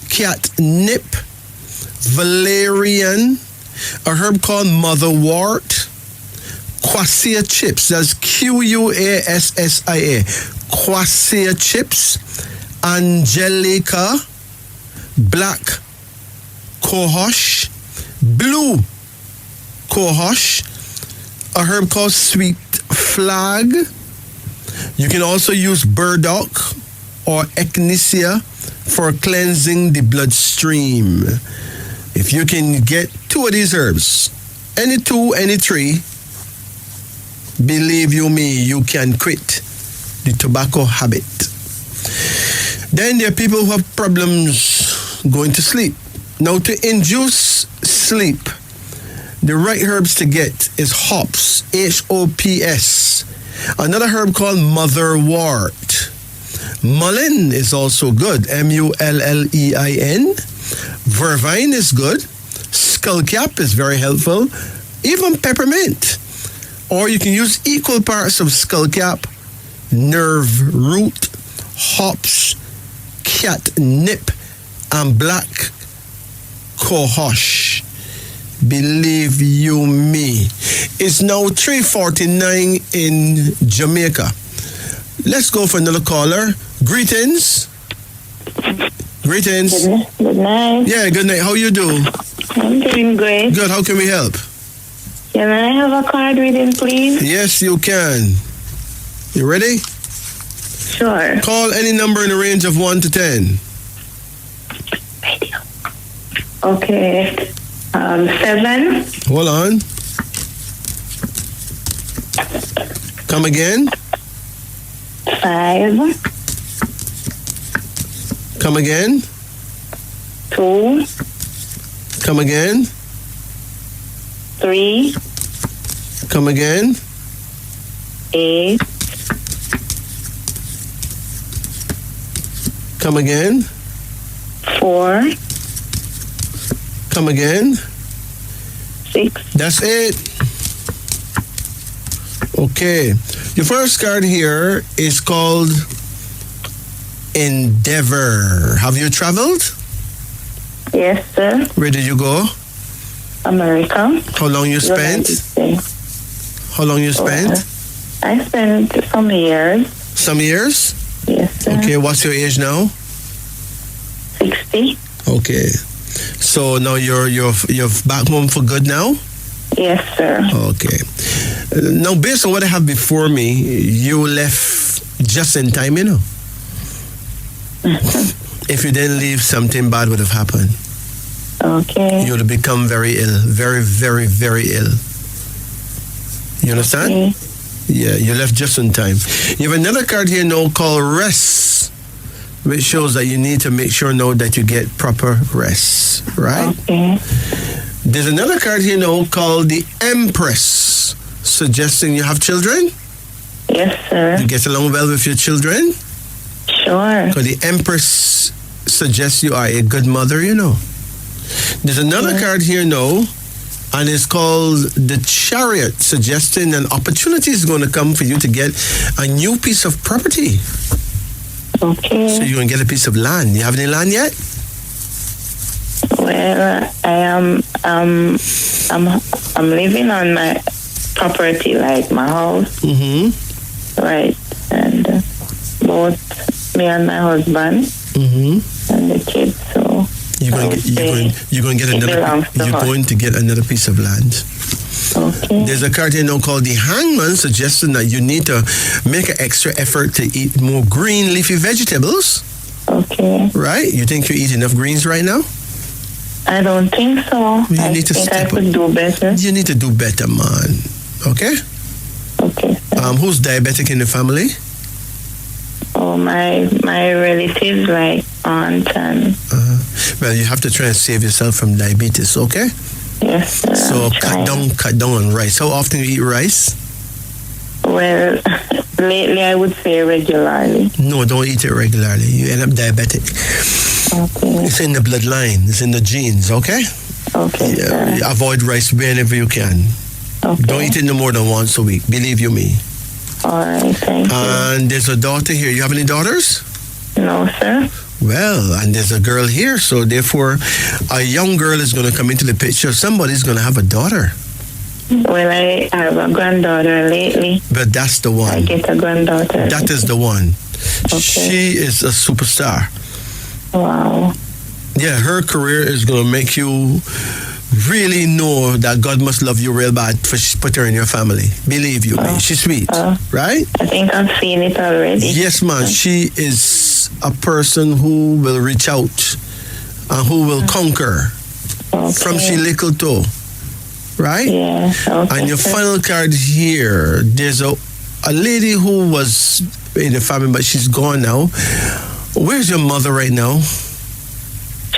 catnip, valerian, a herb called motherwort, quassia chips. That's QUASSIA. Quassia chips, angelica, black cohosh, blue cohosh, a herb called sweet flag. You can also use burdock or echinacea for cleansing the bloodstream. If you can get 2 of these herbs, any 2, any 3, believe you me, you can quit the tobacco habit. Then there are people who have problems going to sleep. Now, to induce sleep, the right herbs to get is hops, Hops. Another herb called motherwort. Mullein is also good, Mullein. Vervine is good. Skullcap is very helpful. Even peppermint. Or you can use equal parts of skullcap, nerve root, hops, catnip, and black cohosh. Believe you me. It's now 3:49 in Jamaica. Let's go for another caller. Greetings. Greetings. Good night. Yeah, good night. How you do? I'm doing great. Good. How can we help? Can I have a card reading, please? Yes, you can. You ready? Sure. Call any number in the range of 1 to 10. Okay. 7. Hold on. Come again. 5. Come again. 2. Come again. 3. Come again. 8. Come again. 4. Come again. 6. That's it. Okay. Your first card here is called Endeavor. Have you traveled? Yes, sir. Where did you go? America. How long you spent? United States. How long you spent? I spent some years. Some years? Yes, sir. Okay, what's your age now? 60. Okay. So now you're back home for good now? Yes, sir. Okay. Now, based on what I have before me, you left just in time, you know. If you didn't leave, something bad would have happened. Okay. You would have become very ill. Very, very, very ill. You understand? Okay. Yeah, you left just in time. You have another card here now called Rest, which shows that you need to make sure now that you get proper rest, right? Okay. There's another card here now called the Empress, suggesting you have children. Yes, sir. You get along well with your children. Sure. So the Empress suggests you are a good mother, you know. There's another card here now, and it's called the Chariot, suggesting an opportunity is going to come for you to get a new piece of property. Okay. So you're going to get a piece of land. You have any land yet? Well, I'm living on my property, like my house, Mm-hmm. right? And both me and my husband Mm-hmm. and the kids. So You're going to get another piece of land. Okay. There's a card here now called the Hangman, suggesting that you need to make an extra effort to eat more green leafy vegetables. Okay. Right? You think you eat enough greens right now? I don't think so. You need to think I step could do better. You need to do better, man. Okay? Okay. Sir. Who's diabetic in the family? Oh, my relatives, like aunt and. Well, you have to try and save yourself from diabetes, okay? Yes, sir. So I'm trying. cut down on rice. How often you eat rice? Well, lately I would say regularly. No, don't eat it regularly. You end up diabetic. Okay. It's in the bloodline. It's in the genes, okay? Okay, Yeah, sir. avoid rice whenever you can. Okay. Don't eat it no more than once a week. Believe you me. All right, thank you. And there's a daughter here. You have any daughters? No, sir. Well, and there's a girl here. So therefore, a young girl is going to come into the picture. Somebody's going to have a daughter. Well, I have a granddaughter lately. But that's the I one. get a granddaughter. That is the one. Okay. She is a superstar. Wow. Yeah, her career is going to make you really know that God must love you real bad for put her in your family. Believe you me. She's sweet, right? I think I've seen it already. Yes, man. She is is a person who will reach out and who will conquer from she little toe, right? Yeah. Okay. And your final card here, there's a lady who was in the family, but she's gone now. Where's your mother right now?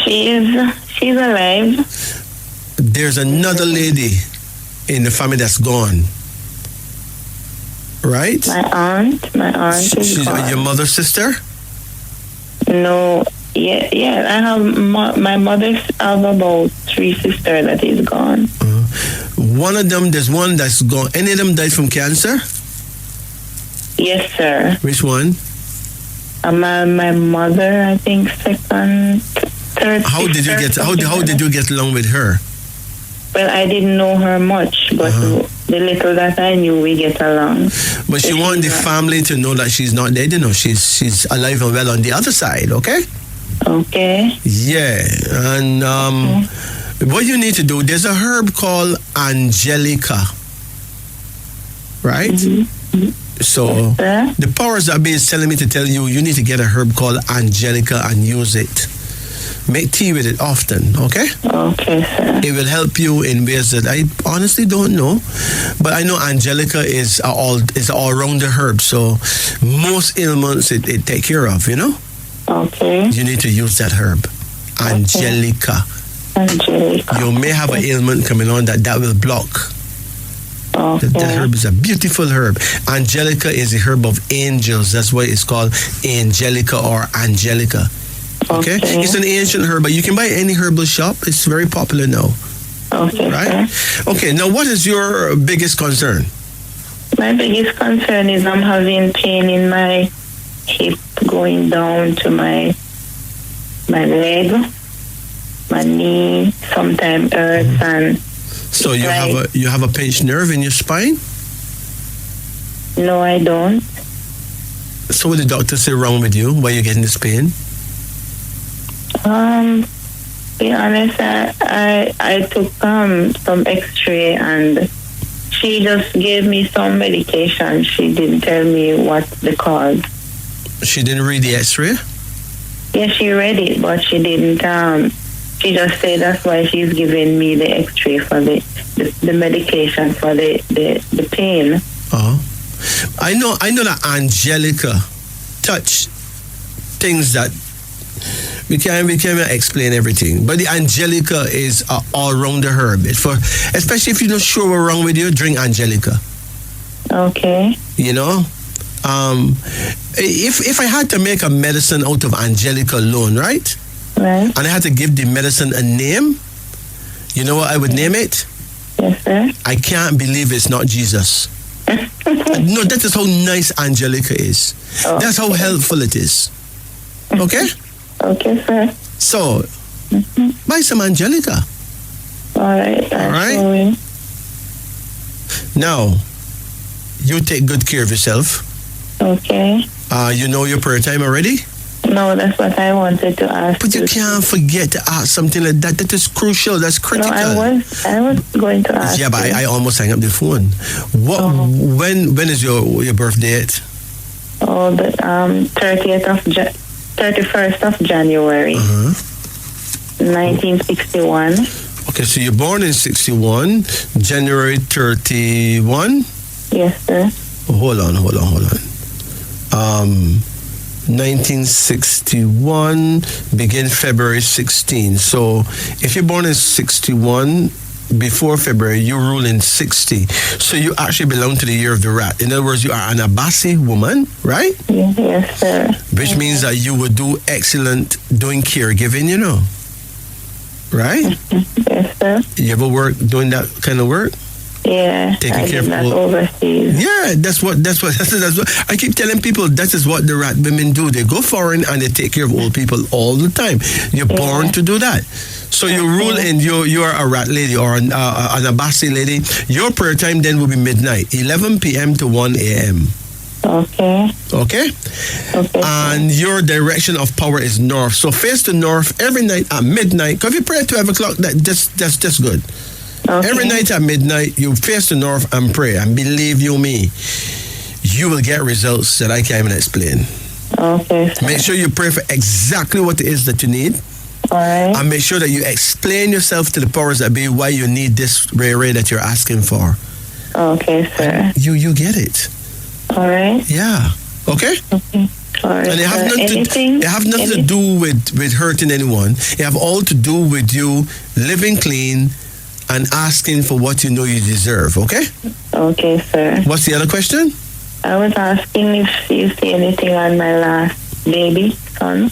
She's alive. There's another lady in the family that's gone, right? My aunt is She's gone. your mother's sister? No, yeah. I have my mother have about 3 sisters that is gone. One of them, there's one that's gone. Any of them died from cancer? Yes, sir. Which one? My mother, I think, second, third. How did you sister, get? How did you get along with her? Well, I didn't know her much, but the little that I knew, we get along. But she wanted the family to know that she's not dead. You know, she's alive and well on the other side. Okay. Okay. Yeah, and what you need to do, there's a herb called Angelica, right? So Sir? the powers that be is telling me to tell you, you need to get a herb called Angelica and use it. Make tea with it often, okay? Okay, sir. It will help you in ways that I honestly don't know, but I know Angelica is a all-rounder herb, so most ailments it take care of, you know? Okay. You need to use that herb, Angelica. Angelica. You may have an ailment coming on that will block. Okay. That herb is a beautiful herb. Angelica is a herb of angels. That's why it's called Angelica or Angelica. Okay? It's an ancient herb, but you can buy any herbal shop. It's very popular now. Okay. Right? Sir. Okay, now what is your biggest concern? My biggest concern is I'm having pain in my hip going down to my leg, my knee, sometimes hurts, and So you have a pinched nerve in your spine? no, I don't. So what did the doctor say wrong with you? Why are you getting this pain? Be honest, I took some X-ray and she just gave me some medication. She didn't tell me what the cause. She didn't read the X-ray? Yeah, she read it, but she didn't. She just said that's why she's giving me the X-ray for the medication for the pain. I know that Angelica touch things that we can't explain everything. But the Angelica is an all-rounder herb. Especially if you're not sure what's wrong with you, drink Angelica. Okay. You know? If I had to make a medicine out of Angelica alone, right? Right. And I had to give the medicine a name, you know what I would name it? Yes, sir. I can't believe it's not Jesus. No, that is how nice Angelica is. That's how helpful it is. Okay? Okay, sir. So, buy some Angelica. All right. All right? Will. Now, you take good care of yourself. Okay. You know your prayer time already? No, that's what I wanted to ask. But you can't forget to ask something like that. That is crucial. That's critical. No, I was going to ask. Yeah, but I almost hang up the phone. When is your birth date? Oh, the 31st of January, 1961. Okay, so you're born in 61, January 31? Yes, sir. Hold on. 1961, begin February 16. So if you're born in 61, before February, you rule in 60. So you actually belong to the year of the rat. In other words, you are an Abasi woman, right? Yes, sir. Which means that you would do excellent doing caregiving, you know. Right? Yes, sir. You ever work doing that kind of work? Yeah, Taking care did that of overseas. Yeah, that's what I keep telling people. That is what the rat women do. They go foreign and they take care of old people all the time. You're born to do that. So you rule and you are a rat lady or an Abasi lady. Your prayer time then will be midnight, 11 p.m. to 1 a.m. Okay. Okay? And your direction of power is north. So face the north every night at midnight. Because if you pray at 12 o'clock, that's just good. Okay. Every night at midnight, you face the north and pray. And believe you me, you will get results that I can't even explain. Okay, sir. Make sure you pray for exactly what it is that you need. All right. And make sure that you explain yourself to the powers that be why you need this ray that you're asking for. Okay, sir. You get it. All right. Yeah. Okay? Okay. All right. And it have nothing to do with hurting anyone. It have all to do with you living clean and asking for what you know you deserve. Okay? Okay, sir. What's the other question? I was asking if you see anything on my last baby son.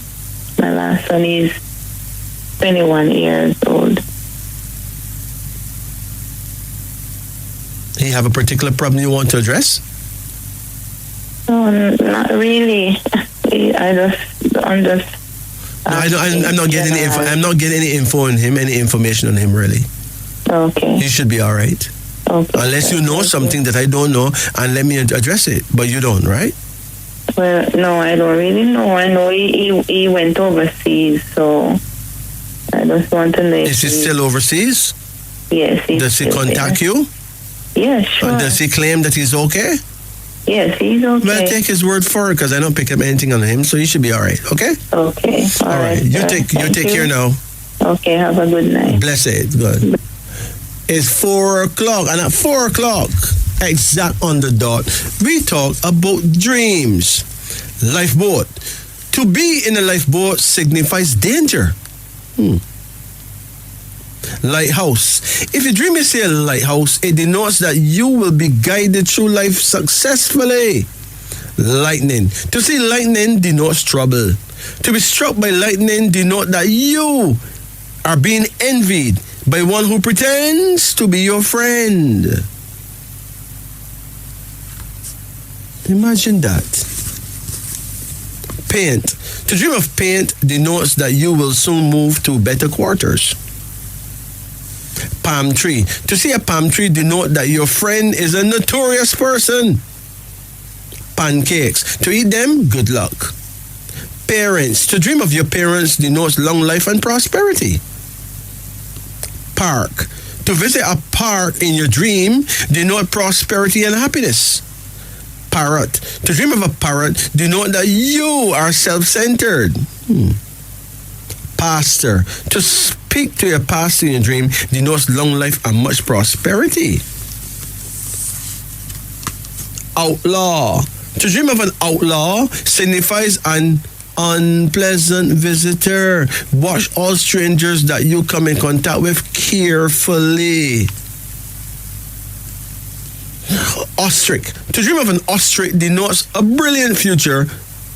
My last son is 21 years old. You have a particular problem you want to address? No, not really. I'm not getting any info. I'm not getting any info on him, any information on him really. Okay. You should be all right. Okay. Unless you know something that I don't know, and let me address it. But you don't, right? Well, no, I don't really know. I know he went overseas, so I just want to know. Is he still overseas? Yes. Does he contact you? Yes, sure. Does he claim that he's okay? Yes, he's okay. Well, take his word for it, because I don't pick up anything on him, so you should be all right. Okay. Okay. All right. You take care now. Okay. Have a good night. Blessed. Good. It's 4 o'clock, and at 4 o'clock, exact on the dot, we talk about dreams. Lifeboat. To be in a lifeboat signifies danger. Lighthouse. If you dream you see a lighthouse, it denotes that you will be guided through life successfully. Lightning. To see lightning denotes trouble. To be struck by lightning denotes that you are being envied by one who pretends to be your friend. Imagine that. Paint. To dream of paint denotes that you will soon move to better quarters. Palm tree. To see a palm tree denotes that your friend is a notorious person. Pancakes. To eat them, good luck. Parents. To dream of your parents denotes long life and prosperity. Park. To visit a park in your dream denotes prosperity and happiness. Parrot. To dream of a parrot denotes that you are self-centered. Pastor. To speak to your pastor in your dream denotes long life and much prosperity. Outlaw. To dream of an outlaw signifies an unpleasant visitor. Watch all strangers that you come in contact with carefully. Ostrich. To dream of an ostrich denotes a brilliant future.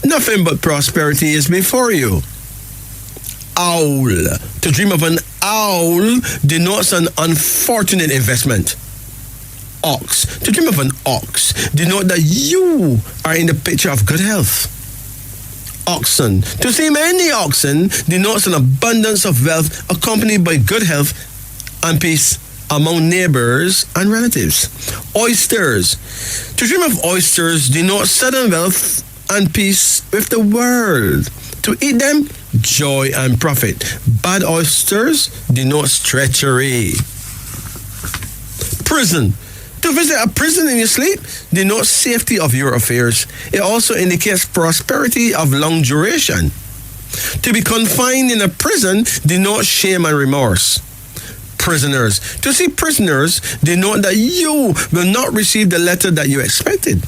Nothing but prosperity is before you. Owl. To dream of an owl denotes an unfortunate investment. Ox. To dream of an ox denotes that you are in the picture of good health. Oxen. To see many oxen denotes an abundance of wealth accompanied by good health and peace among neighbors and relatives. Oysters. To dream of oysters denotes sudden wealth and peace with the world. To eat them, joy and profit. Bad oysters denotes treachery. Prison. To visit a prison in your sleep denotes safety of your affairs. It also indicates prosperity of long duration. To be confined in a prison denotes shame and remorse. Prisoners. To see prisoners denote that you will not receive the letter that you expected.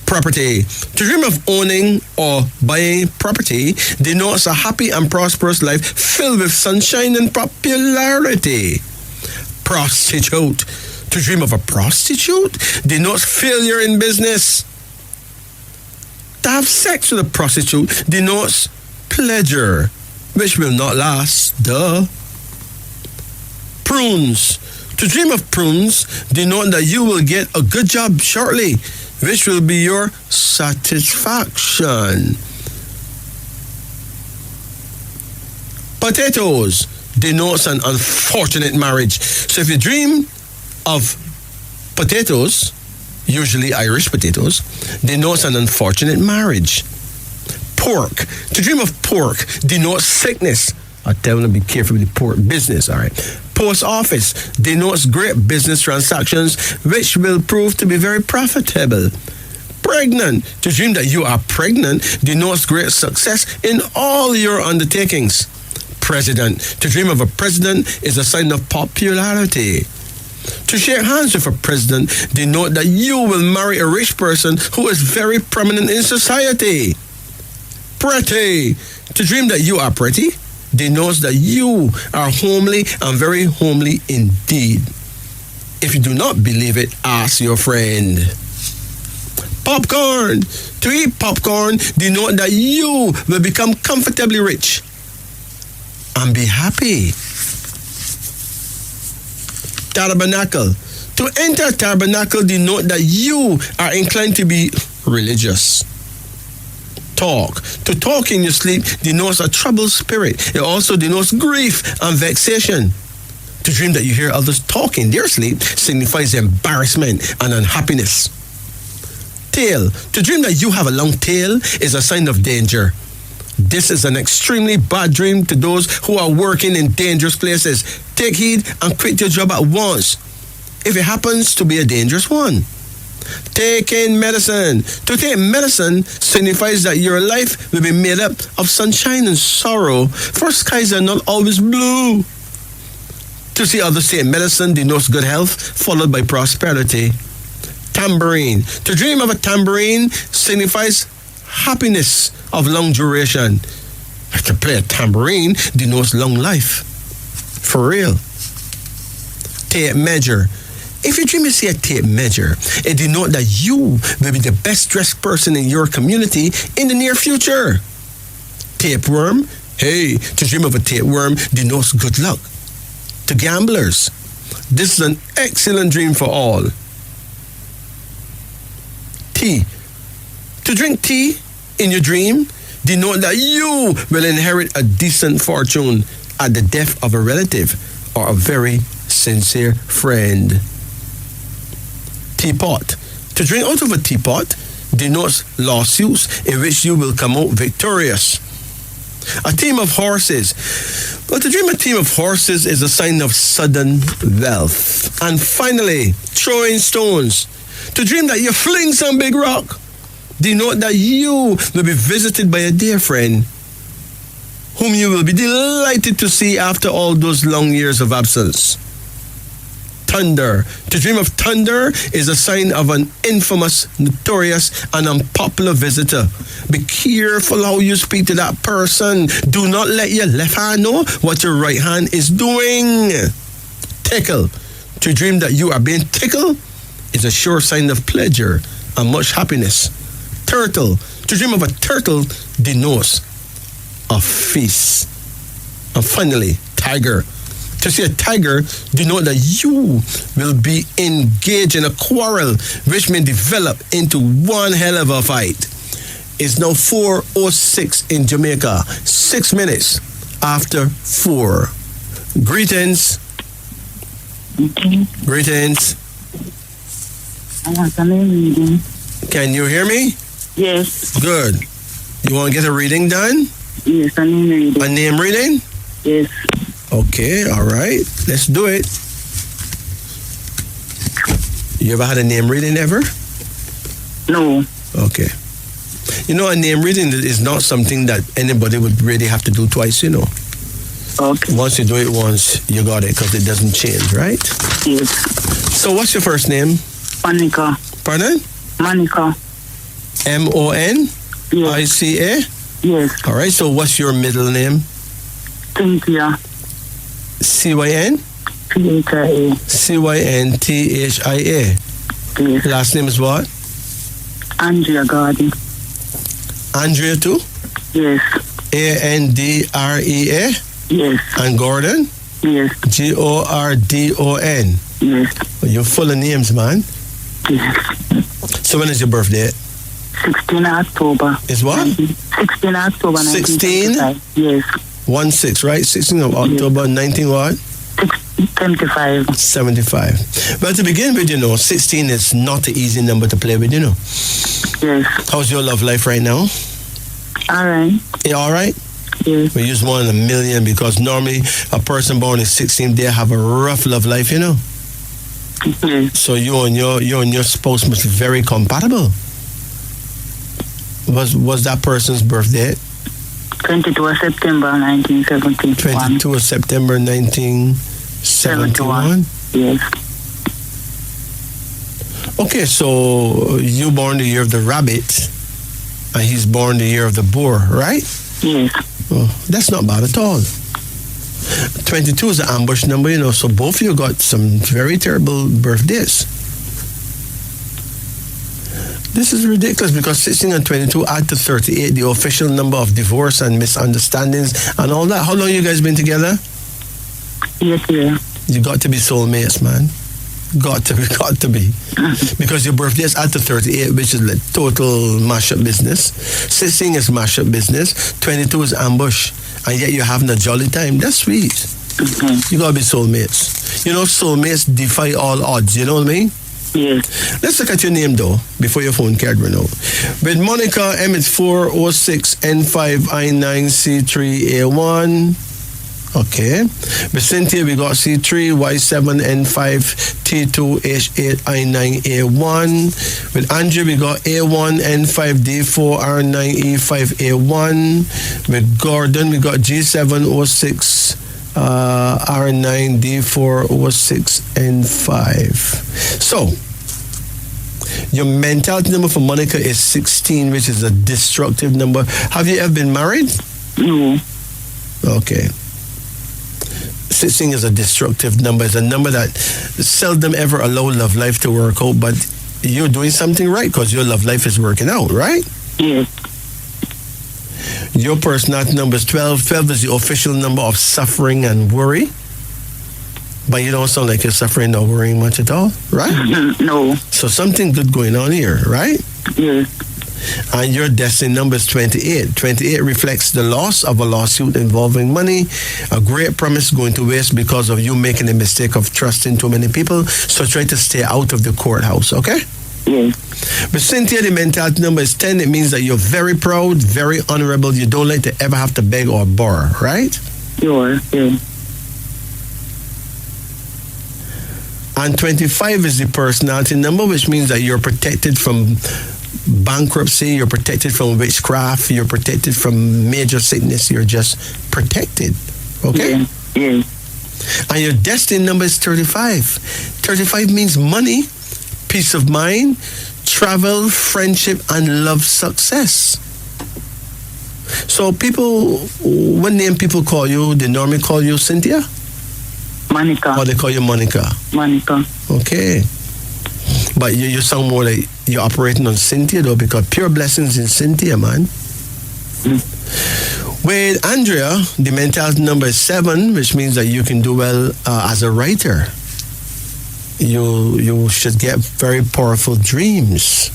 Property. To dream of owning or buying property denotes a happy and prosperous life filled with sunshine and popularity. Prostitute. To dream of a prostitute denotes failure in business. To have sex with a prostitute denotes pleasure, which will not last. Duh. Prunes. To dream of prunes denote that you will get a good job shortly, which will be your satisfaction. Potatoes denotes an unfortunate marriage. So if you dream of potatoes, usually Irish potatoes, denotes an unfortunate marriage. Pork. To dream of pork denotes sickness. I tell them to be careful with the pork business, all right? Post office denotes great business transactions, which will prove to be very profitable. Pregnant. To dream that you are pregnant denotes great success in all your undertakings. President. To dream of a president is a sign of popularity. To shake hands with a president denote that you will marry a rich person who is very prominent in society. Pretty. To dream that you are pretty denotes that you are homely and very homely indeed. If you do not believe it, ask your friend. Popcorn. To eat popcorn denote that you will become comfortably rich and be happy. Tabernacle. To enter tabernacle denote that you are inclined to be religious. Talk. To talk in your sleep denotes a troubled spirit. It also denotes grief and vexation. To dream that you hear others talk in their sleep signifies embarrassment and unhappiness. Tail. To dream that you have a long tail is a sign of danger. This is an extremely bad dream to those who are working in dangerous places. Take heed and quit your job at once if it happens to be a dangerous one. Taking medicine. To take medicine signifies that your life will be made up of sunshine and sorrow, for skies are not always blue. To see others take medicine denotes good health, followed by prosperity. Tambourine. To dream of a tambourine signifies happiness of long duration. To play a tambourine denotes long life. For real. Tape measure. If you dream you see a tape measure, it denotes that you will be the best dressed person in your community in the near future. Tapeworm. Hey, to dream of a tapeworm denotes good luck. To gamblers, this is an excellent dream for all. Tea. To drink tea in your dream denote that you will inherit a decent fortune at the death of a relative or a very sincere friend. Teapot. To drink out of a teapot denotes lawsuits in which you will come out victorious. A team of horses. Well, to dream a team of horses is a sign of sudden wealth. And finally, throwing stones. To dream that you fling some big rock denote that you will be visited by a dear friend whom you will be delighted to see after all those long years of absence. Thunder. To dream of thunder is a sign of an infamous, notorious, and unpopular visitor. Be careful how you speak to that person. Do not let your left hand know what your right hand is doing. Tickle. To dream that you are being tickled is a sure sign of pleasure and much happiness. Turtle. To dream of a turtle denotes a feast. And finally, tiger. To see a tiger denote that you will be engaged in a quarrel which may develop into one hell of a fight. It's now 4:06 in Jamaica, 6 minutes after 4. Greetings. Greetings. Can you hear me? Yes. Good. You want to get a reading done? Yes, a name reading. A name reading? Yes. Okay, all right. Let's do it. You ever had a name reading ever? No. Okay. You know, a name reading is not something that anybody would really have to do twice, you know. Okay. Once you do it once, you got it because it doesn't change, right? Yes. So what's your first name? Monica. Pardon? Monica. M-O-N-I-C-A? Yes. All right, so what's your middle name? Cynthia. C-Y-N? P-H-I-A. C-Y-N-T-H-I-A. Yes. Last name is what? Andrea Garden. Andrea too? Yes. A-N-D-R-E-A? Yes. And Gordon? Yes. G-O-R-D-O-N. Yes. Well, you're full of names, man. Yes. So when is your birthday? 16 October. Is what? 16 October 16? 1975. Yes. 1-6, right? 16 of October, 19 what? 75. 75. Well, to begin with, you know, 16 is not an easy number to play with, you know. Yes. How's your love life right now? All right. You all right? Yes. We use 1 in a million because normally a person born in 16, they have a rough love life, you know. Yes. So you and your spouse must be very compatible. Was that person's birthday? 22 of September 1971. 22 of September 1971? Yes. Okay, so you born the year of the rabbit, and he's born the year of the boar, right? Yes. Oh, that's not bad at all. 22 is an ambush number, you know, so both of you got some very terrible birthdays. This is ridiculous because 16 and 22 add to 38, the official number of divorce and misunderstandings and all that. How long you guys been together? Yes, yeah. You got to be soulmates, man. Got to be. Because your birthdays add to 38, which is like total mash-up business. 16 is mash-up business. 22 is ambush. And yet you're having a jolly time. That's sweet. Mm-hmm. You got to be soulmates. You know, soulmates defy all odds. You know what I mean? Yes. Let's look at your name, though, before your phone card run out. With Monica, M406N5I9C3A1. Okay. With Cynthia, we got C3Y7N5T2H8I9A1. With Andrew, we got A1N5D4R9E5A1. With Gordon, we got G706 R9D406N5. So, your mentality number for Monica is 16, which is a destructive number. Have you ever been married? No. Okay. 16 is a destructive number. It's a number that seldom ever allow love life to work out, but you're doing something right because your love life is working out, right? Yes. Your personality number is 12. 12 is the official number of suffering and worry. But you don't sound like you're suffering or worrying much at all, right? No. So something good going on here, right? Yes. And your destiny number is 28. 28 reflects the loss of a lawsuit involving money, a great promise going to waste because of you making a mistake of trusting too many people. So try to stay out of the courthouse, okay? Yes. But Cynthia, the mentality number is 10. It means that you're very proud, very honorable. You don't like to ever have to beg or borrow, right? Sure. Yes. And 25 is the personality number, which means that you're protected from bankruptcy, you're protected from witchcraft, you're protected from major sickness. You're just protected, okay? Yes. Yes. And your destiny number is 35. 35 means money, peace of mind, travel, friendship, and love success. So people, what name people call you? They normally call you Cynthia? Monica. Or they call you Monica? Monica. Okay. But you sound more like you're operating on Cynthia, though, because pure blessings in Cynthia, man. Mm. With Andrea, the mentality number is 7, which means that you can do well as a writer. You should get very powerful dreams.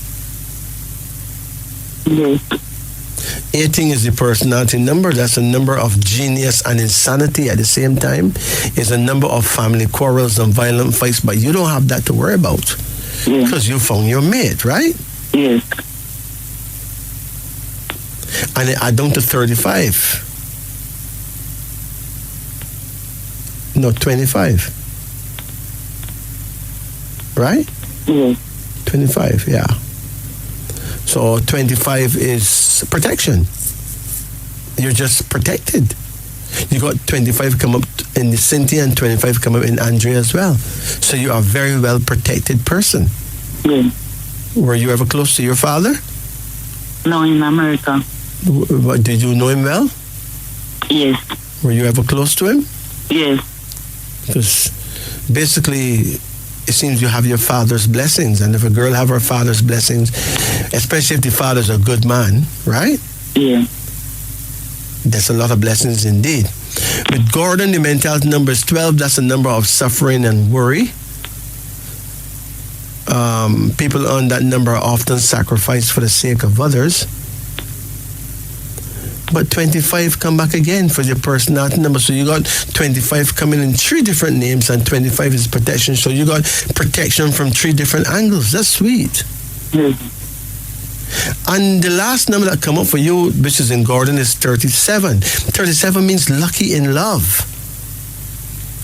Yes. 18 is the personality number. That's a number of genius and insanity at the same time. It's a number of family quarrels and violent fights, but you don't have that to worry about because you found your mate, right? Yes. And it add down to 35. No, 25. Right? Yes. 25, yeah. So 25 is protection. You're just protected. You got 25 come up in the Cynthia and 25 come up in Andrea as well. So you are a very well protected person. Yes. Were you ever close to your father? No, in America. Did you know him well? Yes. Were you ever close to him? Yes. Because basically, it seems you have your father's blessings, and if a girl have her father's blessings, especially if the father's a good man, right? Yeah. That's a lot of blessings indeed. With Gordon, the mentality number is 12. That's a number of suffering and worry. People on that number are often sacrificed for the sake of others. But 25 come back again for your personality number. So you got 25 coming in 3 different names, and 25 is protection. So you got protection from 3 different angles. That's sweet. Yes. And the last number that come up for you, which is in Gordon, is 37. 37 means lucky in love.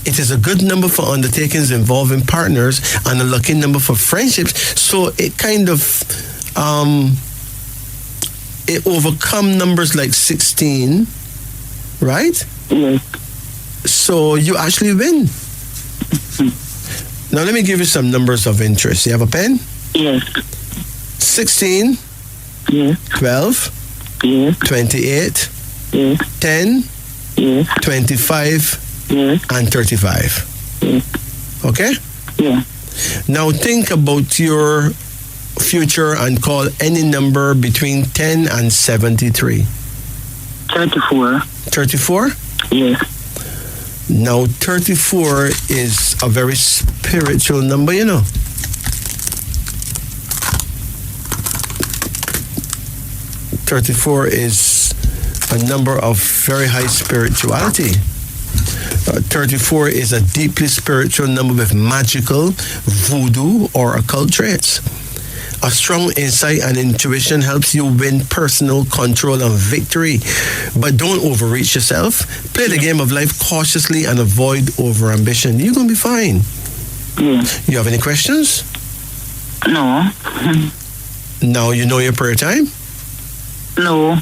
It is a good number for undertakings involving partners and a lucky number for friendships. So it kind of it overcome numbers like 16, right? Yes. So you actually win. Now let me give you some numbers of interest. You have a pen? Yes. 16, Yes. 12, Yes. 28, Yes. 10, Yes. 25, Yes. and 35. Yes. Okay? Yeah. Now think about your future and call any number between 10 and 73. 34. 34? Yes. Now 34 is a very spiritual number, you know. "34 is a number of very high spirituality. 34 is a deeply spiritual number with magical, voodoo, or occult traits. A strong insight and intuition helps you win personal control and victory. But don't overreach yourself. Play the game of life cautiously and avoid overambition. You're going to be fine. Yeah. You have any questions? No. Now you know your prayer time? No.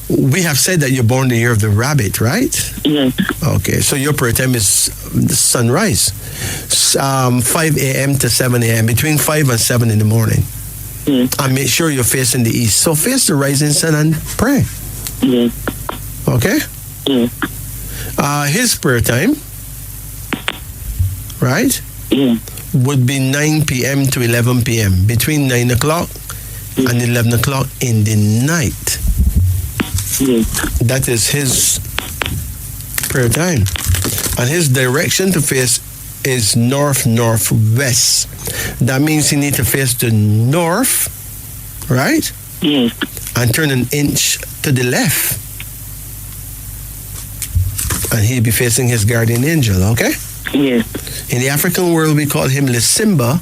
We have said that you're born the year of the rabbit, right? Yes. Okay, so your prayer time is the sunrise, 5 a.m. to 7 a.m., between 5 and 7 in the morning. Yes. And make sure you're facing the east. So face the rising sun and pray. Yes. Okay? Yes. His prayer time, right, Yeah. would be 9 p.m. to 11 p.m., between 9 o'clock and 11 o'clock in the night. Yes. That is his prayer time. And his direction to face is north-northwest. That means he needs to face the north, right? Yes. And turn an inch to the left. And he'll be facing his guardian angel, okay? Yes. In the African world, we call him Lisimba,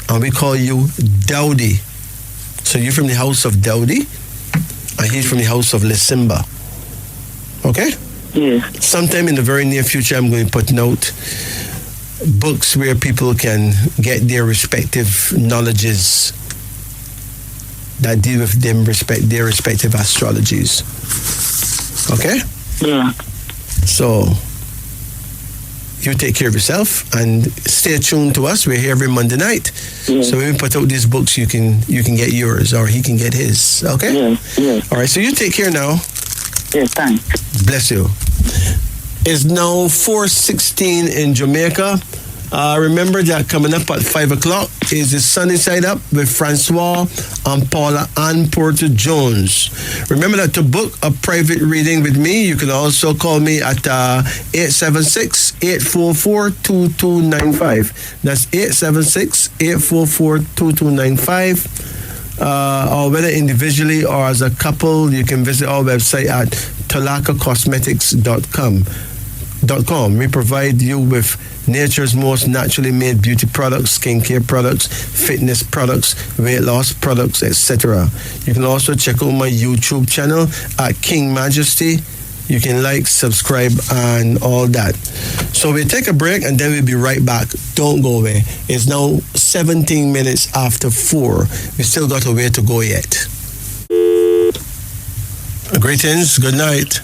and we call you Dowdy. So you're from the house of Dowdy, and he's from the house of Lisimba. Okay? Yes. Sometime in the very near future, I'm going to put out books where people can get their respective knowledges that deal with their respective astrologies. Okay? Yeah. So you take care of yourself and stay tuned to us. We're here every Monday night. Yes. So when we put out these books, you can get yours or he can get his. Okay? Yes. Yes. All right, so you take care now. Yes. Thanks. Bless you. It's now 4:16 in Jamaica. Remember that coming up at 5 o'clock is the Sunny Side Up with Francois and Paula and Porter Jones. Remember that to book a private reading with me, you can also call me at 876-844-2295. That's 876-844-2295. Or whether individually or as a couple, you can visit our website at tolakacosmetics.com. We provide you with nature's most naturally made beauty products, skincare products, fitness products, weight loss products, etc. You can also check out my YouTube channel at King Majesty. You can like, subscribe, and all that. So we'll take a break and then we'll be right back. Don't go away. It's now 17 minutes after 4. We still got a way to go yet. Greetings. Good night.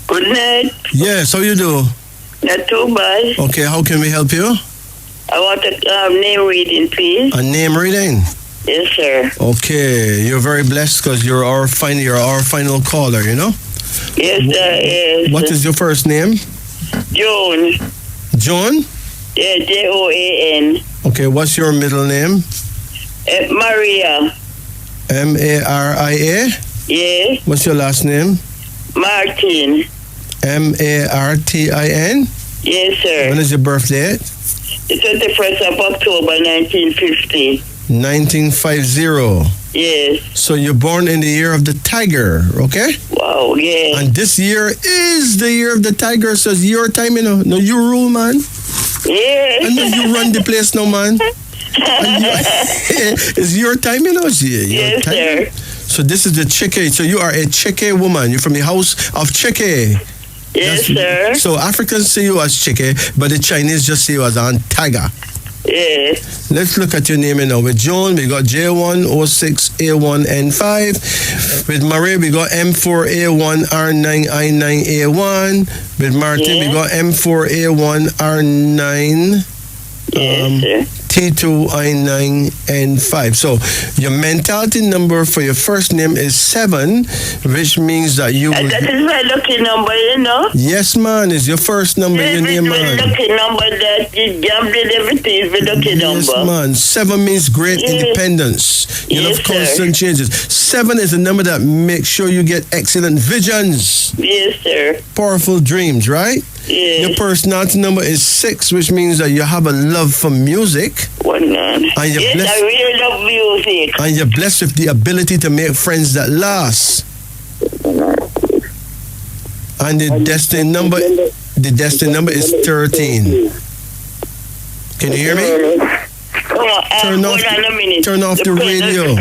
Good night. Yes, how you do? Not too bad. Okay, how can we help you? I want a name reading, please. A name reading? Yes, sir. Okay, you're very blessed because you're our final caller, you know? Yes, sir. Yes. What is your first name? Joan. Joan? Yeah, Joan. Okay, what's your middle name? Maria. Maria? Yeah. What's your last name? Martin. Martin? Yes, sir. When is your birth date? The 21st of October, 1950. 1950. Yes. So you're born in the year of the tiger, okay? Wow, yeah. And this year is the year of the tiger, so it's your time, you know. No, you rule, man. Yeah. I know you run the place now, man. It's your time, you know. Yes, time. sir. So this is the Cheke. So you are a Cheke woman. You're from the house of Cheke. Yes, sir. So Africans see you as Cheke, but the Chinese just see you as Antaga. Yes. Let's look at your name now. With Joan, we got J106A1N5. With Maria, we got M4A1R9I9A1. With Martin, we got M4A1R9. Yes, T2I9N5. So your mentality number for your first name is 7, which means that you will... That is my lucky number, you know. Yes, man. It's your first number in your name, It's man. my lucky number that you gambling everything is my lucky Yes, number. man. 7 means great Yes. independence. You Yes, love constant sir. changes. 7 is a number that makes sure you get excellent visions, Yes, sir. powerful dreams, right? Yes. Your personality number is 6, which means that you have a love for music. One man. And you're Yes, blessed. I really love music. And you're blessed with the ability to make friends that last. And the destiny number is 13. Can you hear me? Come on, Turn off- hold on a minute. turn off the radio. Will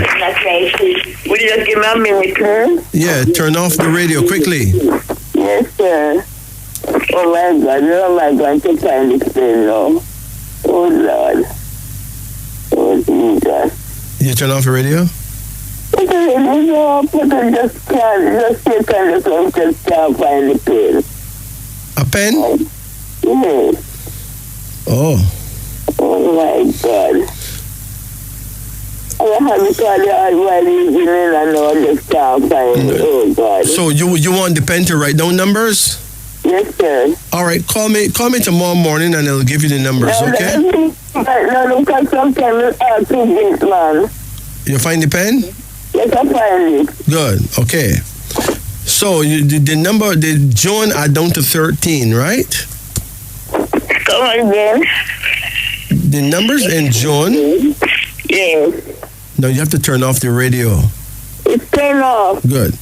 you just give me a minute, huh? Yeah, turn off the radio quickly. Yes, sir. Oh my God, oh my God, I can't explain now. Oh Lord. Oh Jesus. You turn off the radio? But I just can't find the pen. A pen? Yes. Oh. Oh my God. I have to call you out while you're in and I just can't find it. Oh God. So you want the pen to write down numbers? Yes, sir. All right, call me tomorrow morning and I'll give you the numbers, okay? No, because sometimes I have to get, man. You find the pen? Yes, I find it. Good, okay. So the number, the Joan are down to 13, right? Come on, again. The numbers in Joan, Yes. now you have to turn off the radio. It's turned off. Good.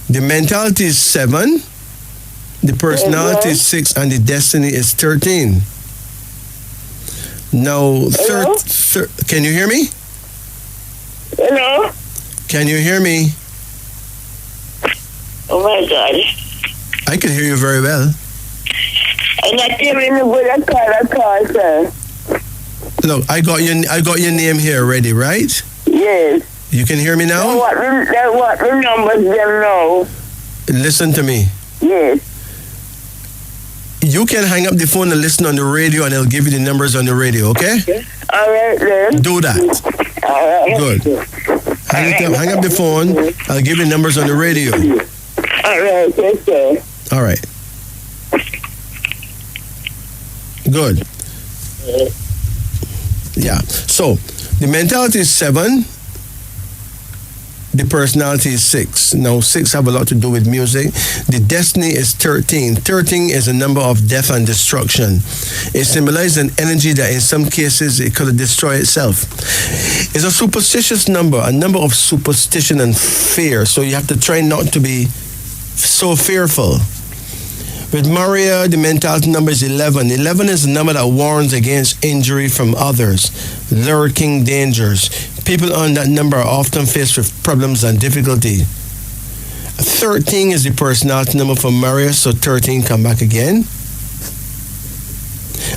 The mentality is 7, the personality is 6, and the destiny is 13. Now, Hello? can you hear me? Hello? Can you hear me? Oh my God. I can hear you very well. I'm not hearing the good at call, sir. Look, I got your name here already, right? Yes. You can hear me now? What the numbers them know? Listen to me. Yes. You can hang up the phone and listen on the radio, and it'll give you the numbers on the radio, okay? All right, then. Do that. All right. Good. Hang up the phone. I'll give you numbers on the radio. All right, yes, sir. All right. Good. Yeah. So the mentality is 7. The personality is 6. Now 6 have a lot to do with music. The destiny is 13. 13 is a number of death and destruction. It symbolizes an energy that in some cases it could destroy itself. It's a superstitious number, a number of superstition and fear. So you have to try not to be so fearful. With Maria, the mentality number is 11. 11 is a number that warns against injury from others, lurking dangers. People on that number are often faced with problems and difficulty. 13 is the personality number for Maria, so 13 come back again.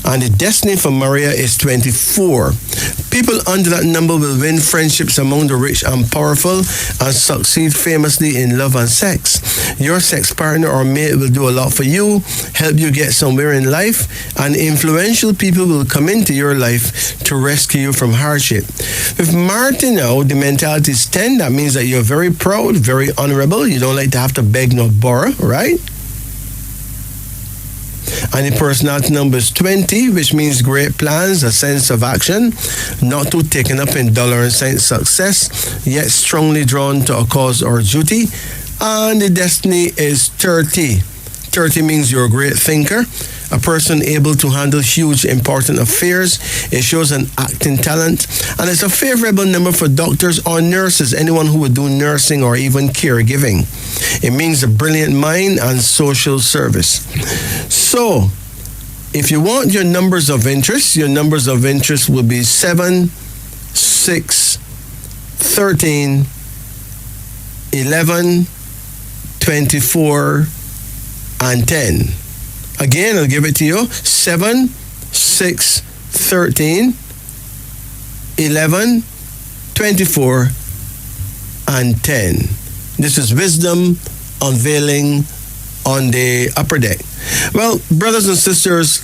And the destiny for Maria is 24. People under that number will win friendships among the rich and powerful and succeed famously in love and sex. Your sex partner or mate will do a lot for you, help you get somewhere in life, and influential people will come into your life to rescue you from hardship. With Martin now, the mentality is 10. That means that you're very proud, very honorable. You don't like to have to beg nor borrow, right? And the personality number is 20, which means great plans, a sense of action, not too taken up in dollar and cent success, yet strongly drawn to a cause or duty. And the destiny is 30. 30 means you're a great thinker, a person able to handle huge, important affairs. It shows an acting talent, and it's a favorable number for doctors or nurses, anyone who would do nursing or even caregiving. It means a brilliant mind and social service. So, if you want your numbers of interest will be 7, 6, 13, 11, 24, and 10. Again, I'll give it to you. 7, 6, 13, 11, 24, and 10. This is Wisdom Unveiling on the upper deck. Well, brothers and sisters,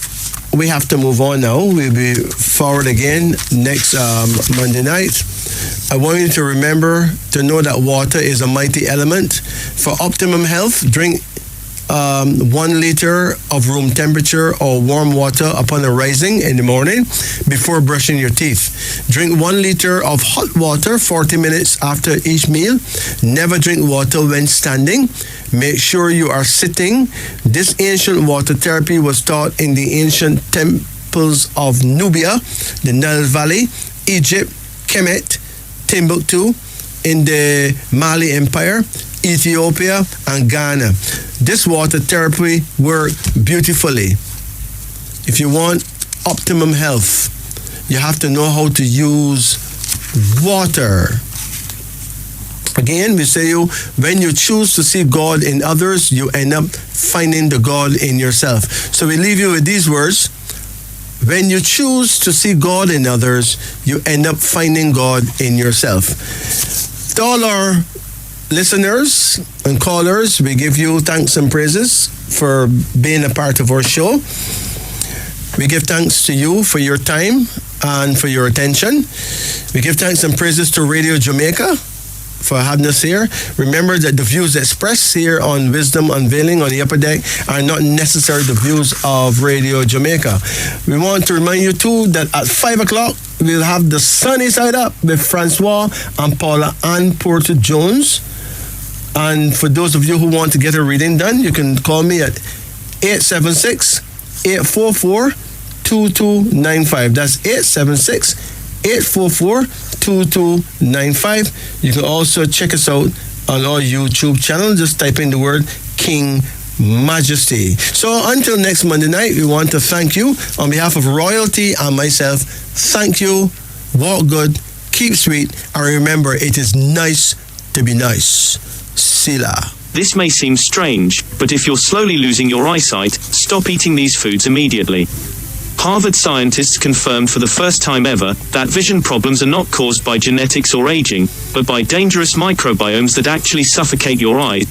we have to move on now. We'll be forward again next Monday night. I want you to remember to know that water is a mighty element. For optimum health, drink 1 liter of room temperature or warm water upon arising in the morning before brushing your teeth. Drink 1 liter of hot water 40 minutes after each meal. Never drink water when standing. Make sure you are sitting. This ancient water therapy was taught in the ancient temples of Nubia, the Nile Valley, Egypt, Kemet, Timbuktu, in the Mali Empire, Ethiopia, and Ghana. This water therapy worked beautifully. If you want optimum health, you have to know how to use water. Again, we say when you choose to see God in others, you end up finding the God in yourself. So we leave you with these words. When you choose to see God in others, you end up finding God in yourself. To all our listeners and callers, we give you thanks and praises for being a part of our show. We give thanks to you for your time and for your attention. We give thanks and praises to Radio Jamaica for having us here. Remember that the views expressed here on Wisdom Unveiling on the Upper Deck are not necessarily the views of Radio Jamaica. We want to remind you too that at 5 o'clock we'll have the Sunny Side Up with Francois and Paula Ann Porter Jones. And for those of you who want to get a reading done, you can call me at 876-844-2295. That's 876-844-2295. You can also check us out on our YouTube channel. Just type in the word King Majesty. So until next Monday night, we want to thank you on behalf of royalty and myself. Thank you. Walk good. Keep sweet. And remember, it is nice to be nice. Sila. This may seem strange, but if you're slowly losing your eyesight, stop eating these foods immediately. Harvard scientists confirmed for the first time ever that vision problems are not caused by genetics or aging, but by dangerous microbiomes that actually suffocate your eyes.